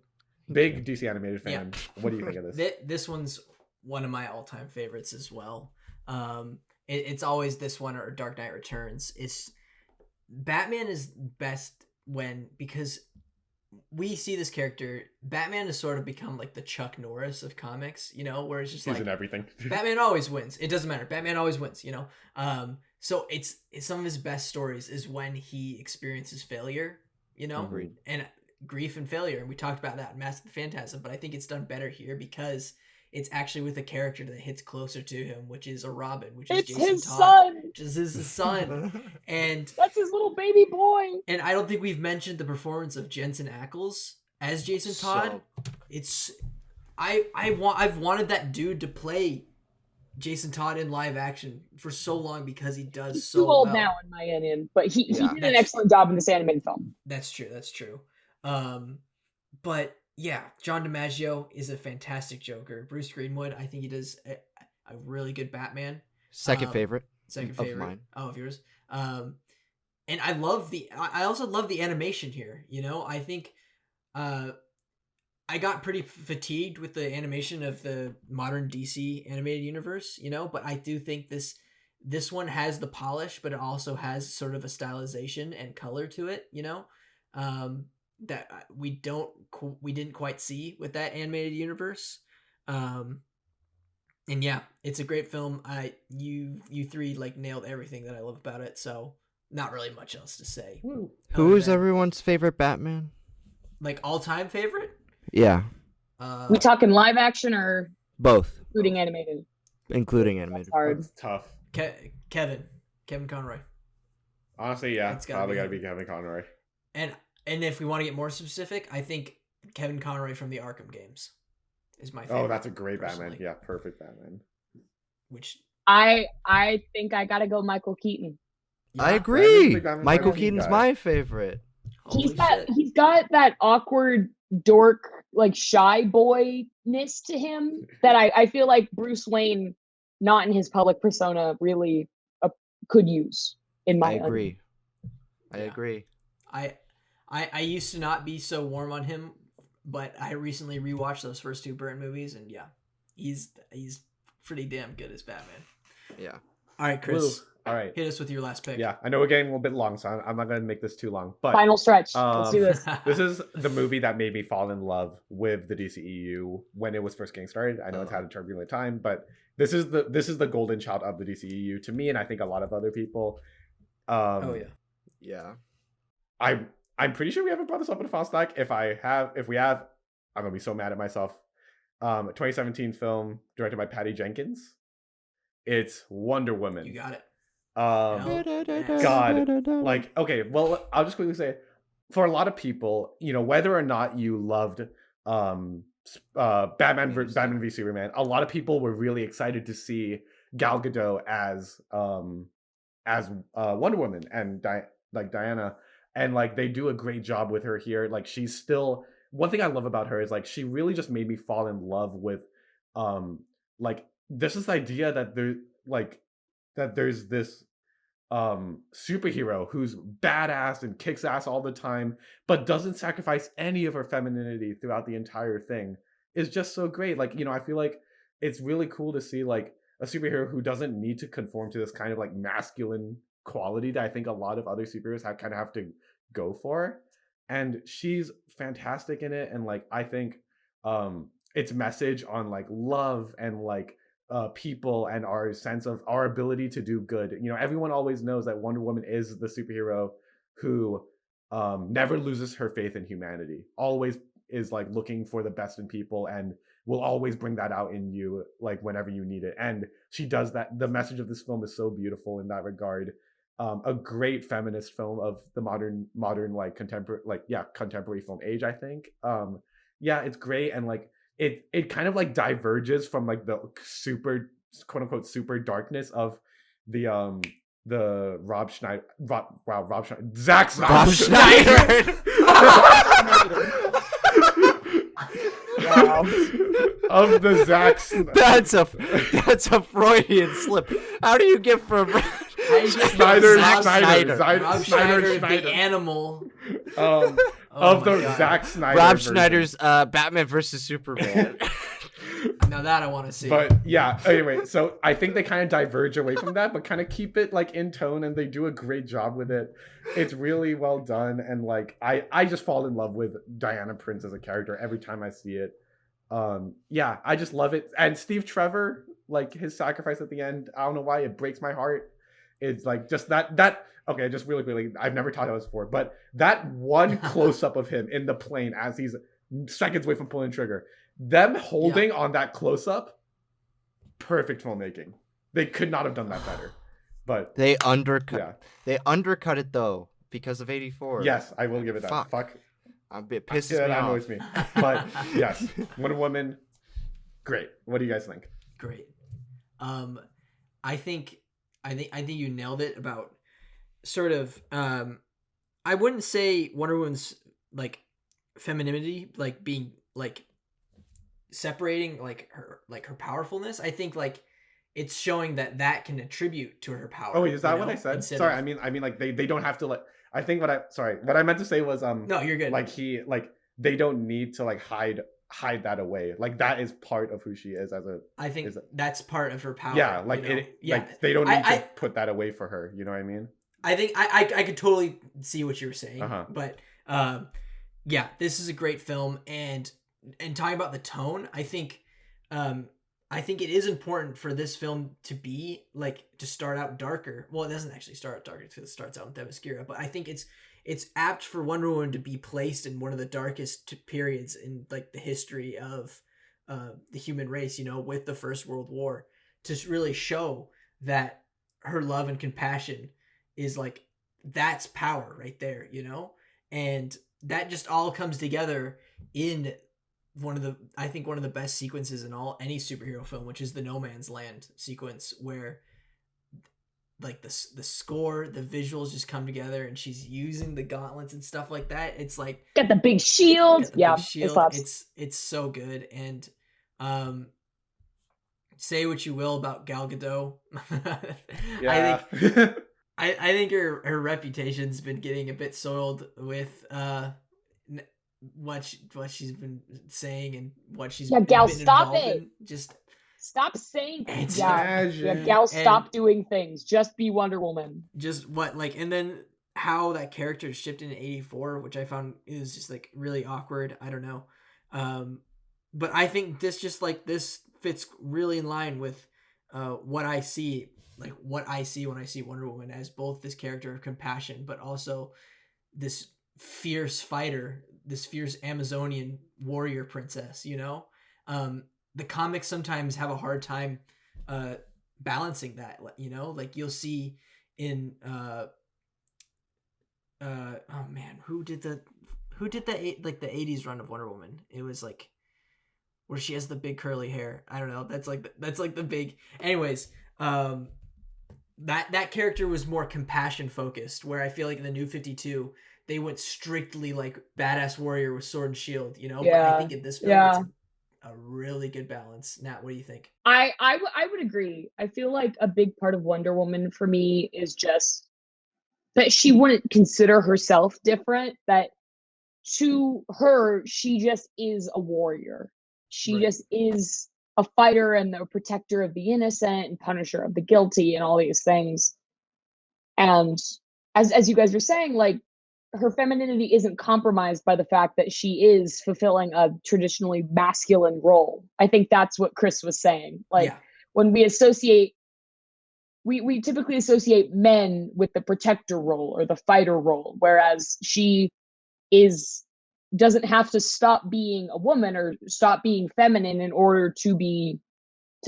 big DC animated fan. What do you think of this?
This one's one of my all-time favorites as well. It's always this one or Dark Knight Returns. Batman is best because we see this character. Batman has sort of become like the Chuck Norris of comics, where it's just
He's
like
in everything.
Batman always wins. It doesn't matter. Batman always wins, So it's some of his best stories is when he experiences failure,
Agreed.
and grief and failure. And we talked about that in Mask of the Phantasm, but I think it's done better here because it's actually with a character that hits closer to him, which is a Robin, which is Jason
his
Todd,
son.
which is his son. And
That's his little baby boy.
And I don't think we've mentioned the performance of Jensen Ackles as Jason Todd. I've wanted that dude to play Jason Todd in live action for so long because he does
He's
so
too old
well.
now, in my opinion, but he did an
That's-
excellent job in this animated film.
That's true. But yeah, John DiMaggio is a fantastic Joker. Bruce Greenwood, I think he does a really good Batman.
Second favorite.
Second
of
favorite.
mine.
Oh, of yours. And I also love the animation here. I think I got pretty fatigued with the animation of the modern DC animated universe, but I do think this one has the polish, but it also has sort of a stylization and color to it, that we didn't quite see with that animated universe. And yeah, it's a great film. You three like nailed everything that I love about it. So not really much else to say.
Woo.
Who is
than,
everyone's favorite Batman?
like all-time favorite?
Yeah,
We talking live action or
both,
including animated?
including animated.
Hard.
That's tough.
Kevin Conroy.
Honestly, yeah,
It's gotta
probably
be
gotta
him.
be Kevin Conroy.
And if we want to get more specific, I think Kevin Conroy from the Arkham games is my favorite.
Oh, that's a great
personally.
Batman. Yeah, perfect Batman.
Which
I think I gotta go Michael Keaton.
I
yeah,
agree.
Big Batman
Michael
Keaton
Keaton's
guy.
my favorite.
Holy shit.
He's got that awkward dork, like shy boyness to him that I feel like Bruce Wayne, not in his public persona, really could use. In my
I agree. I
Yeah.
agree.
I used to not be so warm on him, but I recently rewatched those first two Burton movies, and yeah, he's pretty damn good as Batman.
Yeah.
All right, Chris,
Woo. All right.
hit us with your last pick.
Yeah, I know we're getting a little bit long, so I'm not gonna make this too long. But
Final stretch. Let's do this.
this is the movie that made me fall in love with the DCEU when it was first getting started. I know it's had a turbulent time, but this is the golden child of the DCEU to me, and I think a lot of other people.
Oh yeah.
Yeah.
I'm pretty sure we haven't brought this up in a file stack. If we have, I'm gonna be so mad at myself. 2017 film directed by Patty Jenkins. It's Wonder Woman.
You got it.
God, like, okay, well, I'll just quickly say, for a lot of people, you know, whether or not you loved Batman v Superman, a lot of people were really excited to see Gal Gadot as Wonder Woman and Diana, and like they do a great job with her here. Like she's still, one thing I love about her is like she really just made me fall in love with like this idea that there's this superhero who's badass and kicks ass all the time but doesn't sacrifice any of her femininity throughout the entire thing is just so great. Like, you know, I feel like it's really cool to see like a superhero who doesn't need to conform to this kind of like masculine quality that I think a lot of other superheroes have to go for, and she's fantastic in it. And like I think its message on like love and like people and our sense of our ability to do good. You know, everyone always knows that Wonder Woman is the superhero who never loses her faith in humanity, always is like looking for the best in people, and will always bring that out in you like whenever you need it. And she does that. The message of this film is so beautiful in that regard. A great feminist film of the modern like contemporary film age, I think. Yeah, it's great. And like it kind of like diverges from like the super quote unquote super darkness of the Rob Schneider, Zack Snyder.
Rob Schneider.
Wow.
Of the Zack
That's a Freudian slip. How do you get from
Snyder,
Rob
Snyder,
Rob Schneider,
Snyder.
the animal.
Of
Oh
the
my God.
Zack Snyder
Rob
version.
Schneider's Batman versus Superman?
Now that I want to see.
But yeah, anyway, so I think they kind of diverge away from that, but kind of keep it like in tone, and they do a great job with it. It's really well done, and like I just fall in love with Diana Prince as a character every time I see it. Yeah, I just love it. And Steve Trevor, like his sacrifice at the end, I don't know why it breaks my heart. It's like just that okay, just really quickly, I've never talked about this before, but that one close up of him in the plane as he's seconds away from pulling the trigger, them holding on that close up, perfect filmmaking. They could not have done that better. But
They undercut.
yeah,
They undercut it though because of '84.
yes, I will give it that. Fuck.
It pisses
Yeah,
me
that
off.
annoys me. But yes, Wonder Woman, great. What do you guys think?
Great. I think you nailed it about sort of I wouldn't say Wonder Woman's like femininity like being like separating like her powerfulness. I think like it's showing that can attribute to her power.
Oh wait, is that
you
what
know,
I said?
instead
Sorry,
of-
I mean like they don't have to like I think what I meant to say was
No, you're good.
like they don't need to like hide that away. Like that is part of who she is as a
I think
is it-
that's part of her power.
yeah, like
you know?
it like they don't need
I-
to put that away for her, you know what I mean?
I think I could totally see what you were saying,
Uh-huh.
but yeah, this is a great film, and talking about the tone, I think I think it is important for this film to be like to start out darker. Well, it doesn't actually start out darker because it starts out in Themyscira, but I think it's apt for Wonder Woman to be placed in one of the darkest periods in like the history of the human race. You know, with the First World War, to really show that her love and compassion is like that's power right there. You know, and that just all comes together in one of the best sequences in any superhero film, which is the No Man's Land sequence, where like the score, the visuals just come together, and she's using the gauntlets and stuff like that. It's like
Got the big shield. Yeah,
big shield.
it slaps.
It's so good. And say what you will about Gal Gadot.
Yeah.
I think her reputation's been getting a bit soiled with what she's been saying and what she's been
Gal, stop
involved
it.
in. Just
Stop saying
It's-
Gal, stop doing things. Just be Wonder Woman.
just what like, and then how that character shifted in '84, which I found is just like really awkward. I don't know, but I think this fits really in line with what I see. Like what I see when I see Wonder Woman as both this character of compassion, but also this fierce fighter, this fierce Amazonian warrior princess, you know? The comics sometimes have a hard time balancing that, you know? Like you'll see in oh man, who did the 80s run of Wonder Woman? It was like where she has the big curly hair. I don't know. That's like the big anyways, that character was more compassion focused, where I feel like in the New 52 they went strictly like badass warrior with sword and shield, you know.
Yeah.
But I think in this film it's a really good balance. Nat, what do you think?
I would agree. I feel like a big part of Wonder Woman for me is just that she wouldn't consider herself different, that to her she just is a warrior. She
Right.
just is a fighter and a protector of the innocent and punisher of the guilty and all these things. And as you guys were saying, like her femininity isn't compromised by the fact that she is fulfilling a traditionally masculine role. I think that's what Chris was saying. Like
Yeah.
when we associate, we typically associate men with the protector role or the fighter role, whereas she doesn't have to stop being a woman or stop being feminine in order to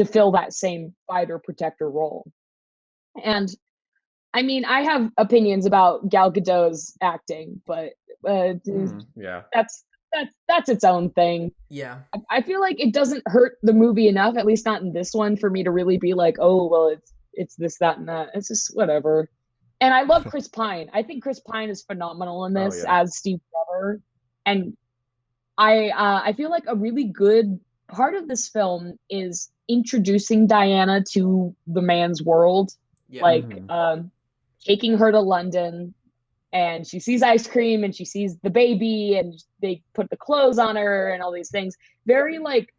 fill that same fighter protector role. And I mean, I have opinions about Gal Gadot's acting, but
Yeah.
that's its own thing.
Yeah.
I feel like it doesn't hurt the movie enough, at least not in this one, for me to really be like, oh well, it's this, that, and that. It's just whatever. And I love Chris Pine. I think Chris Pine is phenomenal in this as Steve Trevor. And I feel like a really good part of this film is introducing Diana to the man's world.
Yeah.
Like taking her to London, and she sees ice cream and she sees the baby and they put the clothes on her and all these things. Very like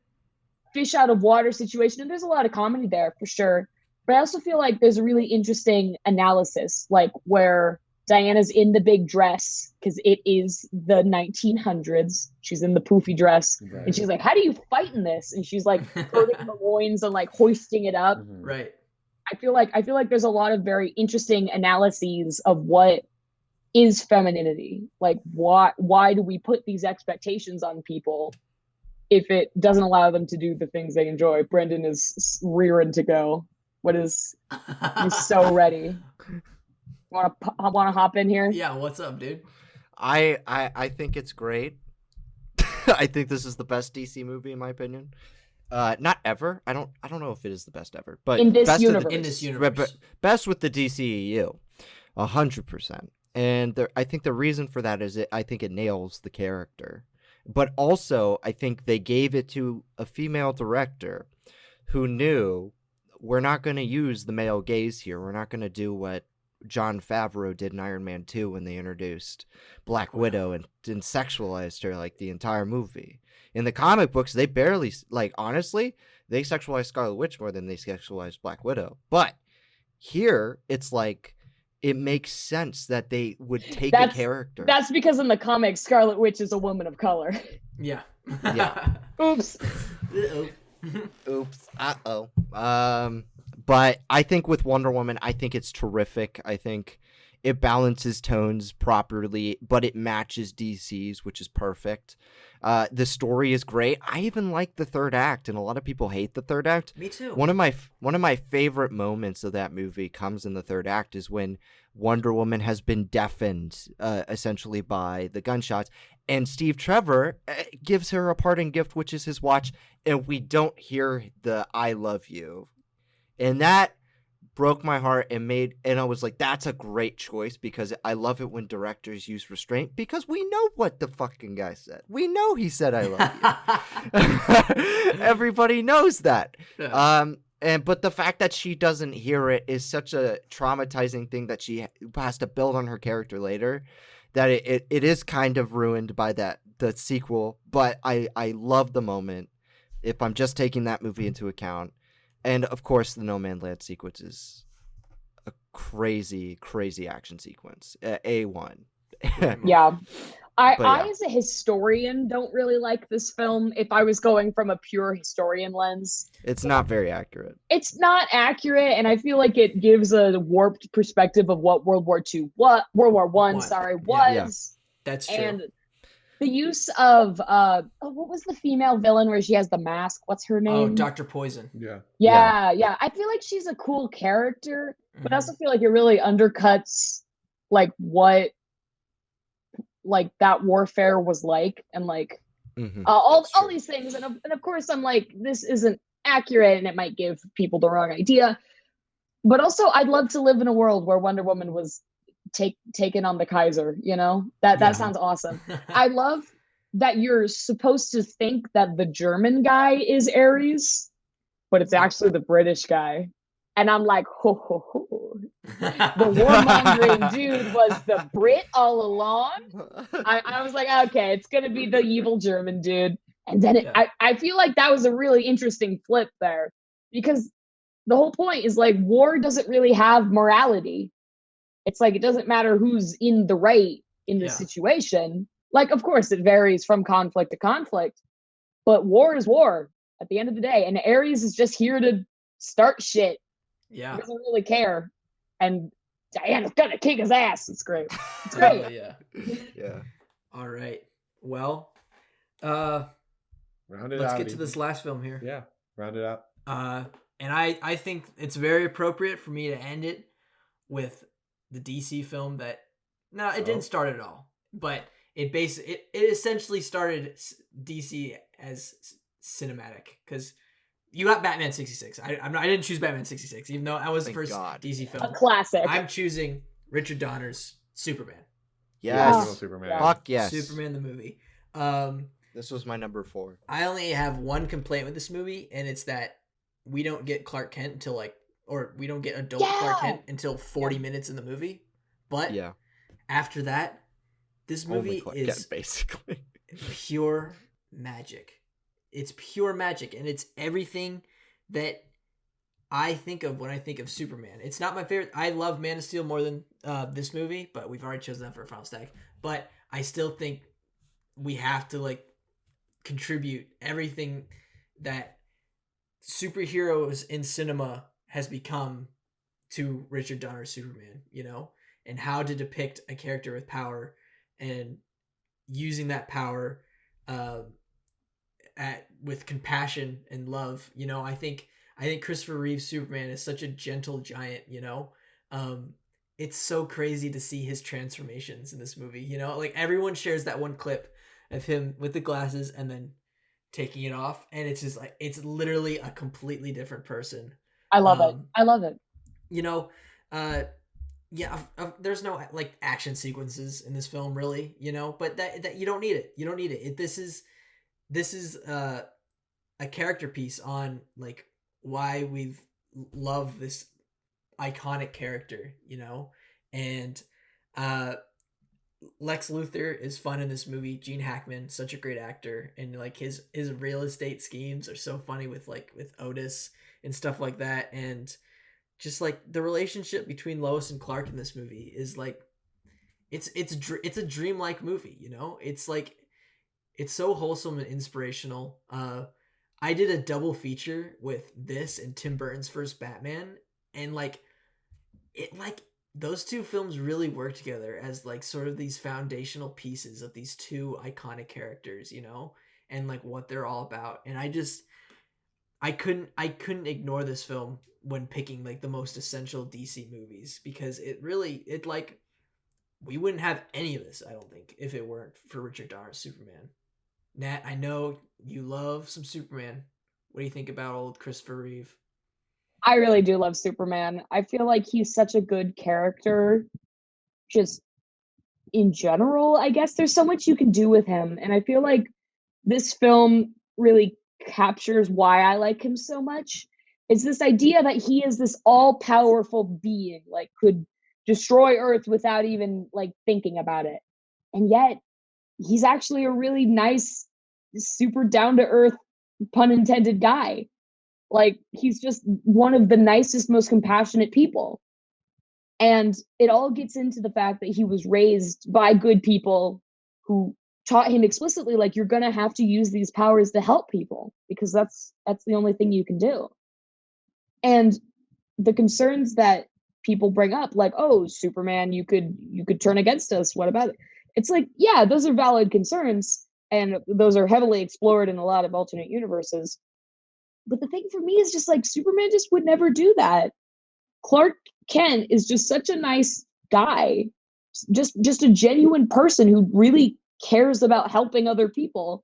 fish out of water situation. And there's a lot of comedy there for sure. But I also feel like there's a really interesting analysis, like where Diana's in the big dress because it is the 1900s. She's in the poofy dress,
Right.
and she's like, "How do you fight in this?" And she's like hurting the loins and like hoisting it up.
Right.
I feel like there's a lot of very interesting analyses of what is femininity. Like why do we put these expectations on people if it doesn't allow them to do the things they enjoy? Brendan is rearing to go. He's so ready. Want to hop in here?
Yeah, what's up, dude?
I think it's great. I think this is the best DC movie in my opinion. Not ever. I don't know if it is the best ever, but
In this
best
universe.
In this universe.
But best with the DCEU, 100%. And I think the reason for that is I think it nails the character, but also I think they gave it to a female director who knew we're not going to use the male gaze here. We're not going to do what Jon Favreau did in Iron Man 2 when they introduced Black Widow and sexualized her like the entire movie. In the comic books, they barely, like, honestly, they sexualized Scarlet Witch more than they sexualized Black Widow. But here, it's like, it makes sense that they would take a character.
That's because in the comics, Scarlet Witch is a woman of color.
Yeah.
Yeah.
Oops.
Uh-oh.
Oops. Uh-oh. But I think with Wonder Woman, I think it's terrific. I think it balances tones properly, but it matches DC's, which is perfect. The story is great. I even like the third act, and a lot of people hate the third act.
Me too.
One of my favorite moments of that movie comes in the third act is when Wonder Woman has been deafened, essentially by the gunshots, and Steve Trevor gives her a parting gift, which is his watch, and we don't hear the "I love you," and that broke my heart and I was like, that's a great choice, because I love it when directors use restraint, because we know what the fucking guy said. We know he said I love you. Everybody knows that.
Yeah.
But the fact that she doesn't hear it is such a traumatizing thing that she has to build on her character later, that it is kind of ruined by the sequel. But I love the moment, if I'm just taking that movie into account. And of course, the No Man's Land sequence is a crazy, crazy action sequence. A1.
Yeah.
But
I, as a historian, don't really like this film. If I was going from a pure historian lens,
It's not very accurate.
it's not accurate, and I feel like it gives a warped perspective of what World War One, sorry,
Yeah.
was.
That's true.
And the use of what was the female villain where she has the mask? What's her name?
Oh, Dr. Poison.
Yeah.
Yeah. I feel like she's a cool character, but I
Mhm.
also feel like it really undercuts like what like that warfare was like, and like
Mm-hmm.
all
That's true.
these things. And of course, I'm like, this isn't accurate, and it might give people the wrong idea. But also, I'd love to live in a world where Wonder Woman was taken on the Kaiser. You know, that
Yeah.
sounds awesome. I love that you're supposed to think that the German guy is Ares, but it's actually the British guy. And I'm like, ho, ho, ho. The warmongering dude was the Brit all along. I was like, okay, it's going to be the evil German dude. And then
Yeah.
I feel like that was a really interesting flip there, because the whole point is like war doesn't really have morality. It's like, it doesn't matter who's in the right in this
Yeah.
situation. Like, of course, it varies from conflict to conflict, but war is war at the end of the day. And Ares is just here to start shit.
Yeah.
He doesn't really care. And Diana's gonna kick his ass. It's great. It's
Oh,
great.
yeah.
Yeah.
All right. Well,
Round it
let's
out.
get to
Ethan.
this last film here.
Yeah. Round it out.
And I think it's very appropriate for me to end it with the DC film that, no, it
Oh.
didn't start at all, but it essentially started DC as cinematic, because you got Batman 66. I didn't choose Batman 66, even though that was the
Thank
first
God.
DC
A
film.
classic.
I'm choosing Richard Donner's Superman.
Yes.
Original Superman.
Yeah.
Fuck yes.
Superman the movie.
This was my number 4.
I only have one complaint with this movie, and it's that we don't get Clark Kent until we don't get adult Clark Kent until 40 minutes in the movie. But
Yeah.
after that, this
Only
movie
Clark
is
Kent, basically.
pure magic. It's pure magic, and it's everything that I think of when I think of Superman. It's not my favorite. I love Man of Steel more than this movie, but we've already chosen that for a final stack. But I still think we have to contribute everything that superheroes in cinema has become to Richard Donner's Superman, and how to depict a character with power and using that power with compassion and love. I think Christopher Reeve's Superman is such a gentle giant. It's so crazy to see his transformations in this movie. Everyone shares that one clip of him with the glasses and then taking it off, and it's just it's literally a completely different person.
I love it. I love it.
There's no action sequences in this film really, but that you don't need it. You don't need it. This is a character piece on why we've loved this iconic character, and Lex Luthor is fun in this movie. Gene Hackman, such a great actor, and his real estate schemes are so funny with Otis and stuff like that, and just the relationship between Lois and Clark in this movie is it's a dreamlike movie, it's so wholesome and inspirational. I did a double feature with this and Tim Burton's first Batman, and like it like those two films really work together as like sort of these foundational pieces of these two iconic characters, you know, and like what they're all about. And I couldn't ignore this film when picking like the most essential DC movies, because it like we wouldn't have any of this, I don't think, if it weren't for Richard Donner's Superman. Nat, I know you love some Superman. What do you think about old Christopher Reeve?
I really do love Superman. I feel like he's such a good character, just in general. I guess there's so much you can do with him. And I feel like this film really captures why I like him so much. It's this idea that he is this all-powerful being, like could destroy Earth without even like thinking about it. And yet he's actually a really nice, super down-to-earth, pun intended, guy. Like, he's just one of the nicest, most compassionate people. And it all gets into the fact that he was raised by good people who taught him explicitly, like, you're gonna have to use these powers to help people, because that's the only thing you can do. And the concerns that people bring up, like, oh, Superman, you could turn against us, what about it? It's like, yeah, those are valid concerns, and those are heavily explored in a lot of alternate universes. But the thing for me is just like, Superman just would never do that. Clark Kent is just such a nice guy, just a genuine person who really cares about helping other people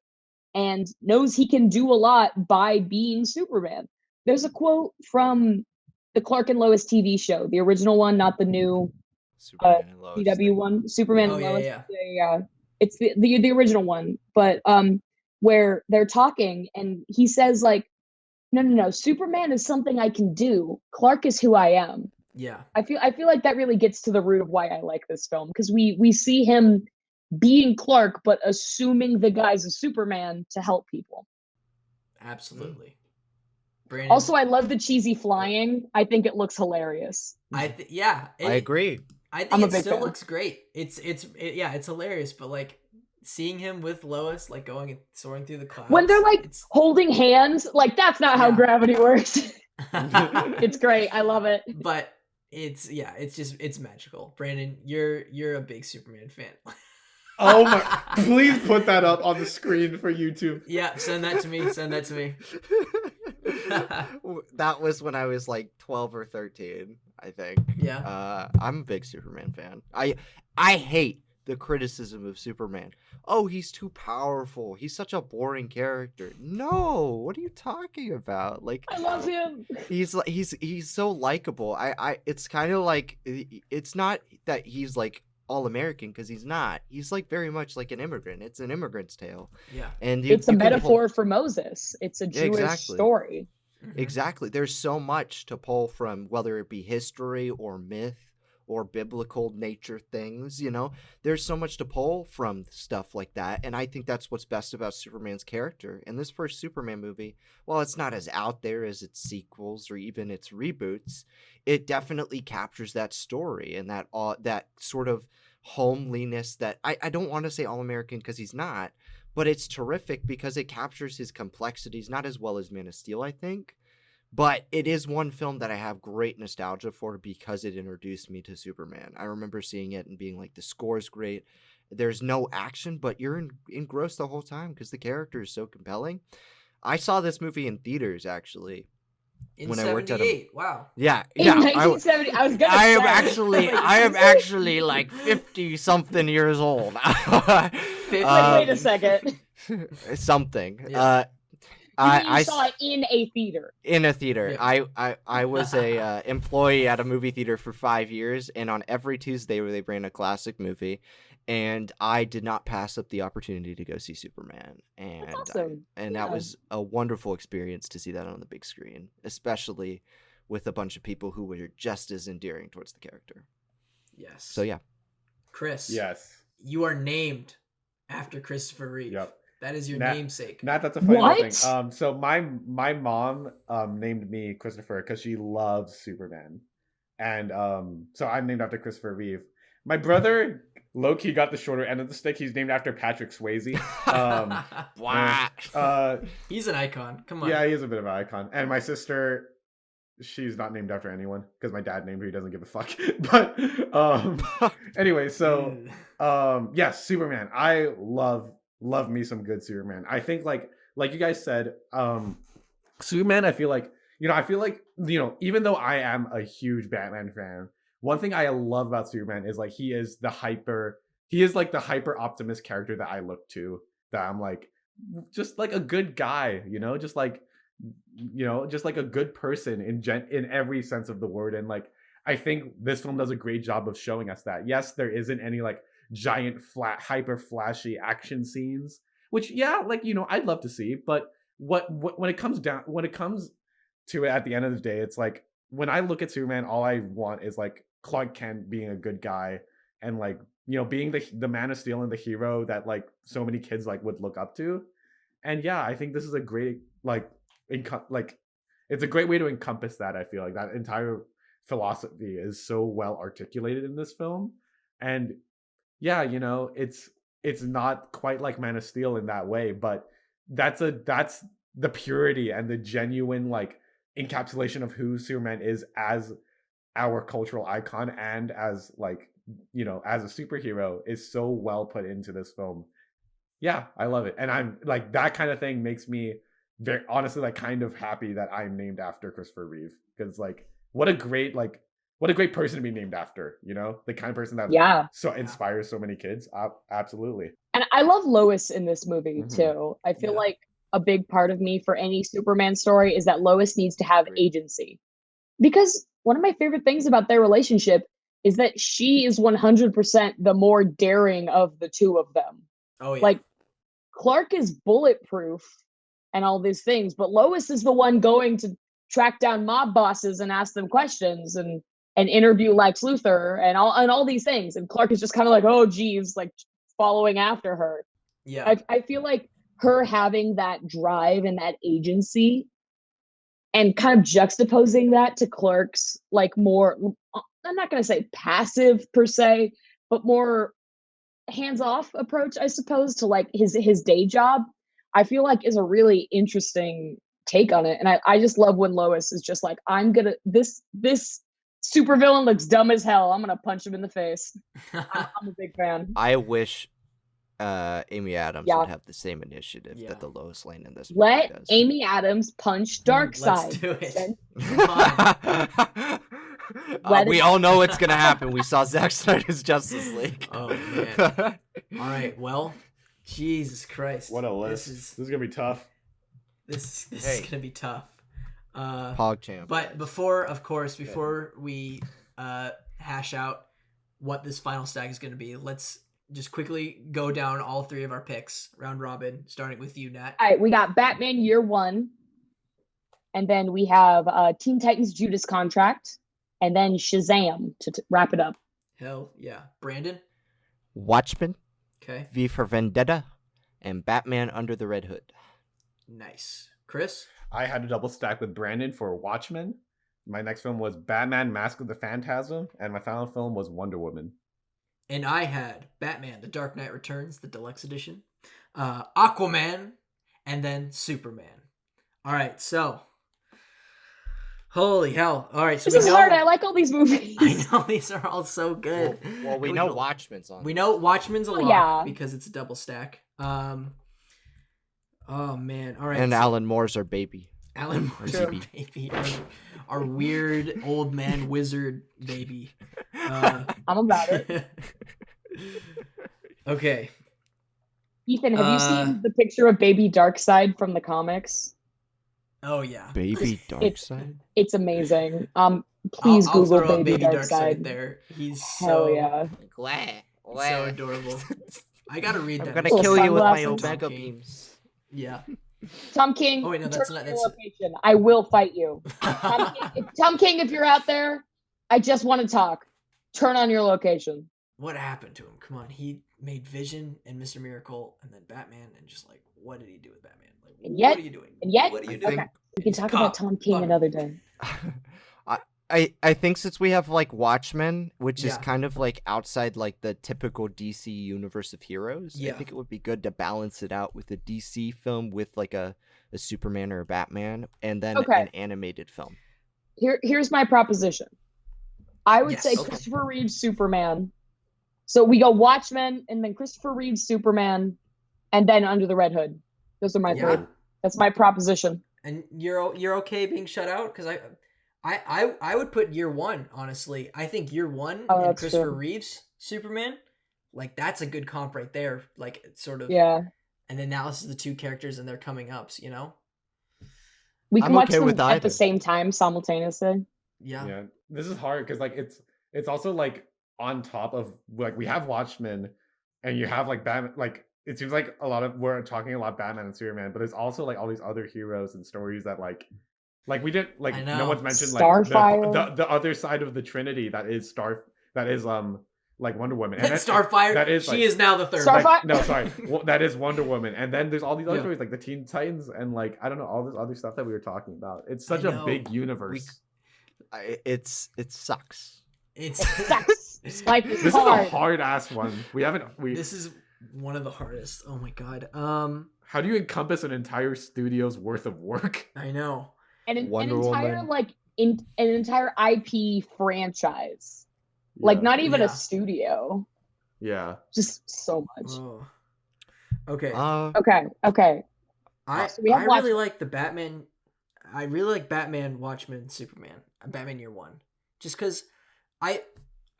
and knows he can do a lot by being Superman. There's a quote from the Clark and Lois TV show, the original one, not the new
Superman and Lois
CW
thing.
one, Superman
Oh,
and
yeah,
Lois.
yeah.
Yeah. It's the original one, but where they're talking and he says like, no, Superman is something I can do. Clark is who I am.
Yeah.
I feel like that really gets to the root of why I like this film, because we see him being Clark but assuming the guise of Superman to help people.
Absolutely. Brandon,
Also, I love the cheesy flying. I think it looks hilarious.
I
I
agree.
I think
I'm a
it
big
still
fan.
looks great. It's hilarious, but like seeing him with Lois, like going and soaring through the clouds.
When they're like
it's
holding hands, like that's not how
Yeah.
gravity works. It's great. I love it.
but it's magical. Brandon, you're a big Superman fan.
Oh my! Please put that up on the screen for YouTube.
Yeah, send that to me. Send that to me.
That was when I was like 12 or 13, I think.
Yeah.
I'm a big Superman fan. I hate the criticism of Superman. Oh, he's too powerful. He's such a boring character. No, what are you talking about? Like,
I love him.
he's so likable. It's kind of like, it's not that he's like all American, because he's not. He's like very much like an immigrant. It's an immigrant's tale.
Yeah.
And
It's a
you can
metaphor for Moses. It's a Jewish
Exactly.
story.
Mhm.
Exactly. There's so much to pull from, whether it be history or myth or biblical nature things, you know? There's so much to pull from stuff like that, and I think that's what's best about Superman's character. In this first Superman movie, while it's not as out there as its sequels or even its reboots, it definitely captures that story and that sort of homeliness that I don't want to say all-American, because he's not, but it's terrific because it captures his complexities not as well as Man of Steel, I think. But it is one film that I have great nostalgia for because it introduced me to Superman. I remember seeing it and being like, the score's great. There's no action, but you're engrossed the whole time because the character is so compelling. I saw this movie in theaters, actually.
In
when I worked at a-
78. Wow.
Yeah.
In
I
1970, I was gonna
I am
say.
actually like 50 something years old.
Wait a second.
Something.
Yeah.
I saw it in a theater.
In a theater.
Yeah.
I was a employee at a movie theater for 5 years, and on every Tuesday where they ran a classic movie, and I did not pass up the opportunity to go see Superman. And
That's awesome.
that
Yeah.
was a wonderful experience to see that on the big screen, especially with a bunch of people who were just as endearing towards the character.
Yes.
So yeah.
Chris.
Yes.
You are named after Christopher Reeve.
Yep.
That is your
Nat-
namesake.
Matt, that's a funny little
What?
thing. So my mom named me Christopher because she loves Superman, and so I'm named after Christopher Reeve. My brother low-key got the shorter end of the stick. He's named after Patrick Swayze.
Wow.
He's an icon. Come on.
Yeah, he is a bit of an icon. And my sister, she's not named after anyone because my dad named her. He doesn't give a fuck. But anyway, so yes, Superman. I love me some good Superman. I think like you guys said, Superman. I feel like even though I am a huge Batman fan, one thing I love about Superman is like he is the hyper optimist character that I look to. That I'm like just like a good guy, just like a good person in every sense of the word. And like I think this film does a great job of showing us that. Yes, there isn't any like giant hyper flashy action scenes, which I'd love to see, but when it comes to it at the end of the day, it's like when I look at Superman, all I want is like Clark Kent being a good guy and like being the Man of Steel and the hero that like so many kids like would look up to. And yeah, I think this is a great it's a great way to encompass that. I feel like that entire philosophy is so well articulated in this film. And yeah, it's not quite like Man of Steel in that way, but that's the purity and the genuine like encapsulation of who Superman is as our cultural icon and as like as a superhero is so well put into this film. Yeah, I love it. And I'm like, that kind of thing makes me very honestly like kind of happy that I'm named after Christopher Reeve, because like what a great person to be named after, the kind of person that so inspires so many kids. Absolutely.
And I love Lois in this movie too. I feel like a big part of me for any Superman story is that Lois needs to have agency, because one of my favorite things about their relationship is that she is 100% the more daring of the two of them.
Oh yeah.
Like Clark is bulletproof and all these things, but Lois is the one going to track down mob bosses and ask them questions and interview Lex Luthor and all these things. And Clark is just kind of like, oh geez, like following after her.
Yeah.
I feel like her having that drive and that agency and kind of juxtaposing that to Clark's like more, I'm not going to say passive per se, but more hands-off approach, I suppose, to like his day job, I feel like is a really interesting take on it. And I just love when Lois is just like, I'm gonna this supervillain looks dumb as hell, I'm gonna punch him in the face. I'm a big fan.
I wish Amy Adams would have the same initiative that the Lois Lane in this movie
Let
does.
Amy Adams punch Darkseid.
Let's do it.
We all know what's gonna happen. We saw Zack Snyder's Justice League.
Oh man! All right, well, Jesus Christ,
what a list! This is gonna be tough.
This is gonna be tough.
PogChamp.
But before we hash out what this final stack is gonna be, let's just quickly go down all three of our picks, round robin, starting with you, Nat.
All right, we got Batman Year One, and then we have Teen Titans Judas Contract, and then Shazam to wrap it up.
Hell yeah. Brandon?
Watchmen.
Okay.
V for Vendetta, and Batman Under the Red Hood.
Nice. Chris?
I had a double stack with Brandon for Watchmen. My next film was Batman Mask of the Phantasm, and my final film was Wonder Woman.
And I had Batman The Dark Knight Returns, the deluxe edition, Aquaman, and then Superman. All right, so holy hell. All right, so
this is hard. I like all these movies.
I know, these are all so good.
Well, we know Watchmen's on.
We know Watchmen's a lock because it's a double stack. Oh man. All right.
And Alan Moore's our baby.
Alan Moore's our baby. Our weird old man wizard baby.
I'm about it.
Okay.
Ethan, have you seen the picture of Baby Darkseid from the comics?
Oh yeah.
Baby Darkseid?
It's amazing. Please
I'll
Google
throw
Baby Darkseid.
There. He's
Hell yeah.
So adorable. I gotta read that.
I'm gonna kill you with my Omega beams.
Yeah.
Tom King,
oh wait, no, that's not. That's...
location. I will fight you. Tom King, if you're out there, I just want to talk. Turn on your location.
What happened to him? Come on, he made Vision and Mr. Miracle, and then Batman, and just like, what did he do with Batman? Like, what are you doing?
And yet,
what are you doing?
Okay. We can talk about Tom King another day.
I think since we have like Watchmen, which is
Yeah.
kind of like outside like the typical DC universe of heroes,
Yeah.
I think it would be good to balance it out with a DC film with like a Superman or a Batman, and then
Okay.
an animated film.
Here's my proposition. I would
Yes.
say
Okay.
Christopher Reeve's Superman. So we go Watchmen, and then Christopher Reeve's Superman, and then Under the Red Hood. Those are my
Yeah.
three. That's my proposition.
And you're okay being shut out? Because I would put year one, honestly. I think year one
Oh,
and
that's
Christopher
true.
Reeves Superman, like that's a good comp right there. Like sort of.
Yeah.
And then now this is the two characters and their coming ups. You know.
We can
I'm
watch
okay
them
with
at
either.
the same time simultaneously.
Yeah.
Yeah, this is hard because like it's also like on top of like we have Watchmen, and you have like Batman. Like it seems like a lot of we're talking a lot Batman and Superman, but there's also like all these other heroes and stories that like we didn't like
I
no
know.
one's mentioned
Starfire.
the other side of the Trinity that is like Wonder Woman.
And Starfire.
that is,
she
like-
is now the third.
Starfire.
Like, no, sorry. Well, that is Wonder Woman. And then there's all these other
Yeah.
stories like the Teen Titans and like I don't know all this other stuff that we were talking about. It's such
I
a
know.
big universe.
It sucks.
It's
Sucks. Life is
This
hard.
is a hard ass one.
This is one of the hardest. Oh my god.
How do you encompass an entire studio's worth of work?
I know.
And an
Wonder
entire
Woman.
like an entire IP franchise. Like not even
Yeah.
a studio.
Yeah.
Just so much.
Oh. Okay.
Okay.
I
so we have
I really
Watchmen.
like the Batman. I really like Batman, Watchmen, Superman, Batman Year One, just because I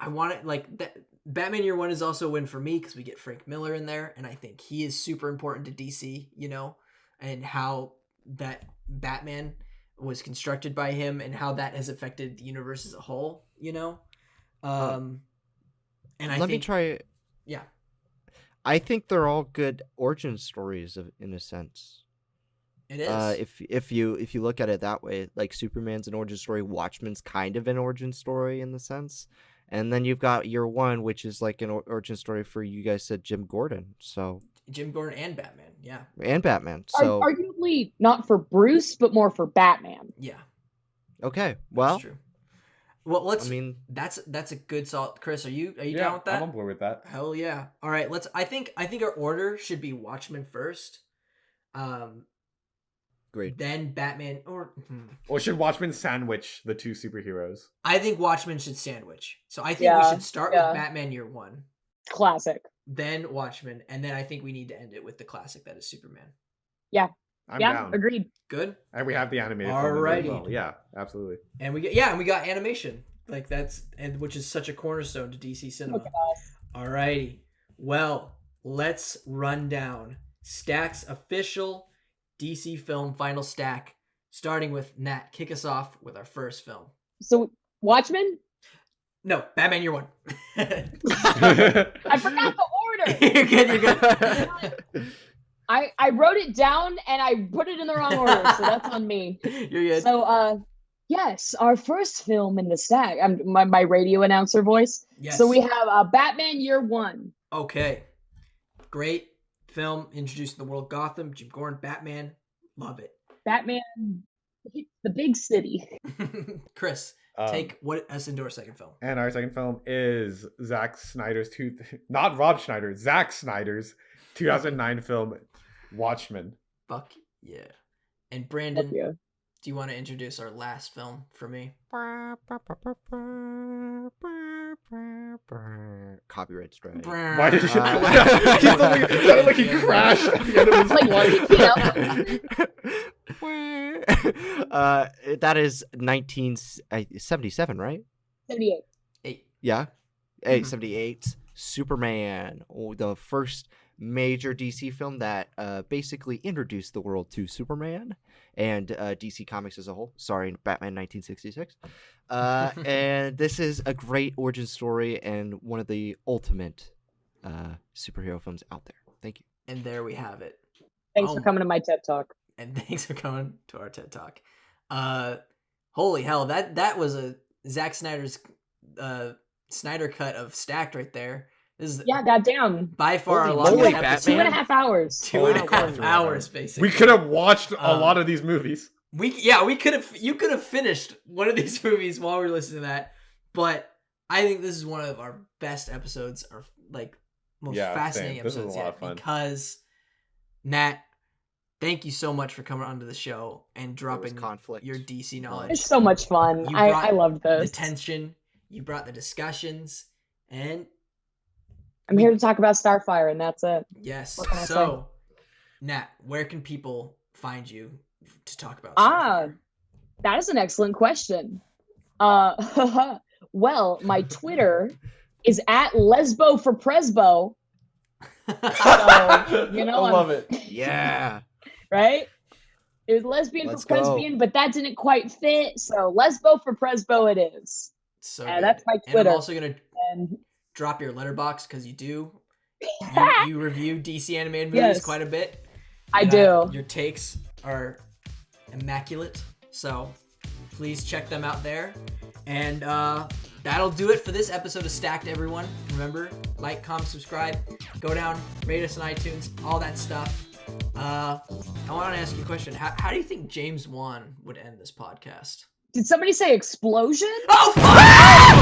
want it like that. Batman Year One is also a win for me because we get Frank Miller in there, and I think he is super important to DC. You know, and how that Batman was constructed by him, and how that has affected the universe as a whole. You know, and I
Let me
think
try.
yeah.
I think they're all good origin stories in a sense.
It is.
If you look at it that way, like Superman's an origin story, Watchmen's kind of an origin story in the sense, and then you've got Year One, which is like an origin story for you guys said Jim Gordon, so
Jim Gordon and Batman. Yeah.
and Batman. So
Arguably not for Bruce, but more for Batman.
Yeah.
okay,
That's
well,
true. Well, let's.
I mean,
That's a good salt. Chris, are you
Yeah,
down with that?
I'm on board with that.
Hell yeah! All right, let's. I think our order should be Watchmen first,
great.
then Batman. Or
Or should Watchmen sandwich the two superheroes?
I think Watchmen should sandwich. So I think we
Yeah,
should start
yeah.
with Batman Year One,
Classic.
then Watchmen, and then I think we need to end it with the classic that is Superman.
I'm
Yeah,
down.
agreed.
And
Good.
we have the animated film in there as
Alrighty.
well. Yeah, absolutely.
And we got animation like which is such a cornerstone to DC cinema.
Look at us.
Alrighty. Well, let's run down Stack's official DC film final stack, starting with Nat. Kick us off with our first film.
So Watchmen?
No, Batman Year One.
I forgot the order.
You're good.
I wrote it down and I put it in the wrong order, so that's on me.
You're good.
So yes, our first film in the stack. My radio announcer voice.
Yes.
So we have Batman Year One.
Okay. Great film introducing the world Gotham, Jim Gordon, Batman. Love it.
Batman, the big city.
Chris, take what us into our second film.
And our second film is Zack Snyder's not Rob Schneider, Zack Snyder's 2009 film Watchmen.
Fuck yeah. And Brandon,
Fuck yeah.
do you want to introduce our last film for me?
Copyright strike.
Why did you?
Uh,
He sounded like he crashed at the end of his flight.
That is 1977, right?
78.
8.
Yeah.
Mhm.
78. Superman, the first major DC film that basically introduced the world to Superman and DC Comics as a whole. Sorry, Batman 1966. And this is a great origin story and one of the ultimate superhero films out there. Thank you.
And there we have it.
Thanks
Oh.
for coming to my TED Talk.
And thanks for coming to our TED Talk. Holy hell, that was a Zack Snyder's Snyder cut of Stacked right there. This is
Yeah, goddamn.
by far our
Holy
longest
moly,
episode.
Batman.
2.5 hours.
2.5
Wow.
hours, basically.
We could have watched a
Um,
lot of these movies.
you could have finished one of these movies while we were listening to that, but I think this is one of our best episodes, or like most fascinating
same. This was
episodes
a lot
yet,
of fun.
because Nat, thank you so much for coming onto the show and dropping
conflict.
your DC knowledge.
It's so much fun.
You
I
brought
loved
the
this.
tension, you brought the discussions, and
I'm here to talk about Starfire, and that's it.
yes.
What can I
So, Nat, where can people find you to talk about
Ah,
Starfire?
that is an excellent question. Well, my Twitter is at Lesbo for Presbo. So, you know,
I love it.
Yeah.
right? It was lesbian
Let's
for
go.
presbian, but that didn't quite fit. So Lesbo for Presbo it is.
So
Yeah,
good.
that's my
And
Twitter.
I'm also gonna
And
drop your letterbox, because you do. You review DC animated movies
Yes.
quite a bit.
I
And,
do.
Your takes are immaculate, so please check them out there. And that'll do it for this episode of Stacked, everyone. Remember, like, comment, subscribe, go down, rate us on iTunes, all that stuff. I want to ask you a question. How do you think James Wan would end this podcast?
Did somebody say explosion?
Oh, fuck!